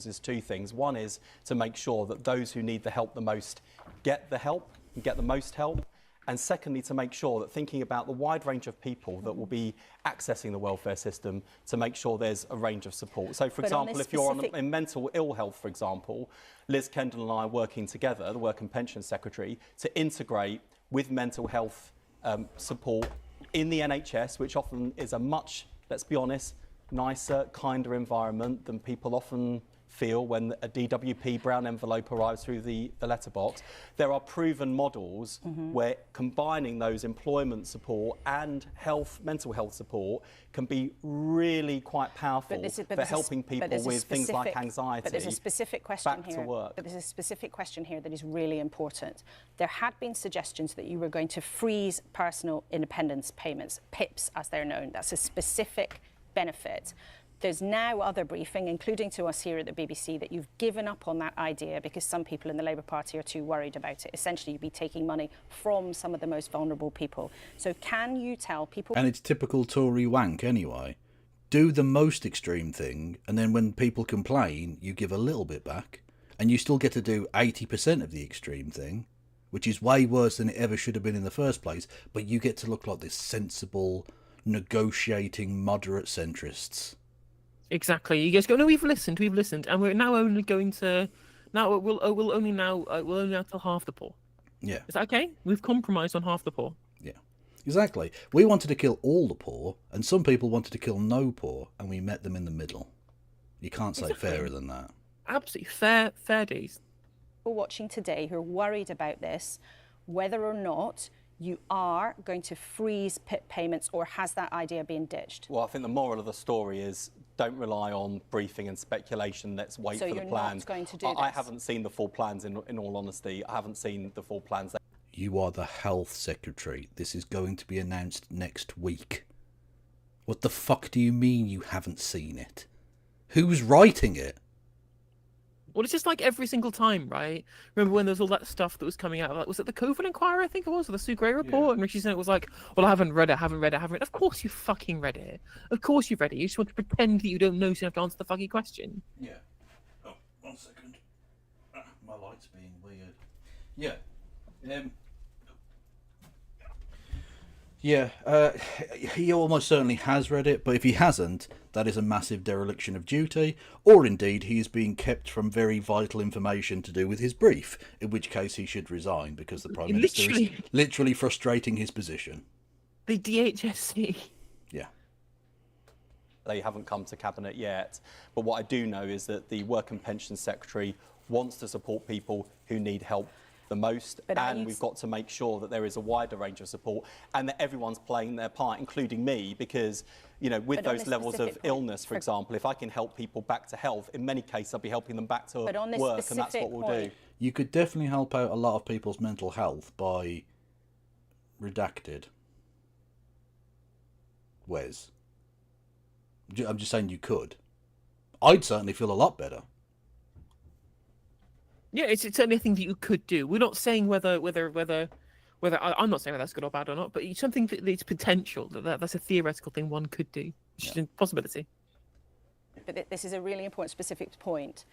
There's 2 things. One is to make sure that those who need the help the most get the help and get the most help. And secondly, to make sure that thinking about the wide range of people that will be accessing the welfare system, to make sure there's a range of support. So, for example, if you're in mental ill health, for example, Liz Kendall and I are working together, the Work and Pension Secretary, to integrate with mental health support in the NHS, which often is a much, let's be honest, nicer, kinder environment than people often feel when a DWP brown envelope arrives through the letterbox. There are proven models where combining those employment support and mental health support can be really quite powerful for helping people with things like anxiety But there's a specific question back here. to work. But there's a specific question here that is really important. There had been suggestions that you were going to freeze personal independence payments, PIPs as they're known. That's a specific benefit. There's now other briefing, including to us here at the BBC, that you've given up on that idea because some people in the Labour Party are too worried about it. Essentially, you'd be taking money from some of the most vulnerable people. So can you tell people... And it's typical Tory wank anyway. Do the most extreme thing, and then when people complain, you give a little bit back, and you still get to do 80% of the extreme thing, which is way worse than it ever should have been in the first place, but you get to look like this sensible, negotiating, moderate centrists. Exactly. You guys go, no, we've listened, and we're now only going to... Now we'll only now tell half the poor. Yeah. Is that okay? We've compromised on half the poor. Yeah. Exactly. We wanted to kill all the poor, and some people wanted to kill no poor, and we met them in the middle. You can't say fairer than that. Absolutely fair days. People watching today who are worried about this, whether or not you are going to freeze PIP payments, or has that idea been ditched? Well, I think the moral of the story is don't rely on briefing and speculation. Let's wait for the plans. So you're not going to do I this? haven't seen the full plans, in all honesty. I haven't seen the full plans. You are the health secretary. This is going to be announced next week. What the fuck do you mean you haven't seen it? Who's writing it? Well, it's just like every single time, right? Remember when there was all that stuff that was coming out? Like, was it the Coven Inquiry, I think it was, or the Sue Gray report? And Rishi Sunak was like, well, I haven't read it, haven't read it. Of course you fucking read it. Of course you've read it. You just want to pretend that you don't know so you have to answer the fucking question. Yeah. Oh, 1 second. My light's being weird. Yeah. He almost certainly has read it, but if he hasn't, that is a massive dereliction of duty, or indeed he is being kept from very vital information to do with his brief, in which case he should resign because the Prime Minister is literally frustrating his position. The DHSC. Yeah. They haven't come to Cabinet yet, but what I do know is that the Work and Pension Secretary wants to support people who need help the most, and we've got to make sure that there is a wider range of support and that everyone's playing their part, including me, because, you know, with those levels of illness, for example, if I can help people back to health, in many cases I'll be helping them back to work, and that's what we'll do. You could definitely help out a lot of people's mental health by redacted. Wes. I'm just saying you could. I'd certainly feel a lot better. Yeah, it's certainly a thing that you could do. We're not saying whether I'm not saying whether that's good or bad or not, but it's something that it's potential. That's a theoretical thing one could do, which is a possibility. But this is a really important specific point.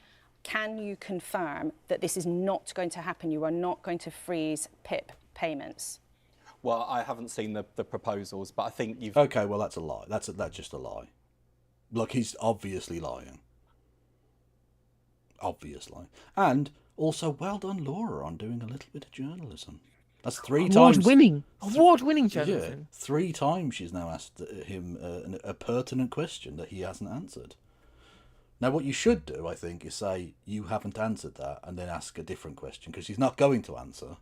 Can you confirm that this is not going to happen? You are not going to freeze PIP payments? Well, I haven't seen the proposals, but I think you've... Okay, well, that's a lie. That's just a lie. Look, he's obviously lying. Obviously. And also, well done, Laura, on doing a little bit of journalism. That's Award-winning journalism. Yeah, 3 times she's now asked him a pertinent question that he hasn't answered. Now, what you should do, I think, is say, you haven't answered that, and then ask a different question, because he's not going to answer.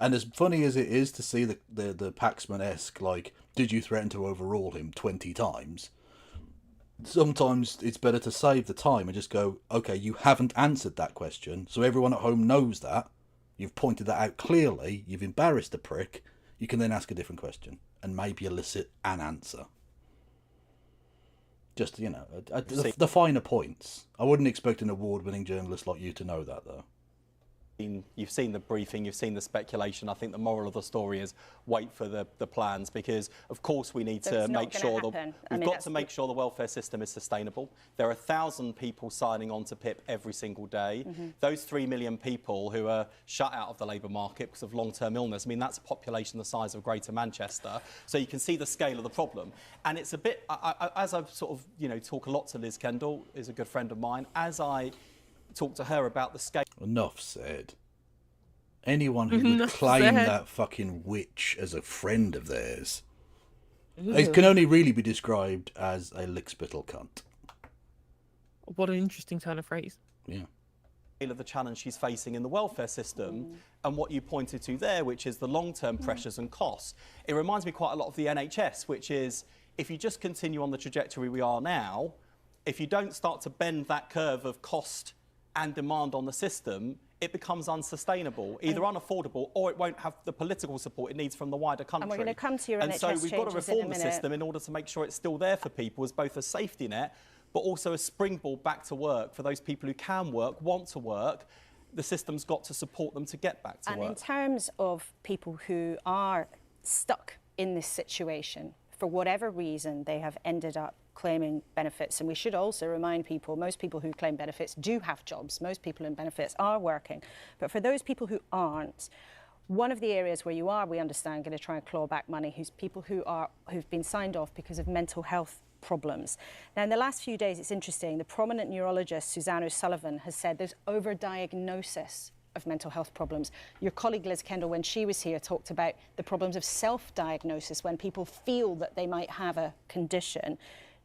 And as funny as it is to see the Paxman-esque, like, did you threaten to overrule him 20 times? Sometimes it's better to save the time and just go, okay, you haven't answered that question, so everyone at home knows that. You've pointed that out clearly. You've embarrassed the prick. You can then ask a different question and maybe elicit an answer. Just, you know, the finer points. I wouldn't expect an award-winning journalist like you to know that, though. You've seen the briefing, you've seen the speculation. I think the moral of the story is wait for the plans, because of course we need to make sure we've got to make sure the welfare system is sustainable. There are 1,000 people signing on to PIP every single day. Those 3 million people who are shut out of the labour market because of long-term illness, I mean, that's a population the size of Greater Manchester. So you can see the scale of the problem. And it's a bit, as I've sort of, you know, talk a lot to Liz Kendall, is a good friend of mine, as I talk to her about the scale. Enough said. Anyone who would claim that fucking witch as a friend of theirs, it can only really be described as a lickspittle cunt. What an interesting turn of phrase. Yeah. Of the challenge she's facing in the welfare system and what you pointed to there, which is the long-term pressures and costs. It reminds me quite a lot of the NHS, which is if you just continue on the trajectory we are now, if you don't start to bend that curve of cost and demand on the system, it becomes unsustainable, either unaffordable, or it won't have the political support it needs from the wider country. And we're going to come to your NHS NHS so we've got to reform the minute. system in order to make sure it's still there for people as both a safety net, but also a springboard back to work for those people who can work, want to work. The system's got to support them to get back to work. And in terms of people who are stuck in this situation, for whatever reason, they have ended up claiming benefits. And we should also remind people, most people who claim benefits do have jobs. Most people in benefits are working. But for those people who aren't, one of the areas where you are, we understand, going to try and claw back money, who's people who've been signed off because of mental health problems. Now, in the last few days, it's interesting, the prominent neurologist, Suzanne O'Sullivan, has said there's overdiagnosis of mental health problems. Your colleague Liz Kendall, when she was here, talked about the problems of self-diagnosis when people feel that they might have a condition.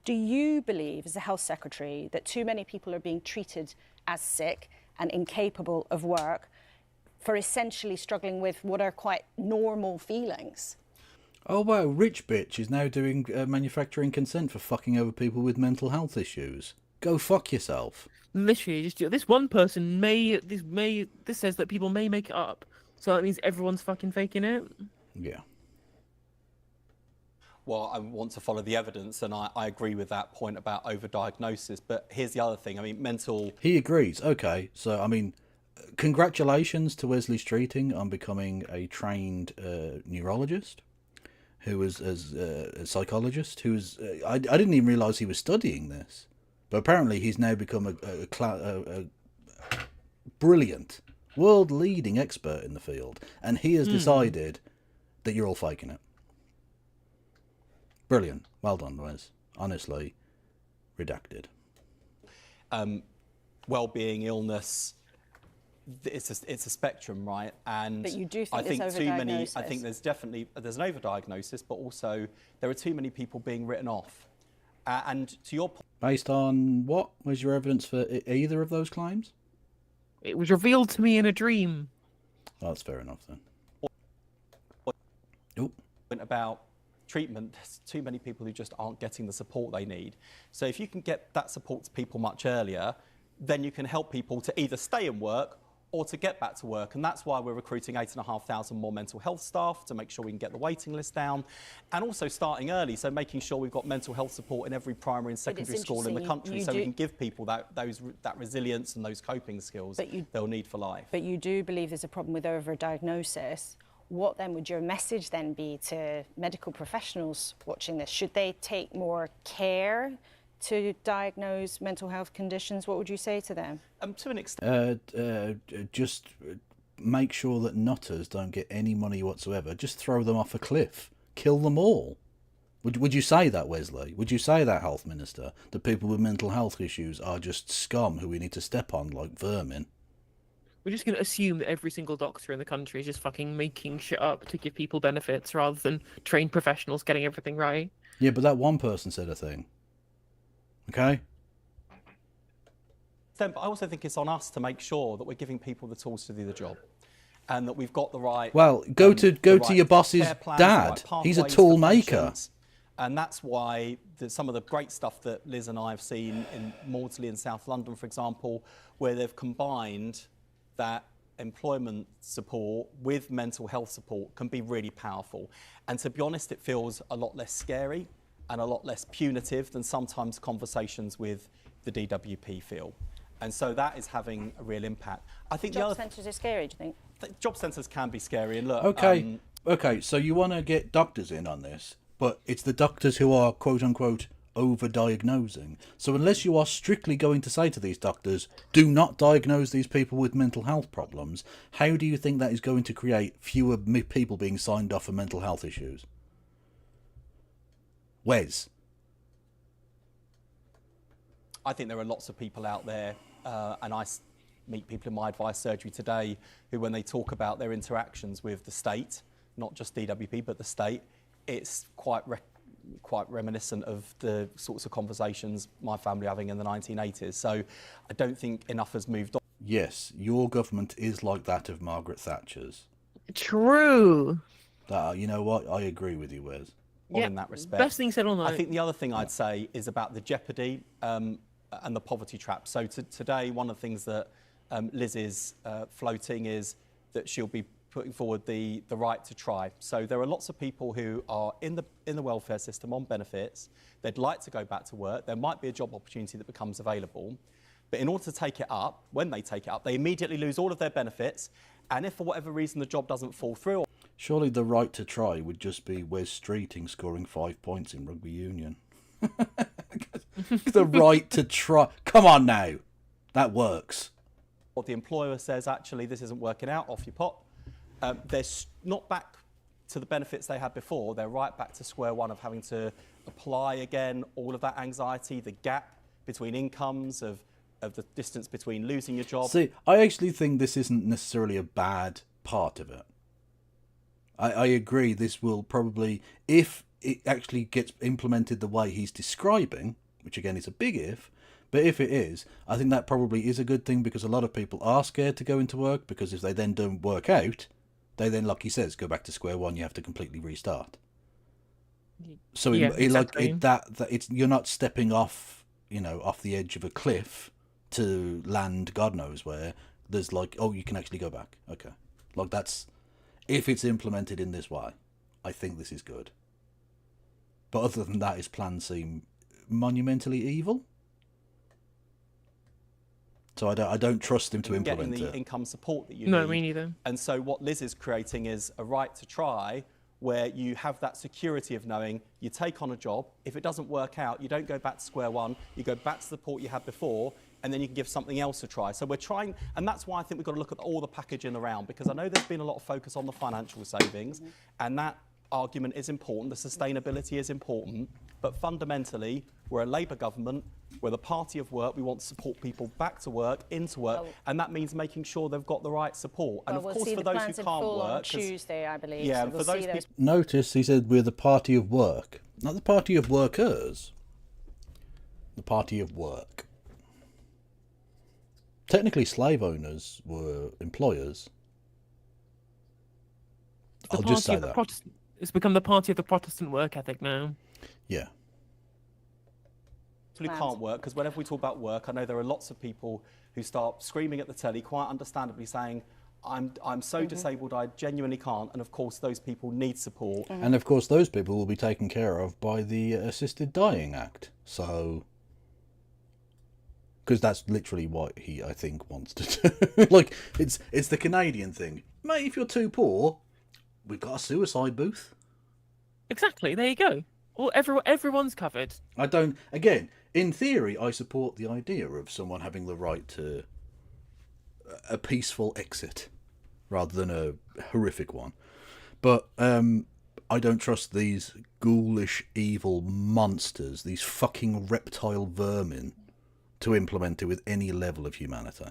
Do you believe, as the Health Secretary, that too many people are being treated as sick and incapable of work for essentially struggling with what are quite normal feelings? Oh wow, rich bitch is now doing manufacturing consent for fucking over people with mental health issues. Go fuck yourself. Literally, just this one person this says that people may make it up, so that means everyone's fucking faking it. Yeah. well, I want to follow the evidence, and I agree with that point about overdiagnosis. But here's the other thing. I mean, mental... He agrees. Okay, so, I mean, congratulations to Wesley Streeting on becoming a trained neurologist, who was a psychologist, who was... I didn't even realise he was studying this. But apparently he's now become a brilliant, world-leading expert in the field. And he has decided that you're all faking it. Brilliant. Well done, Wes. Honestly, redacted. Well-being, illness, it's a spectrum, right? And But you do think I there's think too many. I overdiagnosis? think there's an overdiagnosis, but also there are too many people being written off. And to your point, Based on what was your evidence for either of those claims? It was revealed to me in a dream. Oh, that's fair enough then. about treatment, there's too many people who just aren't getting the support they need. So if you can get that support to people much earlier, then you can help people to either stay in work or to get back to work. And that's why we're recruiting 8,500 more mental health staff to make sure we can get the waiting list down, and also starting early, so making sure we've got mental health support in every primary and secondary school in the country, so we can give people that resilience and those coping skills they'll need for life. But you do believe there's a problem with overdiagnosis. What then would your message then be to medical professionals watching this? Should they take more care to diagnose mental health conditions? What would you say to them? To an extent. Just make sure that nutters don't get any money whatsoever. Just throw them off a cliff. Kill them all. Would you say that, Wesley? Would you say that, Health Minister? That people with mental health issues are just scum who we need to step on like vermin? We're just going to assume that every single doctor in the country is just fucking making shit up to give people benefits rather than trained professionals getting everything right. Yeah, but that one person said a thing. Okay? But I also think it's on us to make sure that we're giving people the tools to do the job, and that we've got the right. Well, go to your boss's care plans, dad. the right He's a pathways tool for maker. patients. And that's why some of the great stuff that Liz and I have seen in Maudsley and South London, for example, where they've combined that employment support with mental health support, can be really powerful. And to be honest, it feels a lot less scary and a lot less punitive than sometimes conversations with the DWP feel. And so that is having a real impact. I think Job centres are scary, do you think? Job centres can be scary. And look, Okay, okay, so you want to get doctors in on this, but it's the doctors who are, quote-unquote, over-diagnosing. So unless you are strictly going to say to these doctors, do not diagnose these people with mental health problems, how do you think that is going to create fewer people being signed off for mental health issues? Wes? I think there are lots of people out there, and I meet people in my advice surgery today who, when they talk about their interactions with the state, not just DWP, but the state, it's quite reminiscent of the sorts of conversations my family were having in the 1980s. So I don't think enough has moved on. Yes, your government is like that of Margaret Thatcher's. True. You know what? I agree with you, Wes. Yeah, in that respect. best thing said all night. I think the other thing I'd say is about the jeopardy and the poverty trap. So today, one of the things that Liz is floating is that she'll be putting forward the right to try. So there are lots of people who are in the welfare system on benefits. They'd like to go back to work. There might be a job opportunity that becomes available. But in order to take it up, when they take it up, they immediately lose all of their benefits. And if for whatever reason the job doesn't fall through... Surely the right to try would just be Wes Streeting scoring 5 points in rugby union. The right to try. Come on now. That works. What the employer says, actually, this isn't working out, off you pop. They're not back to the benefits they had before. They're right back to square one of having to apply again, all of that anxiety, the gap between incomes, of the distance between losing your job. See, I actually think this isn't necessarily a bad part of it. I agree this will probably, if it actually gets implemented the way he's describing, which again is a big if, but if it is, I think that probably is a good thing, because a lot of people are scared to go into work, because if they then don't work out, they then, like he says, go back to square one. You have to completely restart. So Yeah, exactly. it's, you're not stepping off, off the edge of a cliff to land God knows where. There's like, oh, you can actually go back. Okay, like that's, if it's implemented in this way, I think this is good. But other than that, his plans seem monumentally evil. So I don't trust him to implement getting the it. income support that you No, need. me neither. And so what Liz is creating is a right to try, where you have that security of knowing you take on a job. If it doesn't work out, you don't go back to square one. You go back to the support you had before, and then you can give something else a try. So we're trying, and that's why I think we've got to look at all the packaging around, because I know there's been a lot of focus on the financial savings, and that argument is important. The sustainability is important, but fundamentally, we're a Labour government. We're the party of work. We want to support people back to work, into work, and that means making sure they've got the right support. And Well, of we'll course, see for the those who plans in can't full on work, 'cause- Tuesday, I believe. Yeah, so and we'll for those see those. Notice he said we're the party of work, not the party of workers. The party of work. Technically, slave owners were employers. The I'll party just say of the that. Protestant. It's become the party of the Protestant work ethic now. Yeah. Who can't work, because whenever we talk about work, I know there are lots of people who start screaming at the telly, quite understandably saying, I'm so disabled I genuinely can't, and of course those people need support. And of course, those people will be taken care of by the Assisted Dying Act. So, because that's literally what he, I think, wants to do. Like, it's the Canadian thing, mate. If you're too poor, we've got a suicide booth. Exactly. There you go. Well, everyone's covered. I don't. Again, in theory, I support the idea of someone having the right to a peaceful exit rather than a horrific one. But I don't trust these ghoulish, evil monsters, these fucking reptile vermin, to implement it with any level of humanity.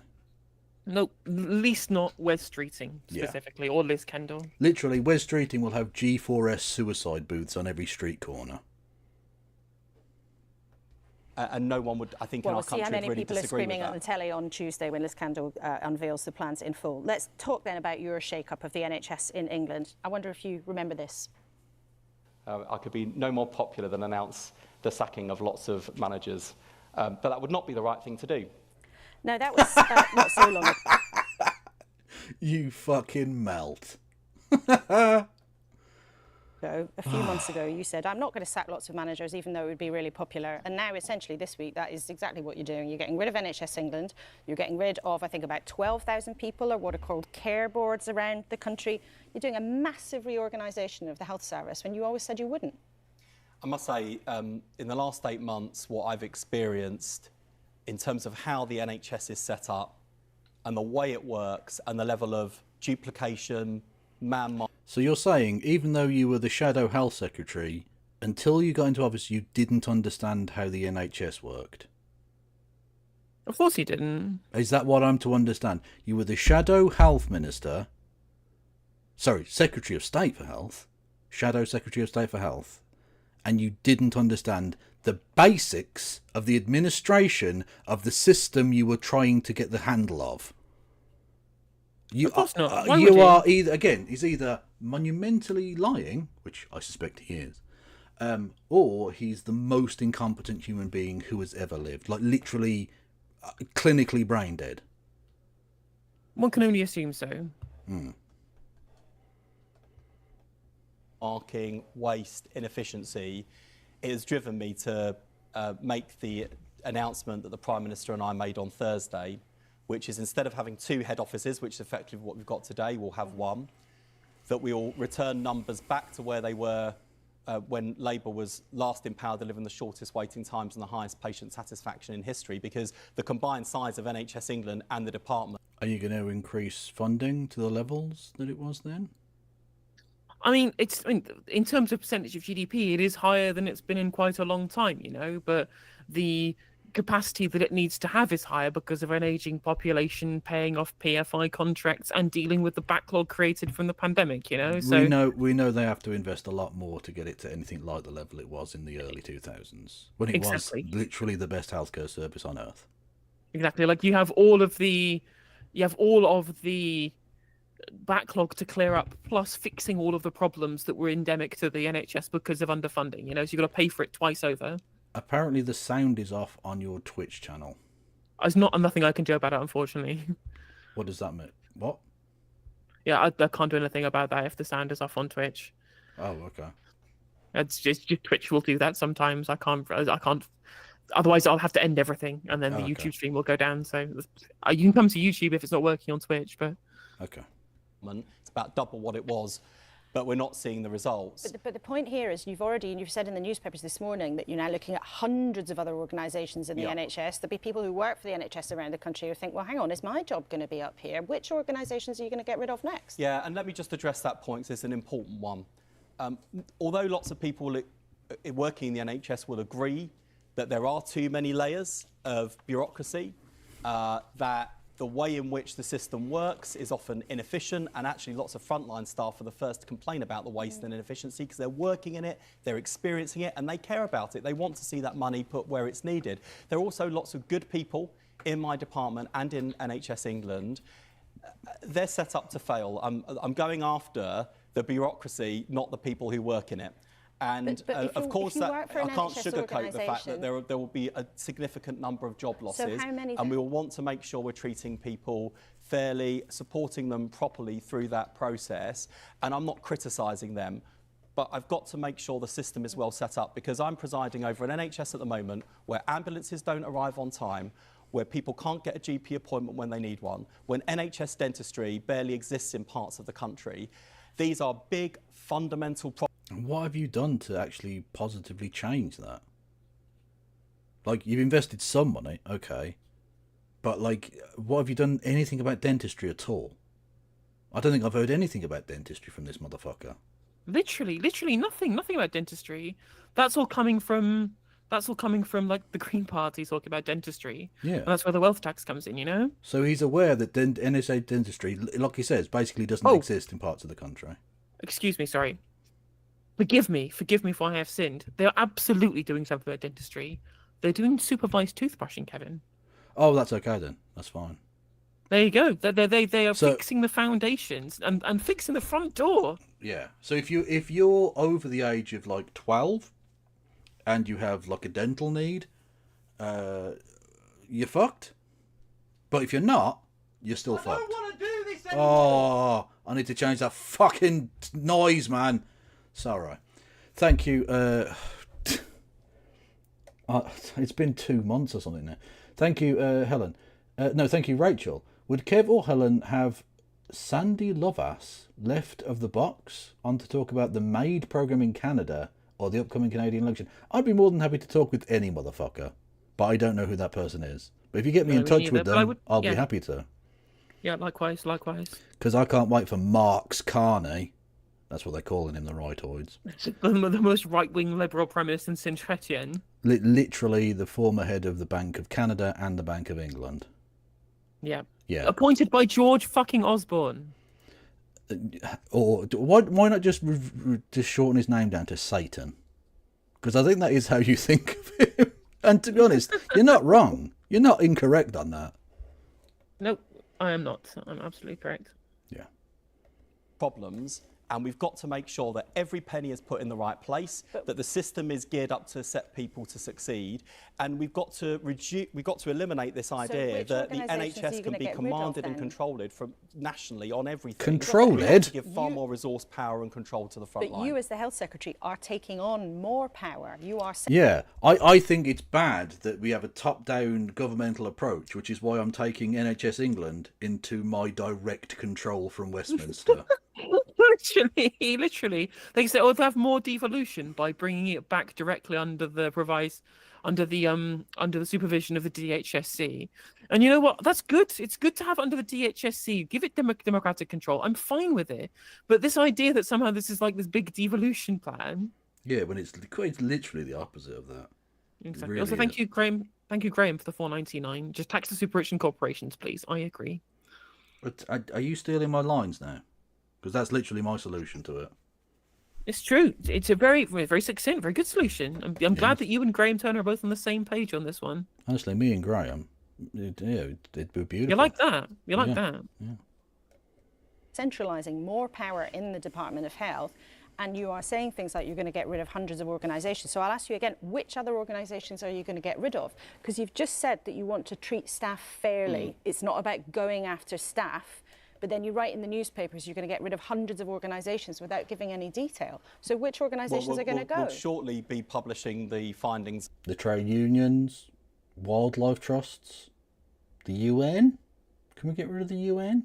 No, at least not Wes Streeting specifically, or Liz Kendall. Literally, Wes Streeting will have G4S suicide booths on every street corner. And no one would, I think, Well, in our we'll see how country many really people are disagree with screaming that. on the telly on Tuesday when Liz Kendall unveils the plans in full. Let's talk then about your shake-up of the NHS in England. I wonder if you remember this. I could be no more popular than announce the sacking of lots of managers, but that would not be the right thing to do. No, that was not so long ago. You fucking melt. A few months ago, you said, I'm not going to sack lots of managers, even though it would be really popular. And now, essentially, this week, that is exactly what you're doing. You're getting rid of NHS England. You're getting rid of, I think, about 12,000 people, or what are called care boards around the country. You're doing a massive reorganisation of the health service when you always said you wouldn't. I must say, in the last 8 months, what I've experienced in terms of how the NHS is set up and the way it works and the level of duplication, So you're saying, even though you were the Shadow Health Secretary, until you got into office, you didn't understand how the NHS worked? Of course he didn't. Is that what I'm to understand? You were the Shadow Health Minister, sorry, Secretary of State for Health, Shadow Secretary of State for Health, and you didn't understand the basics of the administration of the system you were trying to get the handle of. You Of course not. Why you would you? are either, again, he's either monumentally lying, which I suspect he is, or he's the most incompetent human being who has ever lived. Like, literally, clinically brain dead. One can only assume so. marking, waste, inefficiency, it has driven me to make the announcement that the Prime Minister and I made on Thursday, which is instead of having 2 head offices, which is effectively what we've got today, we'll have 1, that we will return numbers back to where they were when Labour was last in power, delivering the shortest waiting times and the highest patient satisfaction in history, because the combined size of NHS England and the department. Are you going to increase funding to the levels that it was then? I mean, in terms of percentage of GDP, it is higher than it's been in quite a long time, but the capacity that it needs to have is higher because of an aging population, paying off PFI contracts and dealing with the backlog created from the pandemic, So we know they have to invest a lot more to get it to anything like the level it was in the early 2000s, when it Exactly. was literally the best healthcare service on earth. Exactly. Like you have all of the backlog to clear up, plus fixing all of the problems that were endemic to the NHS because of underfunding, so you've got to pay for it twice over. Apparently the sound is off on your Twitch channel. There's nothing I can do about it, unfortunately. What does that mean? What? Yeah, I can't do anything about that if the sound is off on Twitch. Oh, okay. It's just Twitch will do that sometimes. I can't. Otherwise, I'll have to end everything, and then the YouTube stream will go down. So you can come to YouTube if it's not working on Twitch, but okay. It's about double what it was, but we're not seeing the results. But the point here is you've said in the newspapers this morning that you're now looking at hundreds of other organisations in the NHS. There'll be people who work for the NHS around the country who think, well, hang on, is my job going to be up here? Which organisations are you going to get rid of next? Yeah, and let me just address that point, 'cause it's an important one. Although lots of people working in the NHS will agree that there are too many layers of bureaucracy, that the way in which the system works is often inefficient, and actually lots of frontline staff are the first to complain about the waste and inefficiency because they're working in it, they're experiencing it, and they care about it. They want to see that money put where it's needed. There are also lots of good people in my department and in NHS England. They're set up to fail. I'm going after the bureaucracy, not the people who work in it. And of course, I can't sugarcoat the fact that there will be a significant number of job losses. So how many and we will want to make sure we're treating people fairly, supporting them properly through that process. And I'm not criticising them, but I've got to make sure the system is well set up, because I'm presiding over an NHS at the moment where ambulances don't arrive on time, where people can't get a GP appointment when they need one, when NHS dentistry barely exists in parts of the country. These are big, fundamental problems. And what have you done to actually positively change that? Like, you've invested some money, okay, but like, what have you done anything about dentistry at all? I don't think I've heard anything about dentistry from this motherfucker. literally nothing about dentistry. That's all coming from like the Green Party talking about dentistry. Yeah. And that's where the wealth tax comes in, you know? So he's aware that NHS dentistry, like he says, basically doesn't exist in parts of the country. Excuse me, sorry. Forgive me for I have sinned. They're absolutely doing something about dentistry. They're doing supervised toothbrushing, Kevin. Oh, that's okay then. That's fine. There you go. They are fixing the foundations and fixing the front door. Yeah. So if you're over the age of like 12 and you have like a dental need, you're fucked. But if you're not, you're still fucked. I don't want to do this anymore. Oh, I need to change that fucking noise, man. Sorry. Thank you. It's been 2 months or something now. Thank you, Helen. No, thank you, Rachel. Would Kev or Helen have Sandy Lovass left of the box on to talk about the MAID program in Canada or the upcoming Canadian election? I'd be more than happy to talk with any motherfucker, but I don't know who that person is. But if you get me in touch with them, I'll be happy to. Yeah, likewise. Because I can't wait for Marx Carney. That's what they're calling him, the rightoids. The most right-wing liberal Prime Minister since Chrétien. Literally the former head of the Bank of Canada and the Bank of England. Yeah. Yeah. Appointed by George fucking Osborne. Or why not just shorten his name down to Satan? Because I think that is how you think of him. And to be honest, you're not wrong. You're not incorrect on that. Nope, I am not. I'm absolutely correct. Yeah. Problems. And we've got to make sure that every penny is put in the right place, that the system is geared up to set people to succeed, and we've got to eliminate this idea that the NHS can be commanded and controlled from nationally on everything. Controlled? To give far more resource, power, and control to the front line. But you, as the Health Secretary, are taking on more power. You are. Yeah, I think it's bad that we have a top-down governmental approach, which is why I'm taking NHS England into my direct control from Westminster. Literally. They say, they have more devolution by bringing it back directly under the supervision of the DHSC. And you know what? That's good. It's good to have under the DHSC. Give it democratic control. I'm fine with it. But this idea that somehow this is like this big devolution plan. Yeah, when it's literally the opposite of that. Exactly. Really also, thank you, Graham. Thank you, Graham, for the $4.99. Just tax the super rich and corporations, please. I agree. But are you stealing my lines now? Because that's literally my solution to it. It's true. It's a very, very succinct, very good solution. I'm glad that you and Graham Turner are both on the same page on this one. Honestly, me and Graham, it'd be beautiful. You like that? You like that? Yeah. Centralising more power in the Department of Health, and you are saying things like you're going to get rid of hundreds of organisations. So I'll ask you again, which other organisations are you going to get rid of? Because you've just said that you want to treat staff fairly. It's not about going after staff, but then you write in the newspapers you're going to get rid of hundreds of organisations without giving any detail. So which organisations are going to go? We'll shortly be publishing the findings. The trade unions, wildlife trusts, the UN. Can we get rid of the UN?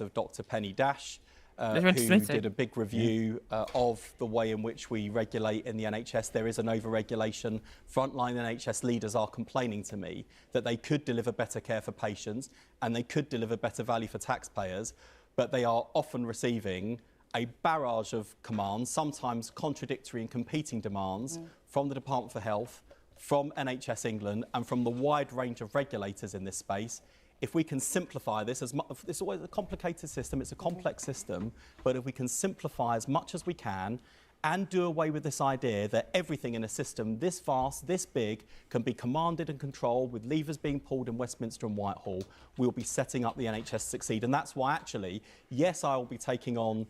Of Dr. Penny Dash, They're meant to who submit it. did a big review of the way in which we regulate in the NHS. There is an over-regulation. Frontline NHS leaders are complaining to me that they could deliver better care for patients and they could deliver better value for taxpayers, but they are often receiving a barrage of commands, sometimes contradictory and competing demands from the Department for Health, from NHS England and from the wide range of regulators in this space. If we can simplify this, it's always a complicated system, it's a complex system, but if we can simplify as much as we can and do away with this idea that everything in a system this vast, this big, can be commanded and controlled with levers being pulled in Westminster and Whitehall, we'll be setting up the NHS to succeed. And that's why actually, yes, I will be taking on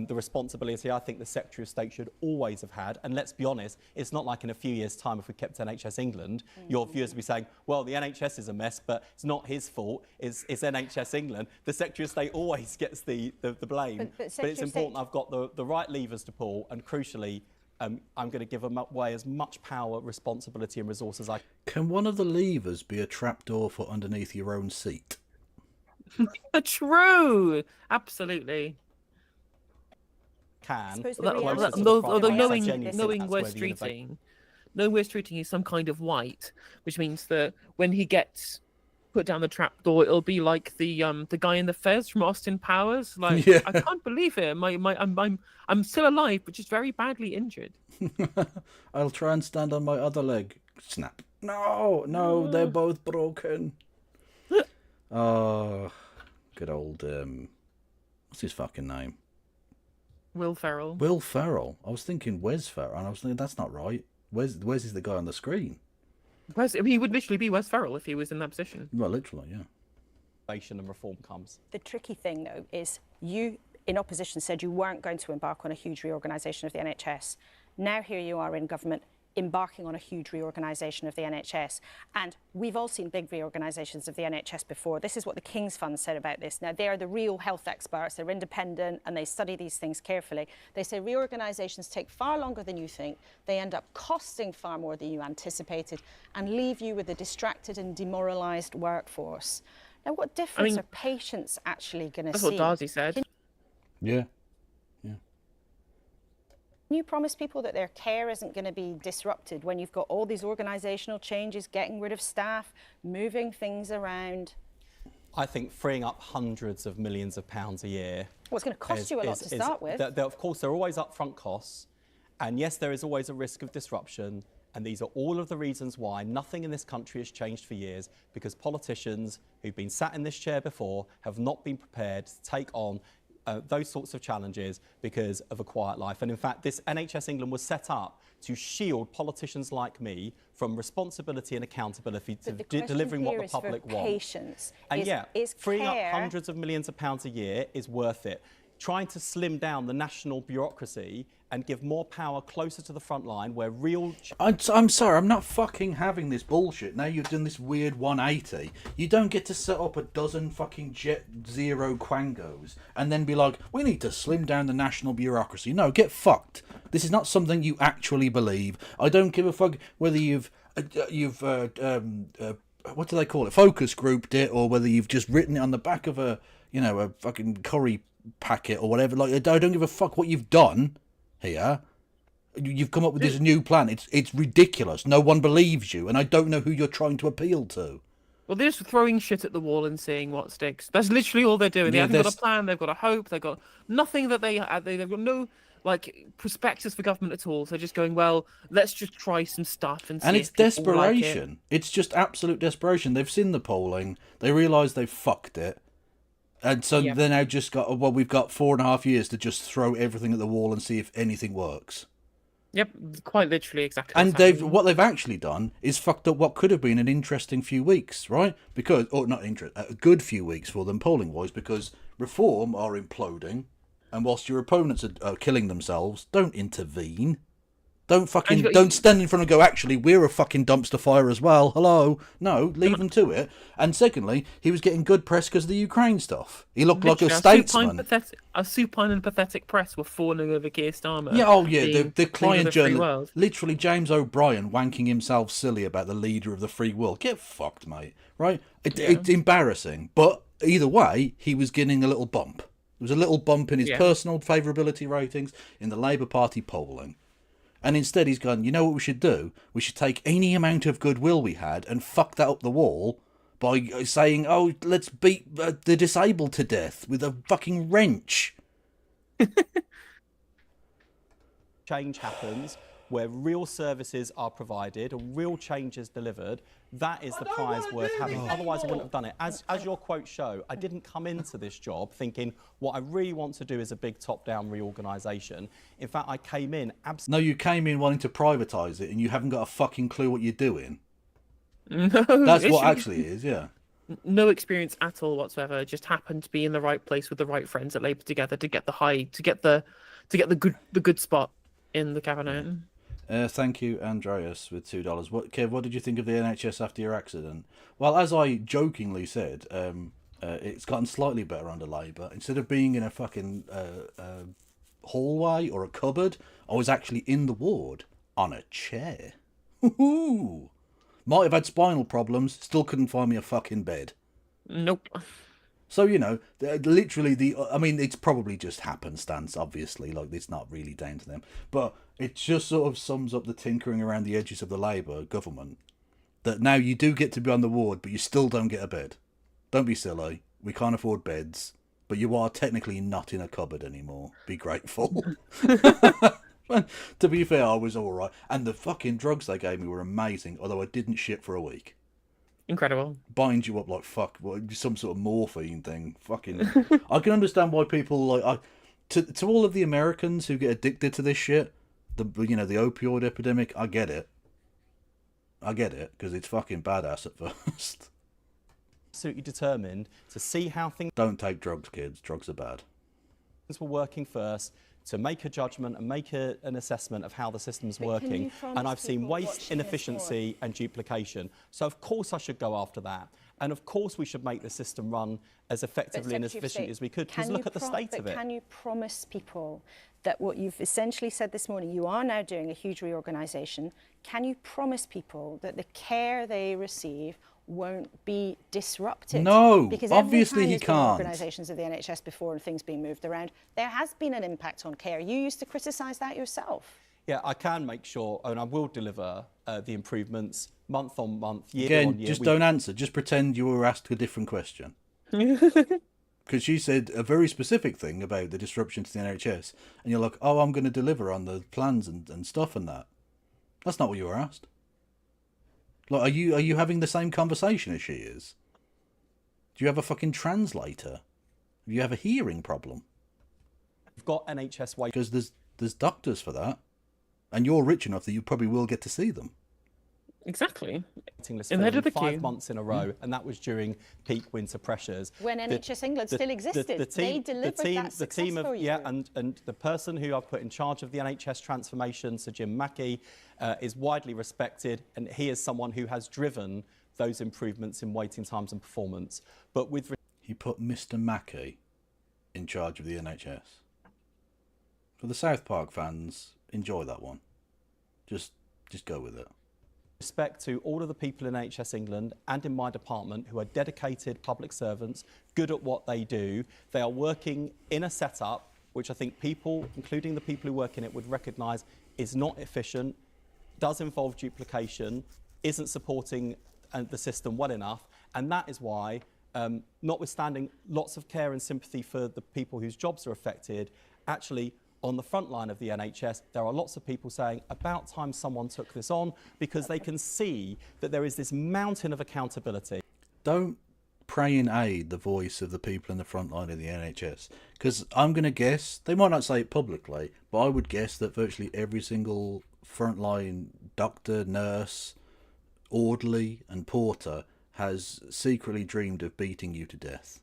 the responsibility I think the Secretary of State should always have had. And let's be honest, it's not like in a few years' time, if we kept NHS England, your viewers would be saying, well, the NHS is a mess, but it's not his fault, it's NHS England. The Secretary of State always gets the blame. But it's important I've got the right levers to pull, and crucially, I'm going to give away as much power, responsibility and resources as I can. One of the levers be a trapdoor for underneath your own seat? True, absolutely. Can. Although knowing Wes Streeting, is some kind of white, which means that when he gets put down the trapdoor, it'll be like the guy in the Fez from Austin Powers. Like, yeah. I can't believe it. I'm still alive, but just very badly injured. I'll try and stand on my other leg. Snap. No, they're both broken. Oh, good old what's his fucking name? Will Ferrell. Will Ferrell. I was thinking Wes Ferrell, and I was thinking that's not right. Wes is the guy on the screen. He would literally be Wes Ferrell if he was in that position. Well, literally, yeah. And reform comes. The tricky thing, though, is you, in opposition, said you weren't going to embark on a huge reorganisation of the NHS. Now here you are in government, embarking on a huge reorganisation of the NHS. And we've all seen big reorganisations of the NHS before. This is what the King's Fund said about this. Now, they are the real health experts. They're independent and they study these things carefully. They say reorganisations take far longer than you think. They end up costing far more than you anticipated and leave you with a distracted and demoralised workforce. Now, what difference are patients actually going to see? That's what Darcy said. Yeah. Can you promise people that their care isn't going to be disrupted when you've got all these organisational changes, getting rid of staff, moving things around? I think freeing up hundreds of millions of pounds a year. Well, it's going to cost you a lot to start with. Of course, there are always upfront costs. And yes, there is always a risk of disruption. And these are all of the reasons why nothing in this country has changed for years, because politicians who've been sat in this chair before have not been prepared to take on those sorts of challenges because of a quiet life. And in fact, this NHS England was set up to shield politicians like me from responsibility and accountability to delivering what the public wants. And freeing up hundreds of millions of pounds a year is worth it. Trying to slim down the national bureaucracy and give more power closer to the front line where real... I'm sorry, I'm not fucking having this bullshit. Now you've done this weird 180. You don't get to set up a dozen fucking Jet Zero Quangos and then be like, we need to slim down the national bureaucracy. No, get fucked. This is not something you actually believe. I don't give a fuck whether you've what do they call it? Focus grouped it, or whether you've just written it on the back of a fucking curry packet or whatever. Like, I don't give a fuck what you've done here. You've come up with this new plan. It's ridiculous. No one believes you, and I don't know who you're trying to appeal to. Well, they're just throwing shit at the wall and seeing what sticks. That's literally all they're doing. They haven't got a plan. They've got a hope. They've got nothing that they've got no prospectus for government at all. So they're just going, well, let's just try some stuff and see. And it's desperation. Like it. It's just absolute desperation. They've seen the polling. They realise they've fucked it. And so they now just got, well, we've got 4.5 years to just throw everything at the wall and see if anything works. Yep, quite literally, exactly. And what they've actually done is fucked up what could have been an interesting few weeks, right? Because, or not a good few weeks for them polling-wise, because Reform are imploding, and whilst your opponents are killing themselves, don't intervene. Don't stand in front and go, actually, we're a fucking dumpster fire as well. Hello. No, leave them to it. And secondly, he was getting good press because of the Ukraine stuff. He looked like a statesman. A supine and pathetic press were falling over Keir Starmer. Yeah, the client journalist. Literally, James O'Brien wanking himself silly about the leader of the free world. Get fucked, mate. Right? It's embarrassing. But either way, he was getting a little bump. There was a little bump in his personal favourability ratings in the Labour Party polling. And instead he's gone, you know what we should do? We should take any amount of goodwill we had and fuck that up the wall by saying, oh, let's beat the disabled to death with a fucking wrench. Change happens where real services are provided and real change is delivered. That is the prize worth having. Otherwise, I wouldn't have done it. As your quotes show, I didn't come into this job thinking what I really want to do is a big top-down reorganisation. In fact, I came in No, you came in wanting to privatise it and you haven't got a fucking clue what you're doing. No, that's what actually is, yeah. No experience at all whatsoever. Just happened to be in the right place with the right friends at Labour together to get the good spot in the cabinet. Thank you, Andreas, with $2. Kev, what did you think of the NHS after your accident? Well, as I jokingly said, it's gotten slightly better under Labour. Instead of being in a fucking hallway or a cupboard, I was actually in the ward on a chair. Woohoo! Might have had spinal problems, still couldn't find me a fucking bed. Nope. So, you know, literally I mean, it's probably just happenstance, obviously, like, it's not really down to them. But it just sort of sums up the tinkering around the edges of the Labour government. That now you do get to be on the ward, but you still don't get a bed. Don't be silly. We can't afford beds. But you are technically not in a cupboard anymore. Be grateful. To be fair, I was alright. And the fucking drugs they gave me were amazing, although I didn't shit for a week. Incredible. Bind you up like fuck, some sort of morphine thing. Fucking, I can understand why people like to all of the Americans who get addicted to this shit, the opioid epidemic. I get it because it's fucking badass at first. Absolutely determined to see how things. Don't take drugs, kids. Drugs are bad. Were working first. To make a judgment and make an assessment of how the system's working. And I've seen waste, inefficiency and duplication. So of course I should go after that. And of course we should make the system run as effectively and as efficiently as we could. Because look at the state of it. Can you promise people that what you've essentially said this morning, you are now doing a huge reorganisation, can you promise people that the care they receive won't be disrupted? No, because obviously he can't. Organisations of the NHS before and things being moved around, there has been an impact on care. You used to criticise that yourself. Yeah, I can make sure, and I will deliver the improvements month on month, year on year. Just don't answer. Just pretend you were asked a different question. Because she said a very specific thing about the disruption to the NHS, and you're like, oh, I'm going to deliver on the plans and stuff and that. That's not what you were asked. Like, are you having the same conversation as she is? Do you have a fucking translator? Do you have a hearing problem? We've got NHS wait. Because there's doctors for that, and you're rich enough that you probably will get to see them. Exactly. In the head of the 5 months in a row, and that was during peak winter pressures. When NHS England still existed, they delivered that successfully. Yeah, and the person who I've put in charge of the NHS transformation, Sir Jim Mackey, is widely respected, and he is someone who has driven those improvements in waiting times and performance. But with he put Mr. Mackey in charge of the NHS. For the South Park fans, enjoy that one. Just go with it. Respect to all of the people in NHS England and in my department who are dedicated public servants, good at what they do. They are working in a setup which I think people, including the people who work in it, would recognise is not efficient, does involve duplication, isn't supporting the system well enough, and that is why, notwithstanding lots of care and sympathy for the people whose jobs are affected, actually on the front line of the NHS, there are lots of people saying, about time someone took this on, because they can see that there is this mountain of accountability. Don't pray and aid the voice of the people in the front line of the NHS, because I'm going to guess, they might not say it publicly, but I would guess that virtually every single frontline doctor, nurse, orderly and porter has secretly dreamed of beating you to death.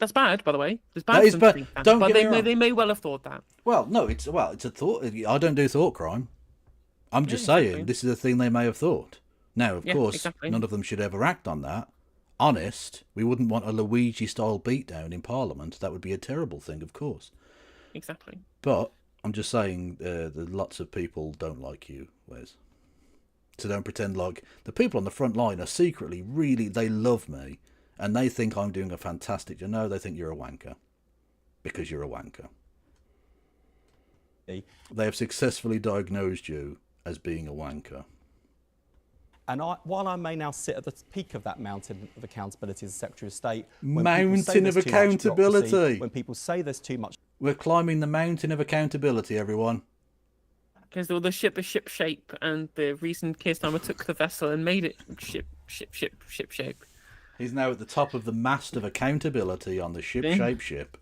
That's bad, by the way. There's That bad is for them bad. to think that, Don't but get me wrong. they may well have thought that. Well, no, it's a thought. I don't do thought crime. I'm just Yeah, saying exactly. this is a thing they may have thought. Now, of Yeah, course, exactly. none of them should ever act on that. Honest, we wouldn't want a Luigi-style beatdown in Parliament. That would be a terrible thing, of course. Exactly. But I'm just saying that lots of people don't like you, Wes. So don't pretend like the people on the front line are secretly really, they love me and they think I'm doing a fantastic job. No, they think you're a wanker because you're a wanker. They have successfully diagnosed you as being a wanker. And while I may now sit at the peak of that mountain of accountability as Secretary of State, Mountain of accountability. When people say there's too much, We're climbing the mountain of accountability, everyone. Because the ship is ship shape, and the reason Keir Starmer took the vessel and made it ship shape. He's now at the top of the mast of accountability on the ship-shaped ship.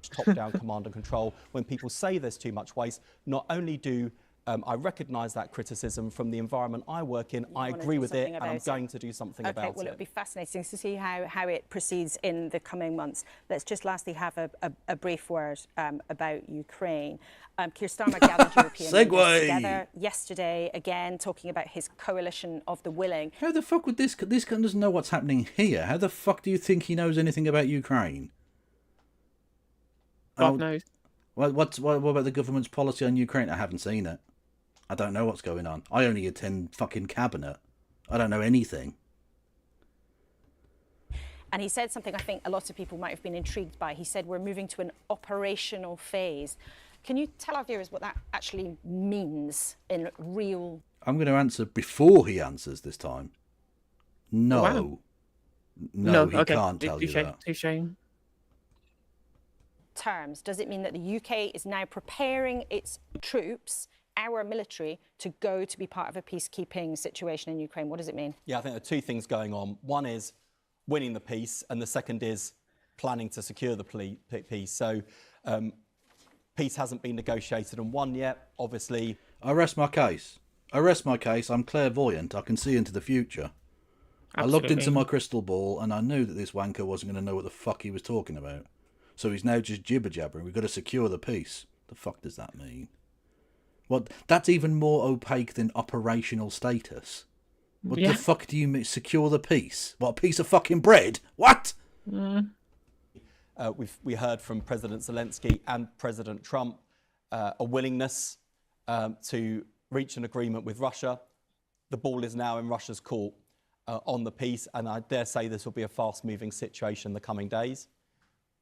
top-down command and control, when people say there's too much waste, not only do I recognise that criticism from the environment I work in, I agree with it, and I'm going to do something about it. Okay, well, it'll be fascinating to see how it proceeds in the coming months. Let's just lastly have a brief word about Ukraine. Keir Starmer gathered European leaders together yesterday, again, talking about his coalition of the willing. How the fuck would this guy doesn't know what's happening here? How the fuck do you think he knows anything about Ukraine? God knows. What about the government's policy on Ukraine? I haven't seen it. I don't know what's going on. I only attend fucking cabinet. I don't know anything. And he said something I think a lot of people might have been intrigued by. He said we're moving to an operational phase. Can you tell our viewers what that actually means in real... I'm going to answer before he answers this time. No. Wow. No, he okay. can't tell you that. Touché. terms? Does it mean that the UK is now preparing its troops, our military, to go to be part of a peacekeeping situation in Ukraine? What does it mean? Yeah, I think there are two things going on. One is winning the peace, and the second is planning to secure the peace. So peace hasn't been negotiated and won yet, obviously. I rest my case. I'm clairvoyant. I can see into the future. Absolutely. I looked into my crystal ball and I knew that this wanker wasn't going to know what the fuck he was talking about. So he's now just jibber-jabbering. We've got to secure the peace. The fuck does that mean? What? That's even more opaque than operational status. What the fuck do you mean, secure the peace? What, a piece of fucking bread? What? We heard from President Zelensky and President Trump a willingness to reach an agreement with Russia. The ball is now in Russia's court on the peace, and I dare say this will be a fast-moving situation in the coming days.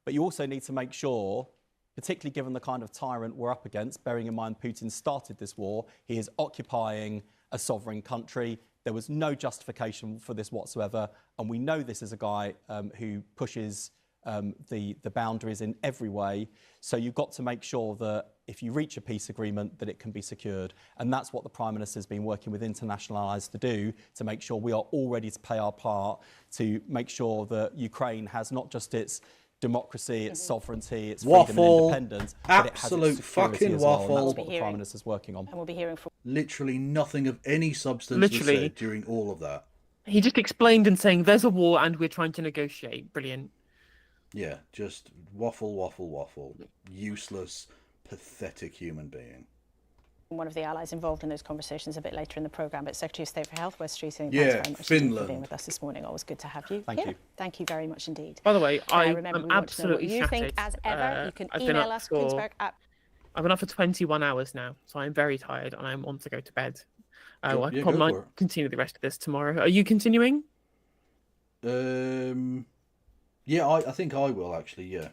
But you also need to make sure, particularly given the kind of tyrant we're up against, bearing in mind Putin started this war, he is occupying a sovereign country. There was no justification for this whatsoever, and we know this is a guy who pushes the boundaries in every way. So you've got to make sure that if you reach a peace agreement, that it can be secured. And that's what the Prime Minister has been working with international allies to do, to make sure we are all ready to play our part, to make sure that Ukraine has not just its democracy, its sovereignty, its freedom and independence, but it has its security as well. And that's what the Prime Minister is working on. And we'll be hearing from... Literally nothing of any substance was said during all of that. He just explained and saying, there's a war and we're trying to negotiate. Brilliant. Yeah, just waffle. Useless, pathetic human being. One of the allies involved in those conversations a bit later in the programme, but Secretary of State for Health, Wes Streeting, thanks very much for being with us this morning. Always good to have you. Thank you. Thank you very much indeed. By the way, remember, I'm we want to know what absolutely you think. shattered. As ever, you can I've been email up us, for- Queensberg at... I've been up for 21 hours now, so I'm very tired and I want to go to bed. I go probably might for it. continue the rest of this tomorrow. Are you continuing? Yeah, I think I will actually, yeah.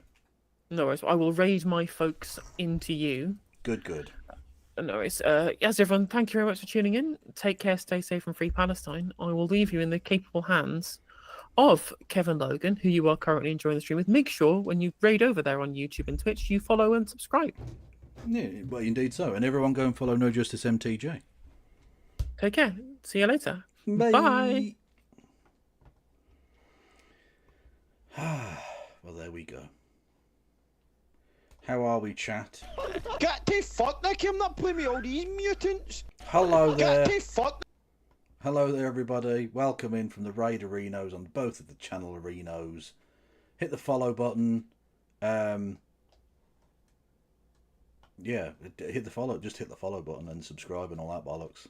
No worries. I will raid my folks into you. Good. No worries. Yes, everyone, thank you very much for tuning in. Take care, stay safe, and free Palestine. I will leave you in the capable hands of Kevin Logan, who you are currently enjoying the stream with. Make sure when you raid over there on YouTube and Twitch, you follow and subscribe. Yeah, well, indeed so. And everyone go and follow No Justice MTJ. Take care. See you later. Bye. Bye. Well, there we go. How are we, chat? Get to fuck, Nick, I'm not playing with all these mutants. Hello there. Get to fuck. Hello there, everybody. Welcome in from the raid arenas on both of the channel arenas. hit the follow button. Yeah, hit the follow. Just hit the follow button and subscribe and all that bollocks.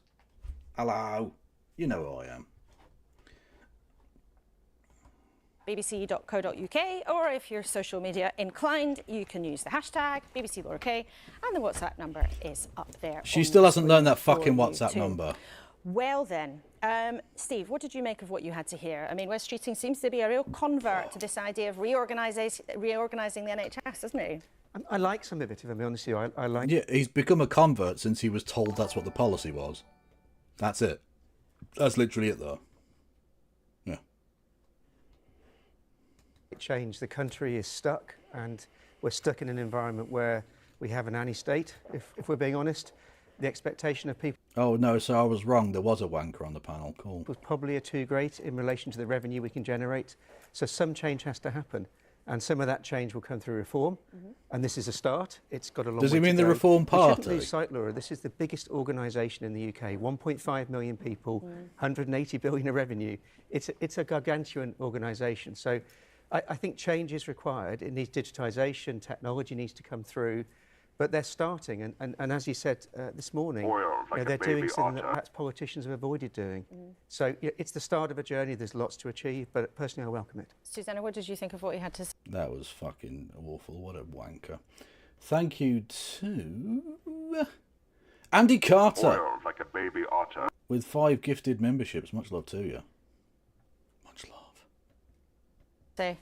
Hello, you know who I am. bbc.co.uk, or if you're social media inclined, you can use the hashtag BBC Laura Kay, and the WhatsApp number is up there. She on still the hasn't screen learned that for fucking you WhatsApp too. number. Well then, Steve, what did you make of what you had to hear? I mean, Wes Streeting seems to be a real convert to this idea of reorganising the NHS, doesn't he? I like some of it, if I'm honest with you. I like. Yeah, he's become a convert since he was told that's what the policy was. That's it. That's literally it, though. Yeah. Change. The country is stuck, and we're stuck in an environment where we have a nanny state, if we're being honest. The expectation of people Oh, no, so I was wrong. There was a wanker on the panel. Cool. was probably too great in relation to the revenue we can generate. So some change has to happen. And some of that change will come through reform. And this is a start. It's got a long Does way he mean to the go. Reform We shouldn't Party? lose sight, Laura. This is the biggest organisation in the UK. 1.5 million people, 180 billion of revenue. It's a gargantuan organisation. So I think change is required. It needs digitisation, technology needs to come through. But they're starting, and as you said this morning, they're doing something that perhaps politicians have avoided doing. So it's the start of a journey. There's lots to achieve, but personally, I welcome it. Susanna, what did you think of what you had to say? That was fucking awful. What a wanker. Thank you to Andy Carter like a baby otter. with 5 gifted memberships. Much love to you. Much love. Say.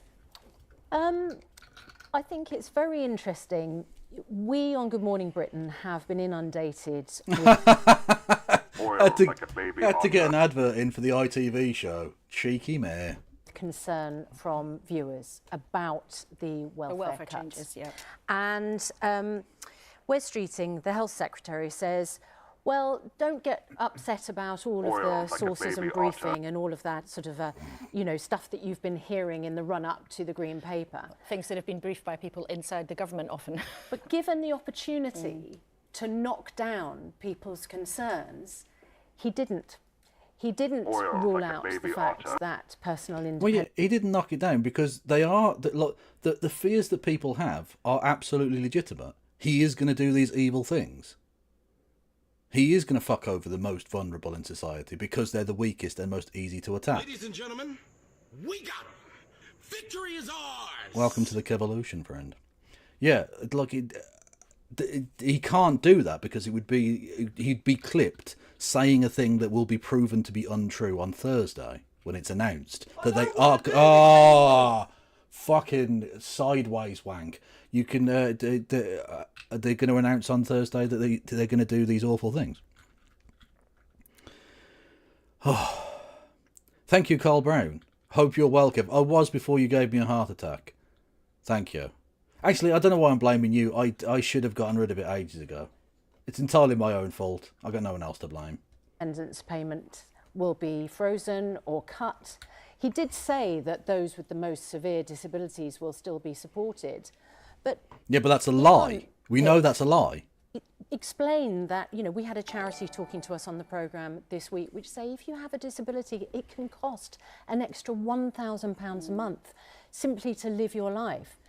I think it's very interesting. We on Good Morning Britain have been inundated with Had to get an advert in for the ITV show. Cheeky mare. concern from viewers about the welfare cuts. changes, yeah. And Wes Streeting, the Health Secretary, says, well, don't get upset about all of the sources and briefing and all of that sort of, stuff that you've been hearing in the run-up to the Green Paper. Things that have been briefed by people inside the government often. But given the opportunity to knock down people's concerns, he didn't. He didn't rule out the fact that personal Well, independence... yeah, he didn't knock it down because they are... Look, the fears that people have are absolutely legitimate. He is going to do these evil things. He is going to fuck over the most vulnerable in society because they're the weakest and most easy to attack. Ladies and gentlemen, we got him. Victory is ours. Welcome to the Kevolution, friend. Yeah, like he can't do that because he'd be clipped saying a thing that will be proven to be untrue on Thursday when it's announced that they are fucking sideways wank. You can they're going to announce on Thursday that they're going to do these awful things. Oh, thank you, Carl Brown. Hope you're well, Kev. I was before you gave me a heart attack. Thank you. Actually, I don't know why I'm blaming you. I should have gotten rid of it ages ago. It's entirely my own fault. I've got no one else to blame. Independence payment will be frozen or cut. He did say that those with the most severe disabilities will still be supported. But yeah, but that's a lie. We know that's a lie. Explain that, we had a charity talking to us on the programme this week which say if you have a disability, it can cost an extra £1,000 a month simply to live your life.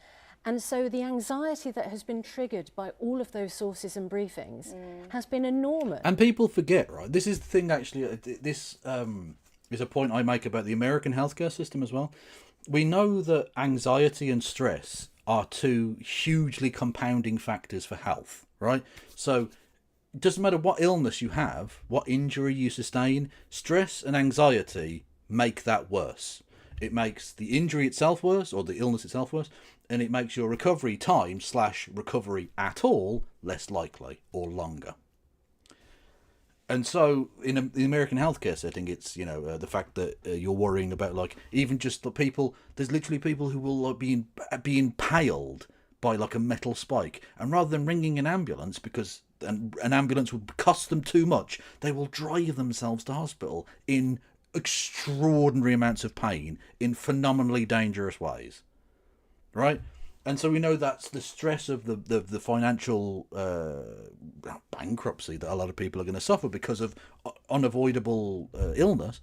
And so the anxiety that has been triggered by all of those sources and briefings has been enormous. And people forget, right? This is the thing, actually. This is a point I make about the American healthcare system as well. We know that anxiety and stress are 2 hugely compounding factors for health, right? So it doesn't matter what illness you have, what injury you sustain, stress and anxiety make that worse. It makes the injury itself worse, or the illness itself worse, and it makes your recovery time / recovery at all less likely or longer. And so in the American healthcare setting, it's, the fact that you're worrying about, like, even just the people, there's literally people who will be impaled by, like, a metal spike. And rather than ringing an ambulance because an ambulance would cost them too much, they will drive themselves to hospital in extraordinary amounts of pain in phenomenally dangerous ways. Right? And so we know that's the stress of the financial bankruptcy that a lot of people are going to suffer because of unavoidable illness.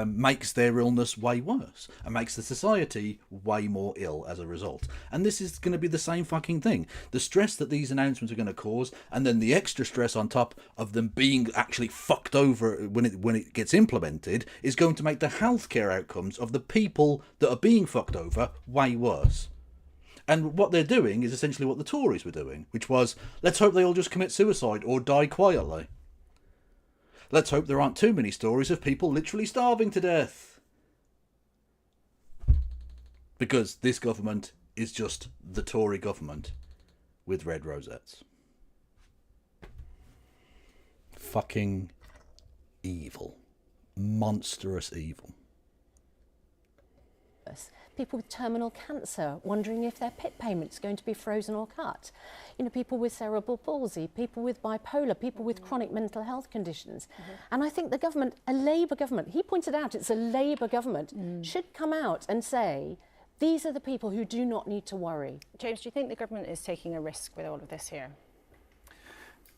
makes their illness way worse and makes the society way more ill as a result. And this is going to be the same fucking thing. The stress that these announcements are going to cause, and then the extra stress on top of them being actually fucked over when it gets implemented, is going to make the healthcare outcomes of the people that are being fucked over way worse. And what they're doing is essentially what the Tories were doing, which was, let's hope they all just commit suicide or die quietly. Let's hope there aren't too many stories of people literally starving to death. Because this government is just the Tory government with red rosettes. Fucking evil. Monstrous evil. People with terminal cancer wondering if their PIP payment's going to be frozen or cut. You know, people with cerebral palsy, people with bipolar, people with chronic mental health conditions. And I think the government, a Labour government, he pointed out it's a Labour government, should come out and say, these are the people who do not need to worry. James, do you think the government is taking a risk with all of this here?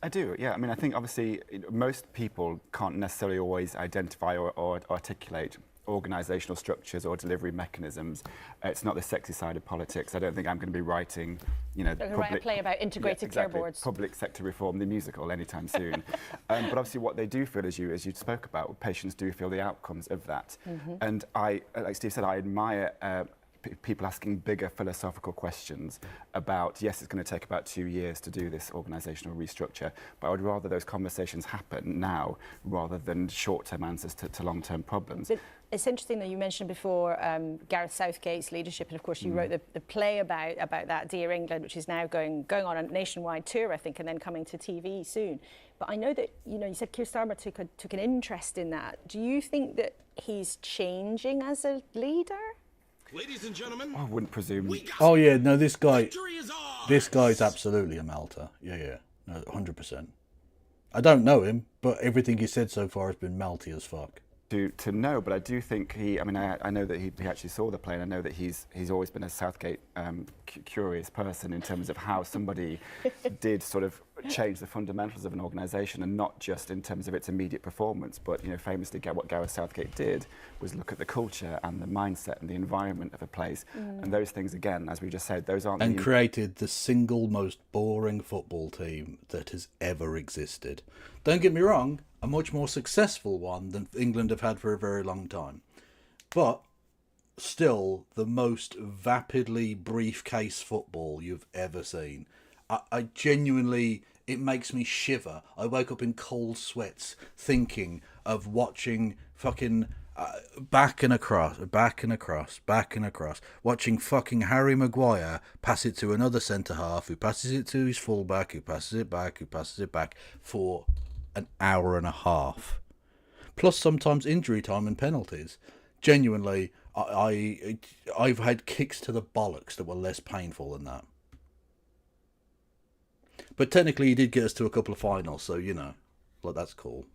I do, yeah. I mean, I think obviously most people can't necessarily always identify or articulate organisational structures or delivery mechanisms. It's not the sexy side of politics. I don't think I'm going to be writing, you know, write a play about integrated care boards. Public sector reform, the musical, anytime soon. But obviously, what they do feel, as you spoke about, patients do feel the outcomes of that. And I, like Steve said, I admire people asking bigger philosophical questions about, yes, it's going to take about 2 years to do this organisational restructure, but I would rather those conversations happen now rather than short-term answers to long-term problems. It's interesting that you mentioned before Gareth Southgate's leadership, and of course you wrote the play about that, Dear England, which is now going on a nationwide tour, I think, and then coming to TV soon. But I know that, you know, you said Keir Starmer took an interest in that. Do you think that he's changing as a leader? Ladies and gentlemen, I wouldn't presume. Oh yeah, no, this guy's absolutely a melter. Yeah, no, 100%. I don't know him, but everything he said so far has been melty as fuck. To know, but I do think I know that he actually saw the play, and I know that he's always been a Southgate curious person in terms of how somebody did sort of change the fundamentals of an organisation, and not just in terms of its immediate performance, but, you know, famously what Gareth Southgate did was look at the culture and the mindset and the environment of a place, and those things, again, as we just said, those aren't... And created the single most boring football team that has ever existed. Don't get me wrong, a much more successful one than England have had for a very long time. But still the most vapidly briefcase football you've ever seen. I genuinely, it makes me shiver. I wake up in cold sweats thinking of watching fucking back and across, watching fucking Harry Maguire pass it to another centre-half, who passes it to his full-back, who passes it back for an hour and a half. Plus sometimes injury time and penalties. Genuinely, I've had kicks to the bollocks that were less painful than that. But technically he did get us to a couple of finals, so, you know, like, that's cool.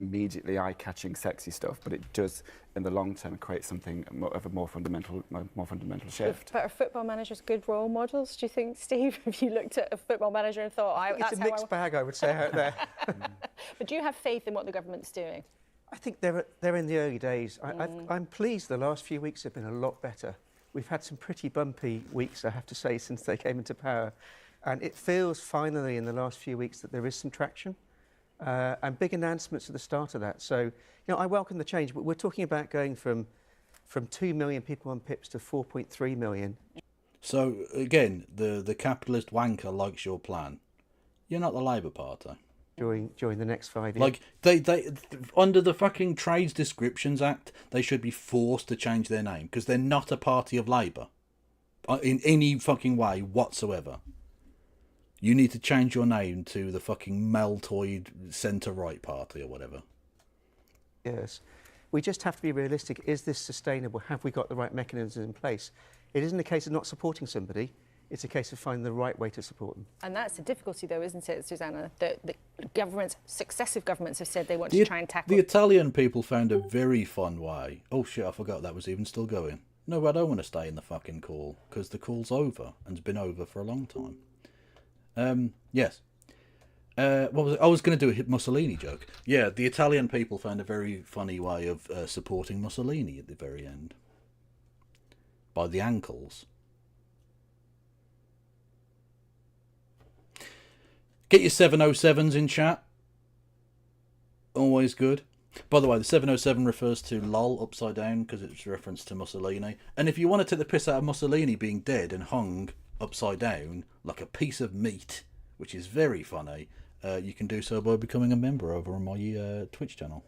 Immediately eye-catching, sexy stuff, but it does, in the long term, create something of a more fundamental shift. But are football managers good role models, do you think, Steve? Have you looked at a football manager and thought, it's a mixed bag, I would say, out there. But do you have faith in what the government's doing? I think they're in the early days. I'm pleased the last few weeks have been a lot better. We've had some pretty bumpy weeks, I have to say, since they came into power. And it feels finally in the last few weeks that there is some traction. And big announcements at the start of that. So, you know, I welcome the change, but we're talking about going from 2 million people on PIPs to 4.3 million. So, again, the capitalist wanker likes your plan. You're not the Labour Party. During the next 5 years. Like, they under the fucking Trades Descriptions Act, they should be forced to change their name, because they're not a party of Labour. In any fucking way whatsoever. You need to change your name to the fucking Meltoid Centre-Right Party or whatever. Yes. We just have to be realistic. Is this sustainable? Have we got the right mechanisms in place? It isn't a case of not supporting somebody. It's a case of finding the right way to support them. And that's the difficulty, though, isn't it, Susanna? The governments, successive governments have said they want to try and tackle... The Italian people found a very fun way. Oh, shit, I forgot that was even still going. No, I don't want to stay in the fucking call, because the call's over, and it's been over for a long time. Yes. What was it? I was going to do a Mussolini joke. Yeah, the Italian people found a very funny way of supporting Mussolini at the very end. By the ankles. Get your 707s in chat. Always good. By the way, the 707 refers to LOL upside down because it's a reference to Mussolini. And if you want to take the piss out of Mussolini being dead and hung upside down like a piece of meat, which is very funny, you can do so by becoming a member over on my Twitch channel.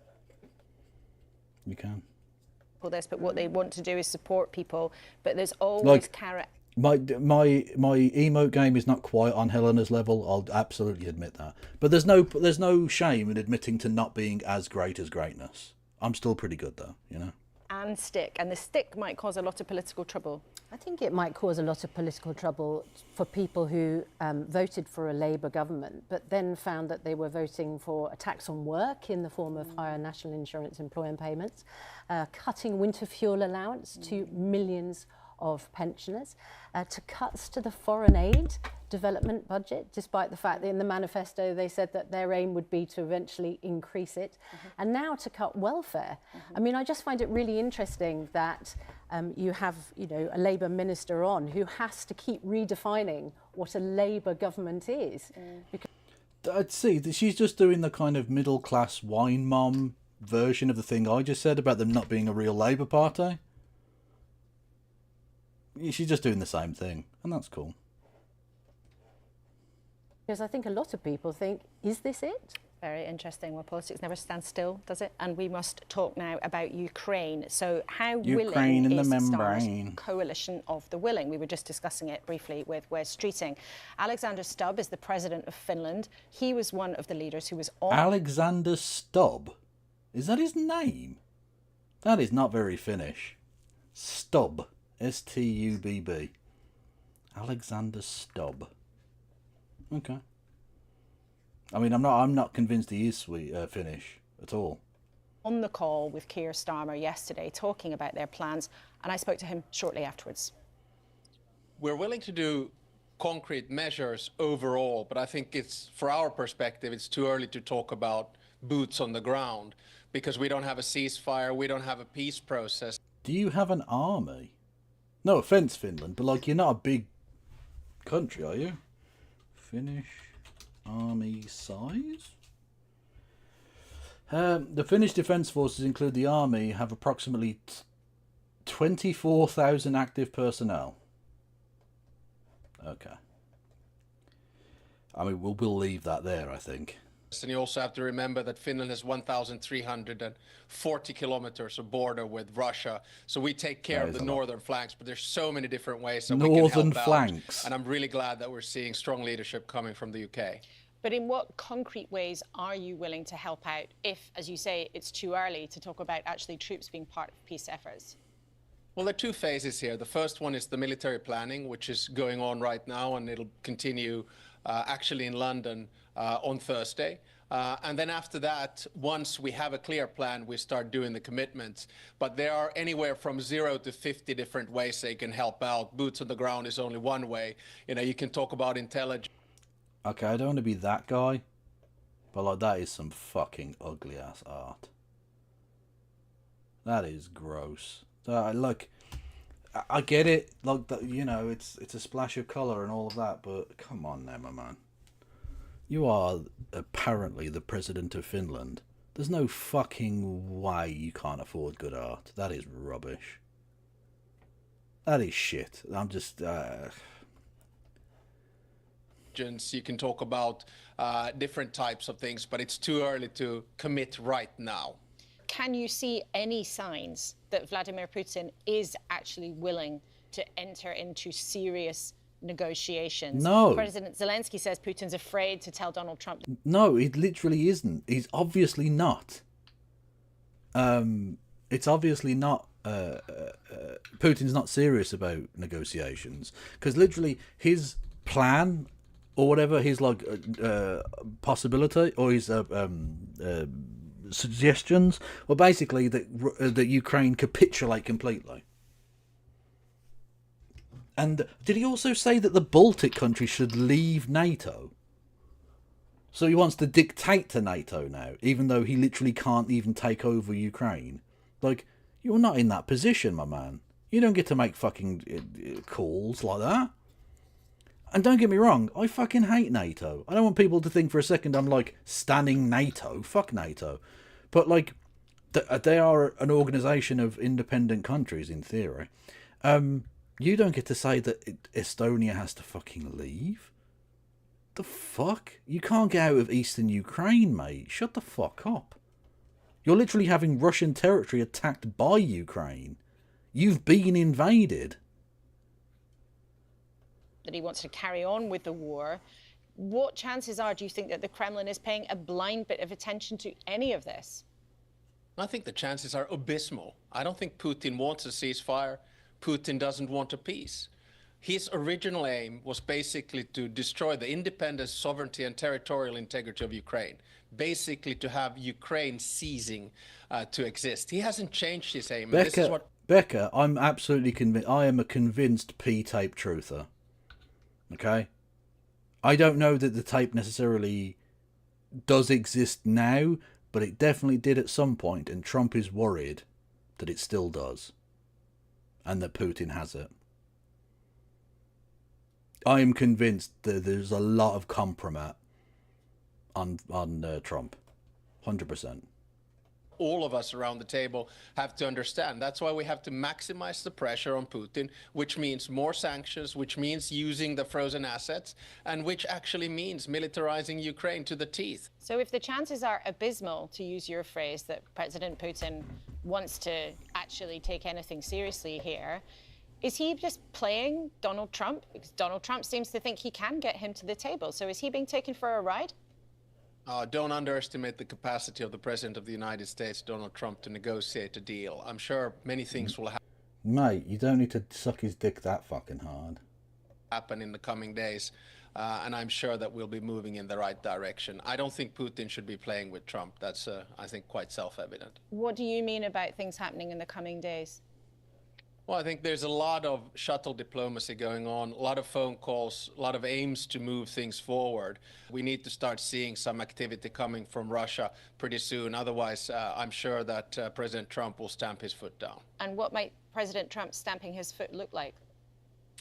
You can. This, but what they want to do is support people, but there's always carrot. My emote game is not quite on Helena's level. I'll absolutely admit that. But there's no shame in admitting to not being as great as greatness. I'm still pretty good though, you know. And stick, and the stick might cause a lot of political trouble. I think it might cause a lot of political trouble for people who voted for a Labour government, but then found that they were voting for a tax on work in the form of higher national insurance employment payments, cutting winter fuel allowance to millions of pensioners, to cuts to the foreign aid development budget, despite the fact that in the manifesto they said that their aim would be to eventually increase it, and now to cut welfare. I mean, I just find it really interesting that you have, you know, a Labour minister on who has to keep redefining what a Labour government is. Because I'd see that she's just doing the kind of middle class wine mom version of the thing I just said about them not being a real Labour party. She's just doing the same thing, and that's cool. I think a lot of people think, is this it? Very interesting. Well, politics never stands still, does it? And we must talk now about Ukraine. So how Ukraine willing in is the the Star's membrane. coalition of the willing? We were just discussing it briefly with Wes Streeting. Alexander Stubb is the president of Finland. He was one of the leaders who was on... Alexander Stubb? Is that his name? That is not very Finnish. Stubb. S-T-U-B-B. Alexander Stubb. Okay. I mean, I'm not convinced he is Finnish at all. On the call with Keir Starmer yesterday, talking about their plans, and I spoke to him shortly afterwards. We're willing to do concrete measures overall, but I think it's, for our perspective, it's too early to talk about boots on the ground because we don't have a ceasefire, we don't have a peace process. Do you have an army? No offence, Finland, but like, you're not a big country, are you? Finnish army size? The Finnish Defence Forces include the army, have approximately 24,000 active personnel. Okay. I mean, we'll leave that there, I think. And you also have to remember that Finland has 1,340 kilometers of border with Russia. So we take care of the northern flanks, but there's so many different ways that we can help flanks. out. And I'm really glad that we're seeing strong leadership coming from the UK. But in what concrete ways are you willing to help out if, as you say, it's too early to talk about actually troops being part of peace efforts? Well, there are two phases here. The first one is the military planning, which is going on right now, and it'll continue actually in London on Thursday. And then after that, once we have a clear plan, we start doing the commitments. But there are anywhere from 0 to 50 different ways they can help out. Boots on the ground is only one way. You know, you can talk about intelligence. Okay, I don't want to be that guy, but like, that is some fucking ugly ass art. That is gross. Like, I get it, like, you know, it's a splash of colour and all of that, but come on now, my man. You are apparently the president of Finland. There's no fucking way you can't afford good art. That is rubbish. That is shit. I'm just... You can talk about different types of things, but it's too early to commit right now. Can you see any signs that Vladimir Putin is actually willing to enter into serious negotiations? No. President Zelensky says Putin's afraid to tell Donald Trump. No, it literally isn't. He's obviously not. It's obviously not. Putin's not serious about negotiations because literally his plan or whatever, his like possibility or his suggestions were basically that Ukraine capitulate completely. And did he also say that the Baltic countries should leave NATO? So he wants to dictate to NATO now, even though he literally can't even take over Ukraine. Like, you're not in that position, my man. You don't get to make fucking calls like that. And don't get me wrong, I fucking hate NATO. I don't want people to think for a second I'm, like, standing NATO. Fuck NATO. But, like, they are an organisation of independent countries, in theory. You don't get to say that Estonia has to fucking leave. The fuck? You can't get out of eastern Ukraine, mate. Shut the fuck up. You're literally having Russian territory attacked by Ukraine. You've been invaded. That he wants to carry on with the war. What chances are, do you think, that the Kremlin is paying a blind bit of attention to any of this? I think the chances are abysmal. I don't think Putin wants a ceasefire. Putin doesn't want a peace. His original aim was basically to destroy the independence, sovereignty, and territorial integrity of Ukraine. Basically to have Ukraine ceasing to exist. He hasn't changed his aim. And this is what... Becca, I'm absolutely convinced. I am a convinced P-tape truther. Okay? I don't know that the tape necessarily does exist now, but it definitely did at some point, and Trump is worried that it still does. And that Putin has it. I am convinced that there's a lot of compromise on Trump. 100%. All of us around the table have to understand. That's why we have to maximize the pressure on Putin, which means more sanctions, which means using the frozen assets, and which actually means militarizing Ukraine to the teeth. So if the chances are abysmal, to use your phrase, that President Putin wants to actually take anything seriously here, is he just playing Donald Trump? Because Donald Trump seems to think he can get him to the table. So is he being taken for a ride? Don't underestimate the capacity of the President of the United States, Donald Trump, to negotiate a deal. I'm sure many things will Mate, you don't need to suck his dick that fucking hard. happen in the coming days, and I'm sure that we'll be moving in the right direction. I don't think Putin should be playing with Trump. That's, I think, quite self-evident. What do you mean about things happening in the coming days? Well, I think there's a lot of shuttle diplomacy going on, a lot of phone calls, a lot of aims to move things forward. We need to start seeing some activity coming from Russia pretty soon. Otherwise, I'm sure that President Trump will stamp his foot down. And what might President Trump stamping his foot look like?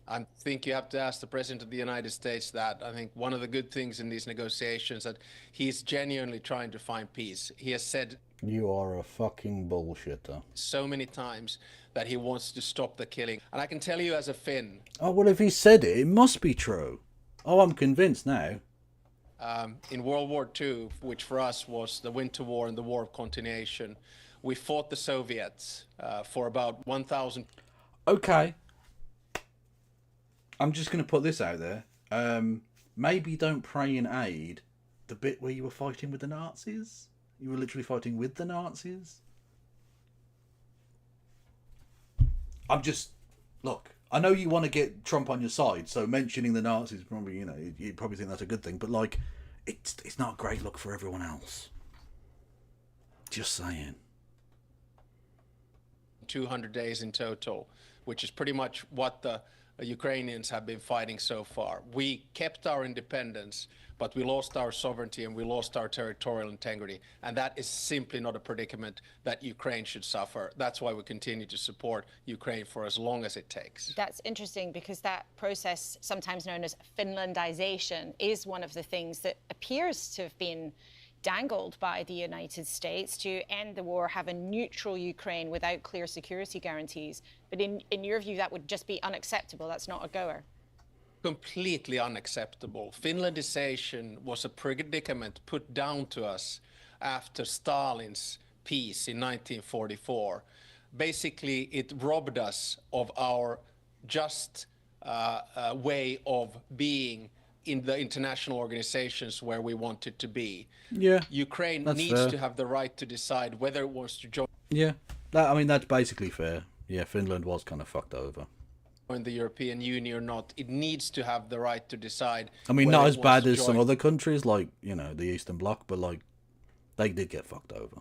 I think you have to ask the President of the United States that. I think one of the good things in these negotiations that he's genuinely trying to find peace. He has said You are a fucking bullshitter. so many times that he wants to stop the killing. And I can tell you as a Finn, Oh, well, if he said it, it must be true. Oh, I'm convinced now. in World War II, which for us was the Winter War and the War of Continuation, we fought the Soviets for about 1,000... Okay. I'm just going to put this out there. Maybe don't pray in aid the bit where you were fighting with the Nazis. You were literally fighting with the Nazis. I'm just... Look, I know you want to get Trump on your side, so mentioning the Nazis, probably, you know, you probably think that's a good thing, but, like, it's not a great look for everyone else. Just saying. 200 days in total, which is pretty much what the Ukrainians have been fighting so far. We kept our independence, but we lost our sovereignty and we lost our territorial integrity. And that is simply not a predicament that Ukraine should suffer. That's why we continue to support Ukraine for as long as it takes. That's interesting because that process, sometimes known as Finlandization, is one of the things that appears to have been dangled by the United States to end the war, have a neutral Ukraine without clear security guarantees. But in your view, that would just be unacceptable. That's not a goer. Completely unacceptable. Finlandization was a predicament put down to us after Stalin's peace in 1944. Basically, it robbed us of our just way of being in the international organizations where we wanted to be. Yeah, Ukraine that's needs fair. to have the right to decide whether it wants to join Yeah, I mean, that's basically fair. Yeah, Finland was kind of fucked over. the European Union or not. It needs to have the right to decide. I mean, whether not it as wants bad to as some join. other countries, like, you know, the Eastern Bloc, but, like, they did get fucked over.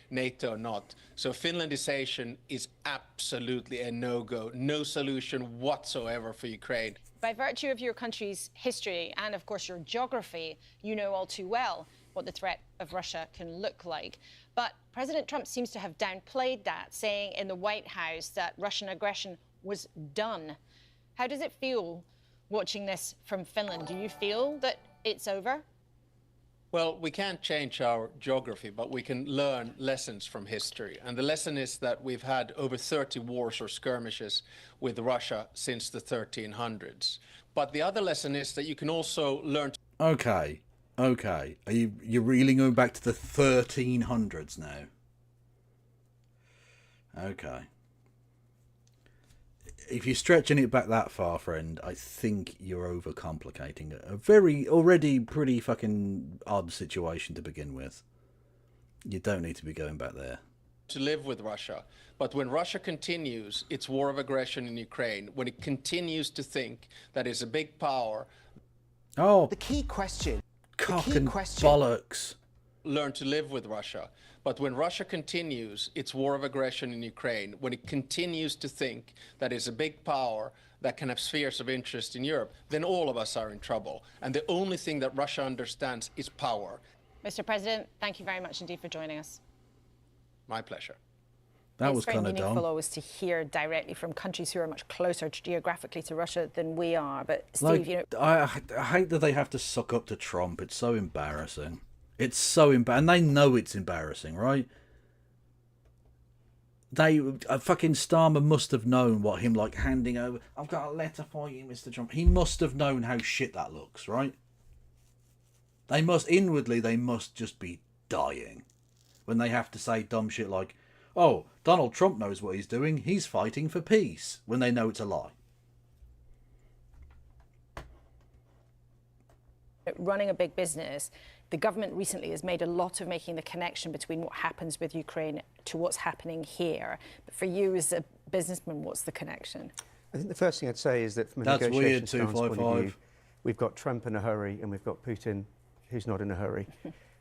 NATO or not. So Finlandization is absolutely a no-go, no solution whatsoever for Ukraine. By virtue of your country's history and, of course, your geography, you know all too well what the threat of Russia can look like. But President Trump seems to have downplayed that, saying in the White House that Russian aggression was done. How does it feel watching this from Finland? Do you feel that it's over? Well, we can't change our geography, but we can learn lessons from history. And the lesson is that we've had over 30 wars or skirmishes with Russia since the 1300s. But the other lesson is that you can also learn... Okay. Are you're really going back to the 1300s now? Okay. If you're stretching it back that far, friend, I think you're overcomplicating a very already pretty fucking odd situation to begin with. You don't need to be going back there. To live with Russia. But when Russia continues its war of aggression in Ukraine, when it continues to think that it's a big power... Oh, the key question... Cock and bollocks. Learn to live with Russia. But when Russia continues its war of aggression in Ukraine, when it continues to think that it's a big power that can have spheres of interest in Europe, then all of us are in trouble. And the only thing that Russia understands is power. Mr. President, thank you very much indeed for joining us. My pleasure. That was kind of dumb. It's very meaningful always to hear directly from countries who are much closer geographically to Russia than we are. But Steve, Like, you know, I hate that they have to suck up to Trump. It's so embarrassing. It's so embarrassing. And they know it's embarrassing, right? Fucking Starmer must have known what him, like, handing over... I've got a letter for you, Mr. Trump. He must have known how shit that looks, right? Inwardly, they must just be dying when they have to say dumb shit like, oh, Donald Trump knows what he's doing. He's fighting for peace, when they know it's a lie. running a big business, the government recently has made a lot of making the connection between what happens with Ukraine to what's happening here. But for you as a businessman, what's the connection? I think the first thing I'd say is that from a That's negotiation weird, stance point of 255. view, we've got Trump in a hurry and we've got Putin who's not in a hurry.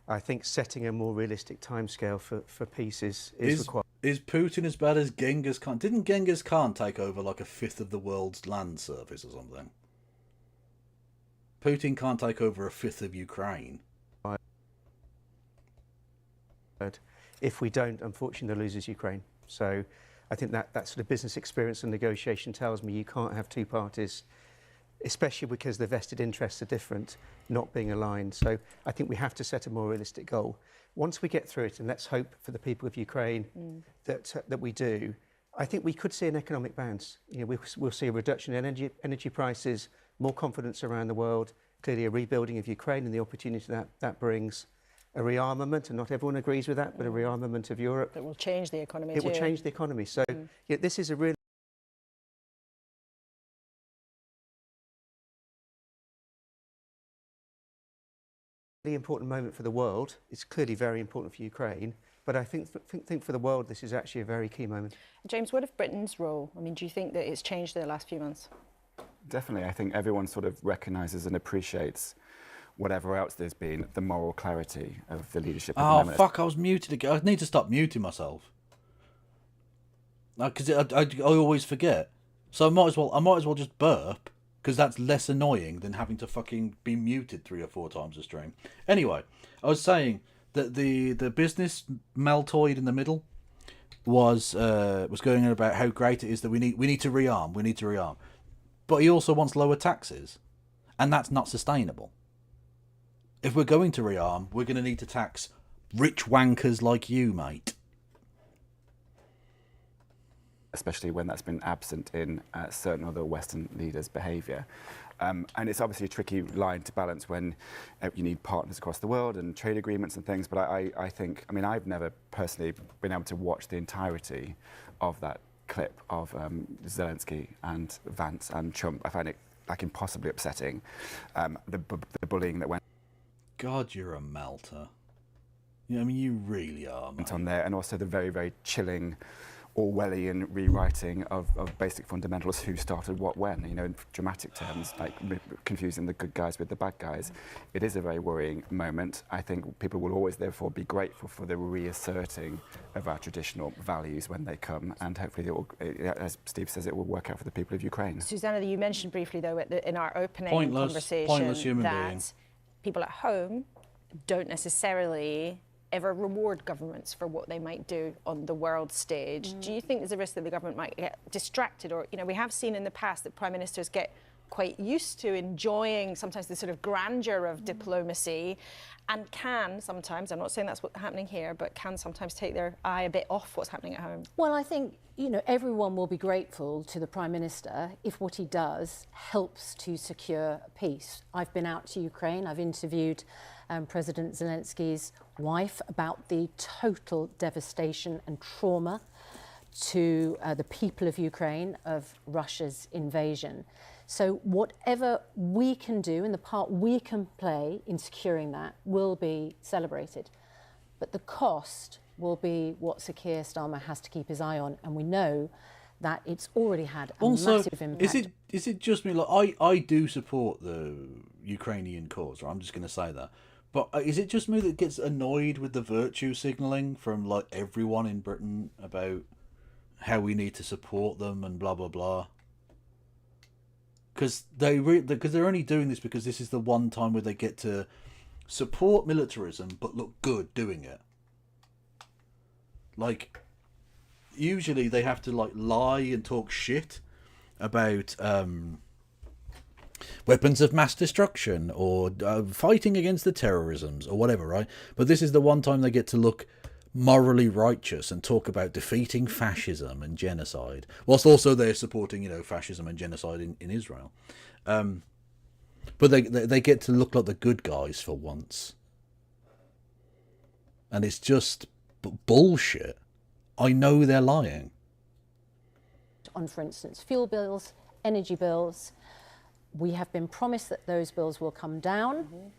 I think setting a more realistic timescale for peace is required. Is Putin as bad as Genghis Khan? Didn't Genghis Khan take over like a fifth of the world's land surface or something? Putin can't take over a fifth of Ukraine. If we don't, unfortunately, that loses Ukraine. So I think that sort of business experience and negotiation tells me you can't have two parties, especially because the vested interests are different, not being aligned. So I think we have to set a more realistic goal. Once we get through it, and let's hope for the people of Ukraine that we do, I think we could see an economic bounce. You know, we'll see a reduction in energy prices, more confidence around the world, clearly a rebuilding of Ukraine and the opportunity that brings, a rearmament, and not everyone agrees with that, but a rearmament of Europe. That will change the economy It too. will change the economy. So yeah, this is a really important moment for the world. It's clearly very important for Ukraine, but I think for the world this is actually a very key moment. James, what of Britain's role? I mean, do you think that it's changed in the last few months? Definitely. I think everyone sort of recognises and appreciates whatever else there's been, the moral clarity of the leadership at the Oh, moment. fuck, I was muted again. I need to stop muting myself. Because I always forget. So I might as well just burp, because that's less annoying than having to fucking be muted 3 or 4 times a stream. Anyway, I was saying that the business Maltoid in the middle was going on about how great it is that we need to rearm. But he also wants lower taxes, and that's not sustainable. If we're going to rearm, we're going to need to tax rich wankers like you, mate. Especially when that's been absent in certain other Western leaders' behaviour. And it's obviously a tricky line to balance when you need partners across the world and trade agreements and things, but I think, I mean, I've never personally been able to watch the entirety of that clip of Zelensky and Vance and Trump. I find it like impossibly upsetting, the bullying that went God, you're a melter. I mean, you really are, mate. on there, and also the very, very chilling Orwellian rewriting of basic fundamentals, who started what when, you know, in dramatic terms, like confusing the good guys with the bad guys. It is a very worrying moment. I think people will always therefore be grateful for the reasserting of our traditional values when they come, and hopefully it will, as Steve says, it will work out for the people of Ukraine. Susanna, you mentioned briefly though in our opening Pointless conversation human that being. people at home don't necessarily ever reward governments for what they might do on the world stage. Do you think there's a risk that the government might get distracted? Or, you know, we have seen in the past that prime ministers get quite used to enjoying sometimes the sort of grandeur of diplomacy, and can sometimes, I'm not saying that's what's happening here, but can sometimes take their eye a bit off what's happening at home. Well, I think, you know, everyone will be grateful to the Prime Minister if what he does helps to secure peace. I've been out to Ukraine, I've interviewed President Zelensky's wife about the total devastation and trauma to the people of Ukraine of Russia's invasion. So whatever we can do and the part we can play in securing that will be celebrated. But the cost will be what Sir Keir Starmer has to keep his eye on. And we know that it's already had a massive impact. Is it just me? Like, I do support the Ukrainian cause, right? I'm just going to say that. But is it just me that gets annoyed with the virtue signalling from like everyone in Britain about how we need to support them and blah blah blah? Because they're only doing this because this is the one time where they get to support militarism but look good doing it. Like, usually they have to like lie and talk shit about weapons of mass destruction or fighting against the terrorisms or whatever, right? But this is the one time they get to look morally righteous and talk about defeating fascism and genocide, whilst also they're supporting, you know, fascism and genocide in Israel. But they get to look like the good guys for once. And it's just bullshit. I know they're lying. On, for instance, fuel bills, energy bills, we have been promised that those bills will come down.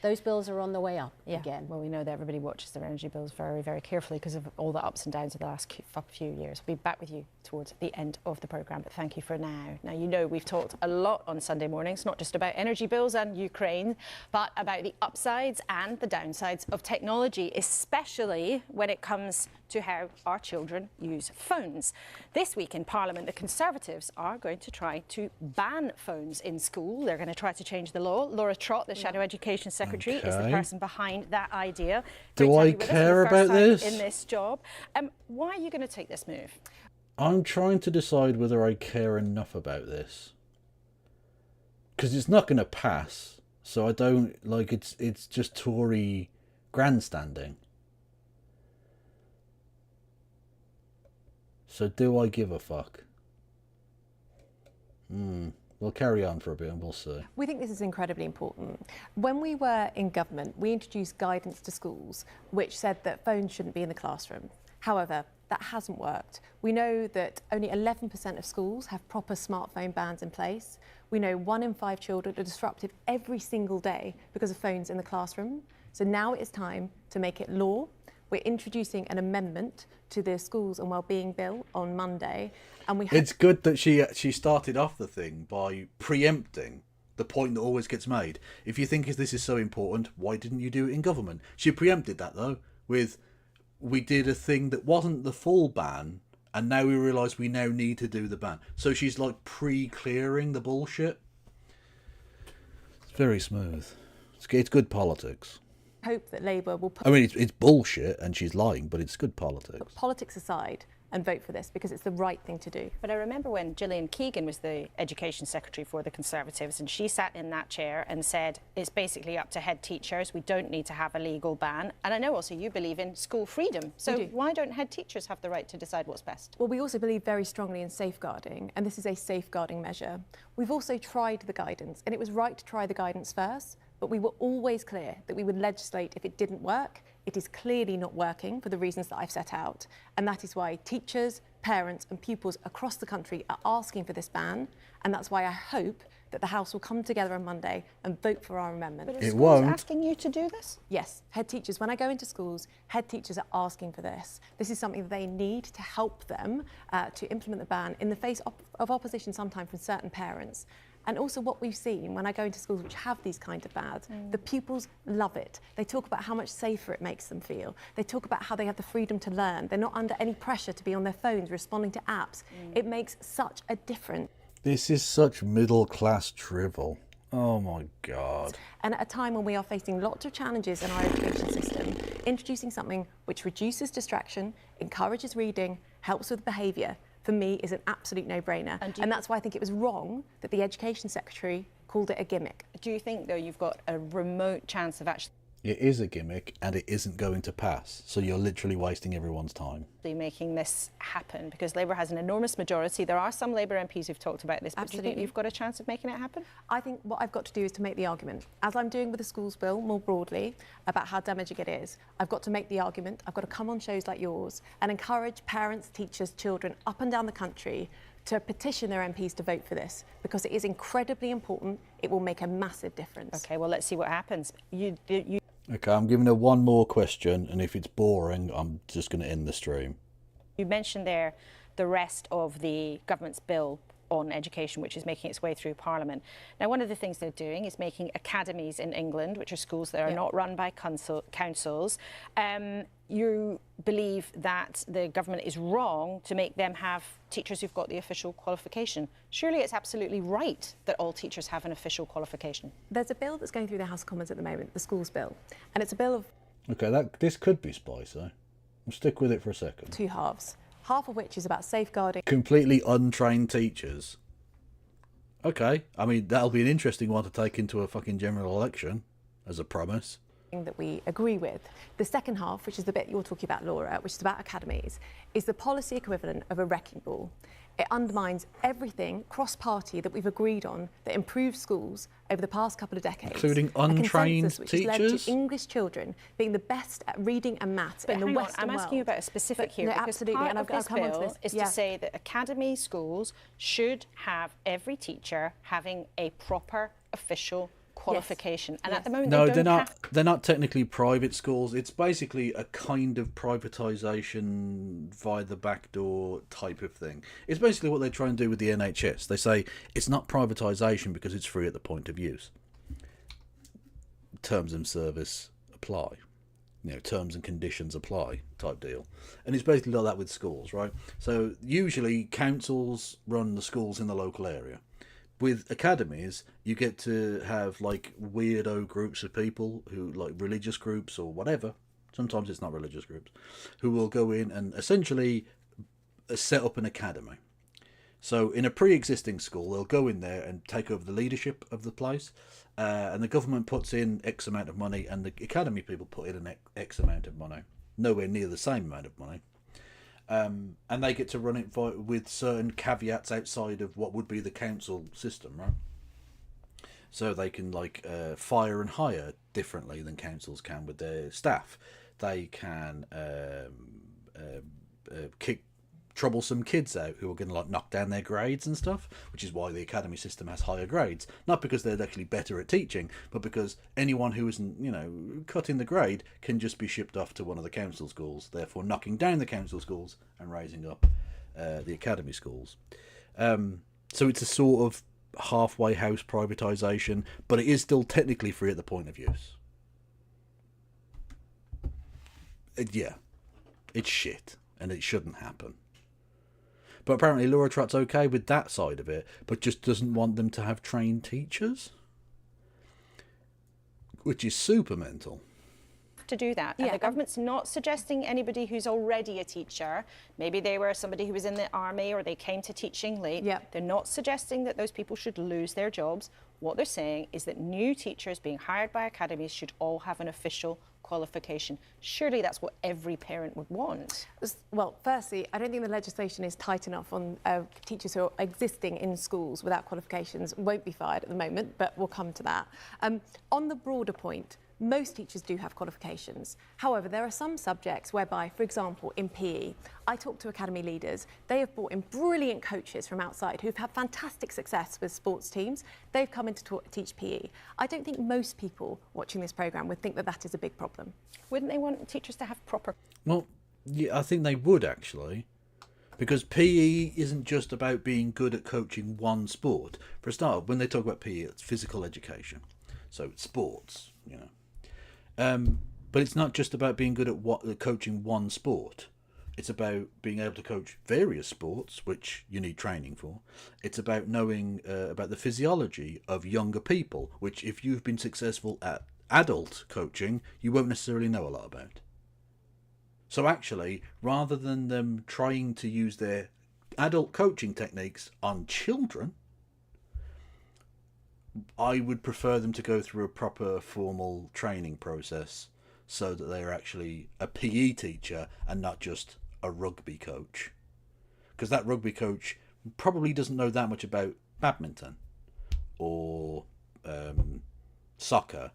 Those bills are on the way up again. Well, we know that everybody watches their energy bills very, very carefully because of all the ups and downs of the last few years. We'll be back with you towards the end of the programme, but thank you for now. Now, you know we've talked a lot on Sunday mornings, not just about energy bills and Ukraine, but about the upsides and the downsides of technology, especially when it comes to how our children use phones. This week in Parliament, the Conservatives are going to try to ban phones in school. They're going to try to change the law. Laura Trott, the Shadow Education Secretary, is the person behind that idea. Do I care about this? In this job. Why are you going to take this move? I'm trying to decide whether I care enough about this. Because it's not going to pass. So I don't, like, it's just Tory grandstanding. So do I give a fuck? We'll carry on for a bit and we'll see. We think this is incredibly important. When we were in government, we introduced guidance to schools which said that phones shouldn't be in the classroom. However, that hasn't worked. We know that only 11% of schools have proper smartphone bans in place. We know 1 in 5 children are disrupted every single day because of phones in the classroom. So now it is time to make it law. We're introducing an amendment to the Schools and Wellbeing Bill on Monday. And it's good that she started off the thing by preempting the point that always gets made. If you think this is so important, why didn't you do it in government? She preempted that, though, with we did a thing that wasn't the full ban, and now we realise we now need to do the ban. So she's like pre-clearing the bullshit. It's very smooth. It's good politics. Hope that Labour will put, I mean, it's bullshit and she's lying, but it's good politics. Put politics aside and vote for this because it's the right thing to do. But I remember when Gillian Keegan was the Education Secretary for the Conservatives, and she sat in that chair and said it's basically up to head teachers. We don't need to have a legal ban. And I know also you believe in school freedom. So why don't head teachers have the right to decide what's best? Well, we also believe very strongly in safeguarding, and this is a safeguarding measure. We've also tried the guidance, and it was right to try the guidance first. But we were always clear that we would legislate if it didn't work. It is clearly not working for the reasons that I've set out. And that is why teachers, parents and pupils across the country are asking for this ban. And that's why I hope that the House will come together on Monday and vote for our amendment. But are schools asking you to do this? Yes, head teachers, when I go into schools, head teachers are asking for this. This is something that they need to help them to implement the ban in the face of opposition sometimes from certain parents. And also what we've seen when I go into schools which have these kind of bans, the pupils love it. They talk about how much safer it makes them feel. They talk about how they have the freedom to learn. They're not under any pressure to be on their phones responding to apps. It makes such a difference. This is such middle class drivel. Oh my God. And at a time when we are facing lots of challenges in our education system, introducing something which reduces distraction, encourages reading, helps with behaviour, for me is an absolute no-brainer. And that's why I think it was wrong that the Education Secretary called it a gimmick. Do you think, though, you've got a remote chance of actually It is a gimmick and it isn't going to pass. So you're literally wasting everyone's time. making this happen? Because Labour has an enormous majority. There are some Labour MPs who've talked about this, but do you think Absolutely. you've got a chance of making it happen? I think what I've got to do is to make the argument, as I'm doing with the schools bill more broadly, about how damaging it is. I've got to make the argument. I've got to come on shows like yours and encourage parents, teachers, children up and down the country to petition their MPs to vote for this, because it is incredibly important. It will make a massive difference. Okay, well, let's see what happens. Okay, I'm giving her one more question, and if it's boring, I'm just going to end the stream. You mentioned there the rest of the government's bill on education, which is making its way through Parliament. Now, one of the things they're doing is making academies in England, which are schools that are not run by councils. You believe that the government is wrong to make them have teachers who've got the official qualification. Surely it's absolutely right that all teachers have an official qualification. There's a bill that's going through the House of Commons at the moment, the schools bill, and it's a bill of Okay, this could be spicy. We'll stick with it for a second. two halves, half of which is about safeguarding Completely untrained teachers. Okay, I mean, that'll be an interesting one to take into a fucking general election as a promise. that we agree with. The second half, which is the bit you're talking about, Laura, which is about academies, is the policy equivalent of a wrecking ball. It undermines everything cross-party that we've agreed on that improves schools over the past couple of decades. Including A untrained consensus which has led teachers? to English children being the best at reading and maths But in the hang on, Western I'm world. asking you about a specific But here, no, because absolutely, part and of I'll this come on to bill this. is Yeah. to say that academy schools should have every teacher having a proper official qualification. And at the moment, No, they they're don't not. have. They're not technically private schools. It's basically a kind of privatisation via the back door type of thing. It's basically what they try and do with the NHS. They say it's not privatisation because it's free at the point of use. Terms of service apply. You know, terms and conditions apply type deal. And it's basically like that with schools, right? So usually councils run the schools in the local area. With academies, you get to have like weirdo groups of people who, like religious groups or whatever, sometimes it's not religious groups, who will go in and essentially set up an academy. So in a pre-existing school, they'll go in there and take over the leadership of the place, and the government puts in X amount of money, and the academy people put in an X amount of money, nowhere near the same amount of money. And they get to run it with certain caveats outside of what would be the council system, right? So they can like fire and hire differently than councils can with their staff. They can kick troublesome kids out who are going to like knock down their grades and stuff, which is why the academy system has higher grades. Not because they're actually better at teaching, but because anyone who isn't, you know, cutting the grade can just be shipped off to one of the council schools, therefore knocking down the council schools and raising up the academy schools. So it's a sort of halfway house privatisation, but it is still technically free at the point of use. Yeah, it's shit, and it shouldn't happen. But apparently Laura Trott's okay with that side of it, but just doesn't want them to have trained teachers, which is super mental. To do that. And the government's not suggesting anybody who's already a teacher, maybe they were somebody who was in the army or they came to teaching late, they're not suggesting that those people should lose their jobs. What they're saying is that new teachers being hired by academies should all have an official qualification. Surely that's what every parent would want. Well, firstly, I don't think the legislation is tight enough on teachers who are existing in schools without qualifications won't be fired at the moment, but we'll come to that. On the broader point, most teachers do have qualifications. However, there are some subjects whereby, for example, in PE, I talk to academy leaders, they have brought in brilliant coaches from outside who've had fantastic success with sports teams. They've come in to teach PE. I don't think most people watching this programme would think that that is a big problem. Wouldn't they want teachers to have proper... Well, yeah, I think they would actually. Because PE isn't just about being good at coaching one sport. For a start, when they talk about PE, it's physical education. So it's sports, you know. But it's not just about being good at coaching one sport. It's about being able to coach various sports, which you need training for. It's about knowing about the physiology of younger people, which if you've been successful at adult coaching, you won't necessarily know a lot about. So actually, rather than them trying to use their adult coaching techniques on children, I would prefer them to go through a proper formal training process so that they're actually a PE teacher and not just a rugby coach. Because that rugby coach probably doesn't know that much about badminton or soccer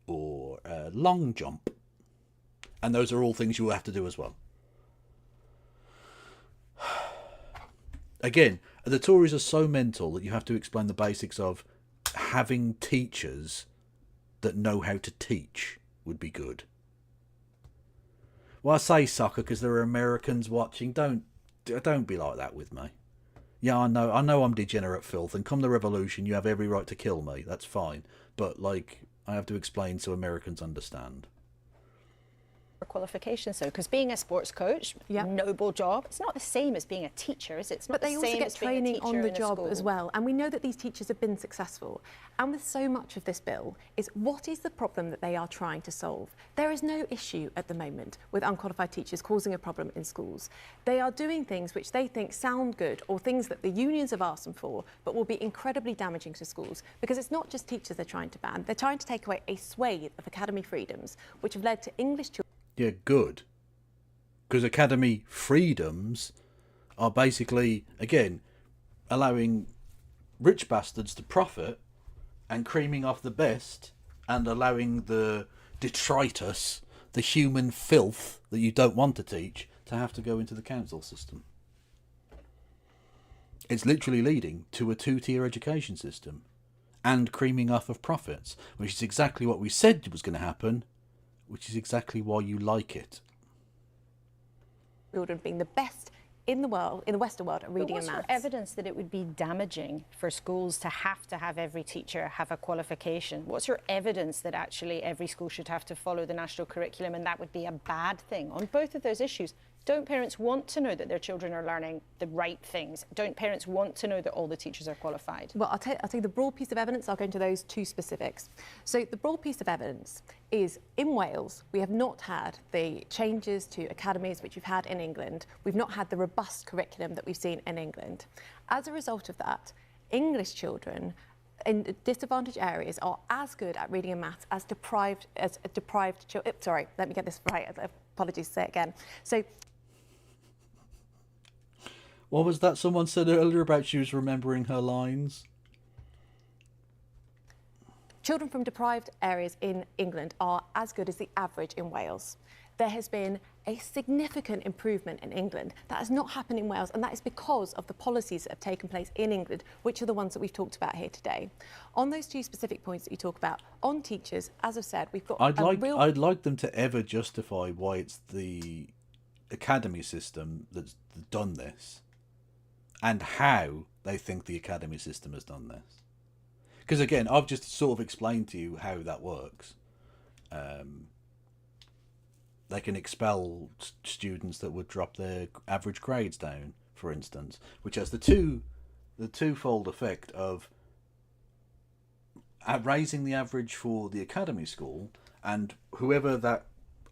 or long jump. And those are all things you will have to do as well. Again, the Tories are so mental that you have to explain the basics of having teachers that know how to teach would be good. Well, I say soccer because there are Americans watching. Don't be like that with me. Yeah, I know I'm degenerate filth, and come the revolution, you have every right to kill me. That's fine. But, like, I have to explain so Americans understand. qualifications, though, because being a sports coach, noble job, it's not the same as being a teacher, is it? It's not but they the also same get as being a training teacher on the in a job school. as well, and we know that these teachers have been successful. And with so much of this bill is what is the problem that they are trying to solve? There is no issue at the moment with unqualified teachers causing a problem in schools. They are doing things which they think sound good or things that the unions have asked them for, but will be incredibly damaging to schools, because it's not just teachers they're trying to ban, they're trying to take away a swathe of academy freedoms which have led to English children. Yeah, good. Because academy freedoms are basically, again, allowing rich bastards to profit and creaming off the best and allowing the detritus, the human filth that you don't want to teach, to have to go into the council system. It's literally leading to a two-tier education system and creaming off of profits, which is exactly what we said was going to happen, which is exactly why you like it. Children being the best in the world, in the Western world, at reading and But maths. what's your evidence that it would be damaging for schools to have every teacher have a qualification? What's your evidence that actually every school should have to follow the national curriculum and that would be a bad thing? On both of those issues, don't parents want to know that their children are learning the right things? Don't parents want to know that all the teachers are qualified? Well, I'll tell you the broad piece of evidence. I'll go into those two specifics. So the broad piece of evidence is in Wales, we have not had the changes to academies which you've had in England. We've not had the robust curriculum that we've seen in England. As a result of that, English children in disadvantaged areas are as good at reading and maths as deprived children. Sorry, let me get this right. Apologies, say it again. So. What was that someone said earlier about she was remembering her lines? Children from deprived areas in England are as good as the average in Wales. There has been a significant improvement in England. That has not happened in Wales, and that is because of the policies that have taken place in England, which are the ones that we've talked about here today. On those two specific points that you talk about, on teachers, as I've said, we've got I'd like them to ever justify why it's the academy system that's done this, and how they think the academy system has done this. Because again, I've just sort of explained to you how that works. They can expel students that would drop their average grades down, for instance, which has the twofold effect of raising the average for the academy school, and whoever that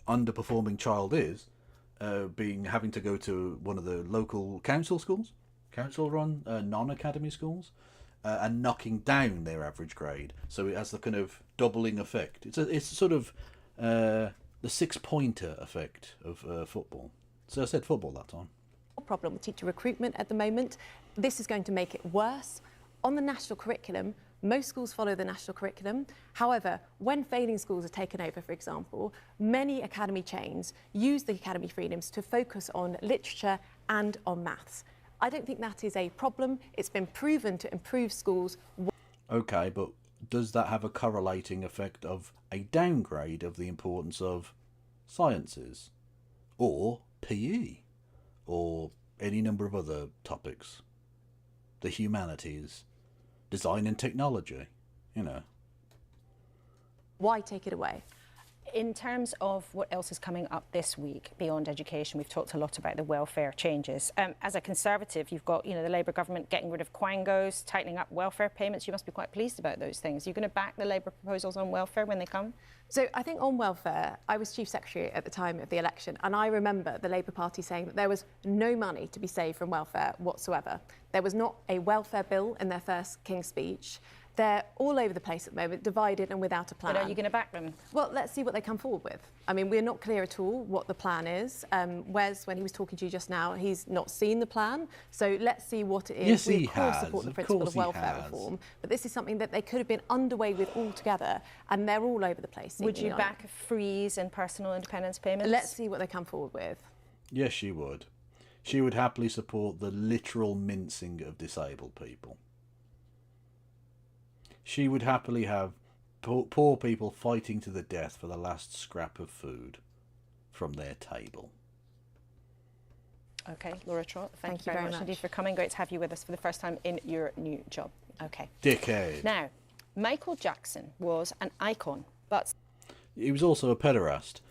underperforming child is, having to go to one of the local council-run non-academy schools, and knocking down their average grade. So it has the kind of doubling effect. It's sort of the six-pointer effect of football. So I said football that time. Problem with teacher recruitment at the moment. This is going to make it worse. On the national curriculum, Most schools follow the national curriculum. However, when failing schools are taken over, for example, many academy chains use the academy freedoms to focus on literature and on maths. I don't think that is a problem. It's been proven to improve schools. Okay, but does that have a correlating effect of a downgrade of the importance of sciences or PE or any number of other topics? The humanities, design and technology, you know. Why take it away? In terms of what else is coming up this week beyond education, we've talked a lot about the welfare changes. As a Conservative, you've got, the Labour government getting rid of quangos, tightening up welfare payments. You must be quite pleased about those things. Are you going to back the Labour proposals on welfare when they come? So I think on welfare, I was Chief Secretary at the time of the election, and I remember the Labour Party saying that there was no money to be saved from welfare whatsoever. There was not a welfare bill in their first King's Speech. They're all over the place at the moment, divided and without a plan. But are you going to back them? Well, let's see what they come forward with. I mean, we're not clear at all what the plan is. Wes, when he was talking to you just now, he's not seen the plan. So let's see what it is. Yes, we, he of course, has. support the Of principle course of he welfare has. reform. But this is something that they could have been underway with altogether, and they're all over the place. Would you back a freeze in personal independence payments? Let's see what they come forward with. Yes, she would. She would happily support the literal mincing of disabled people. She would happily have poor people fighting to the death for the last scrap of food from their table. OK, Laura Trott, thank you very much indeed for coming. Great to have you with us for the first time in your new job. OK. Dickhead. Now, Michael Jackson was an icon, but... He was also a pederast.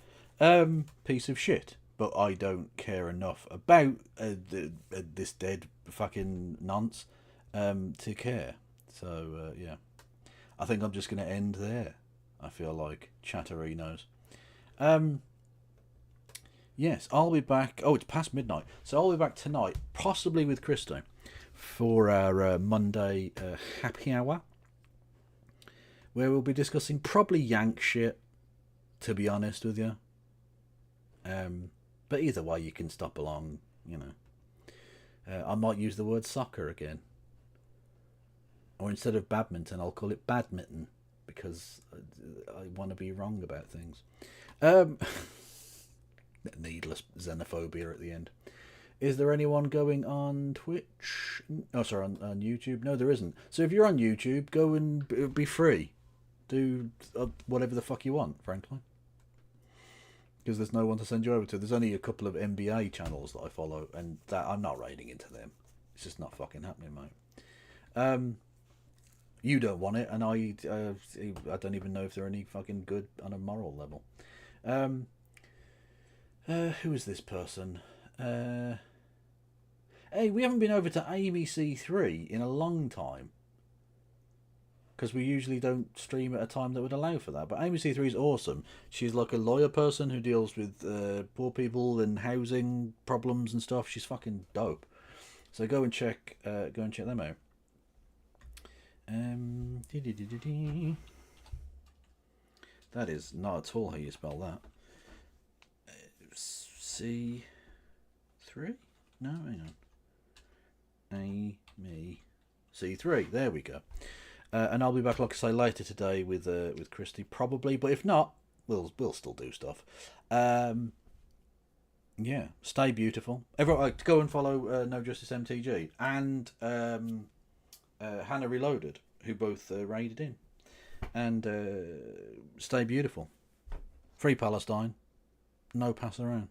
Piece of shit. But I don't care enough about this dead fucking nonce to care. So, yeah. I think I'm just going to end there. I feel like Chatterinos. Yes, I'll be back. Oh, it's past midnight. So I'll be back tonight, possibly with Christo, for our Monday happy hour, where we'll be discussing probably Yank shit, to be honest with you. But either way, you can stop along, I might use the word soccer again. Or instead of badminton, I'll call it badminton, because I want to be wrong about things. Needless xenophobia at the end. Is there anyone going on Twitch? Oh, sorry, on YouTube? No, there isn't. So if you're on YouTube, go and be free. Do whatever the fuck you want, frankly. Because there's no one to send you over to. There's only a couple of NBA channels that I follow, and that I'm not raiding into them. It's just not fucking happening, mate. You don't want it, and I don't even know if they're any fucking good on a moral level. Who is this person? Hey, we haven't been over to ABC3 in a long time. Because we usually don't stream at a time that would allow for that. But ABC3 is awesome. She's like a lawyer person who deals with poor people and housing problems and stuff. She's fucking dope. So go and check them out. That is not at all how you spell that. C3? No, hang on. C3. There we go. And I'll be back, like I say, later today with Christy, probably. But if not, we'll still do stuff. Yeah, stay beautiful. Everyone, go and follow No Justice MTG and Hannah Reloaded, who both raided in. And stay beautiful. Free Palestine. No pass around.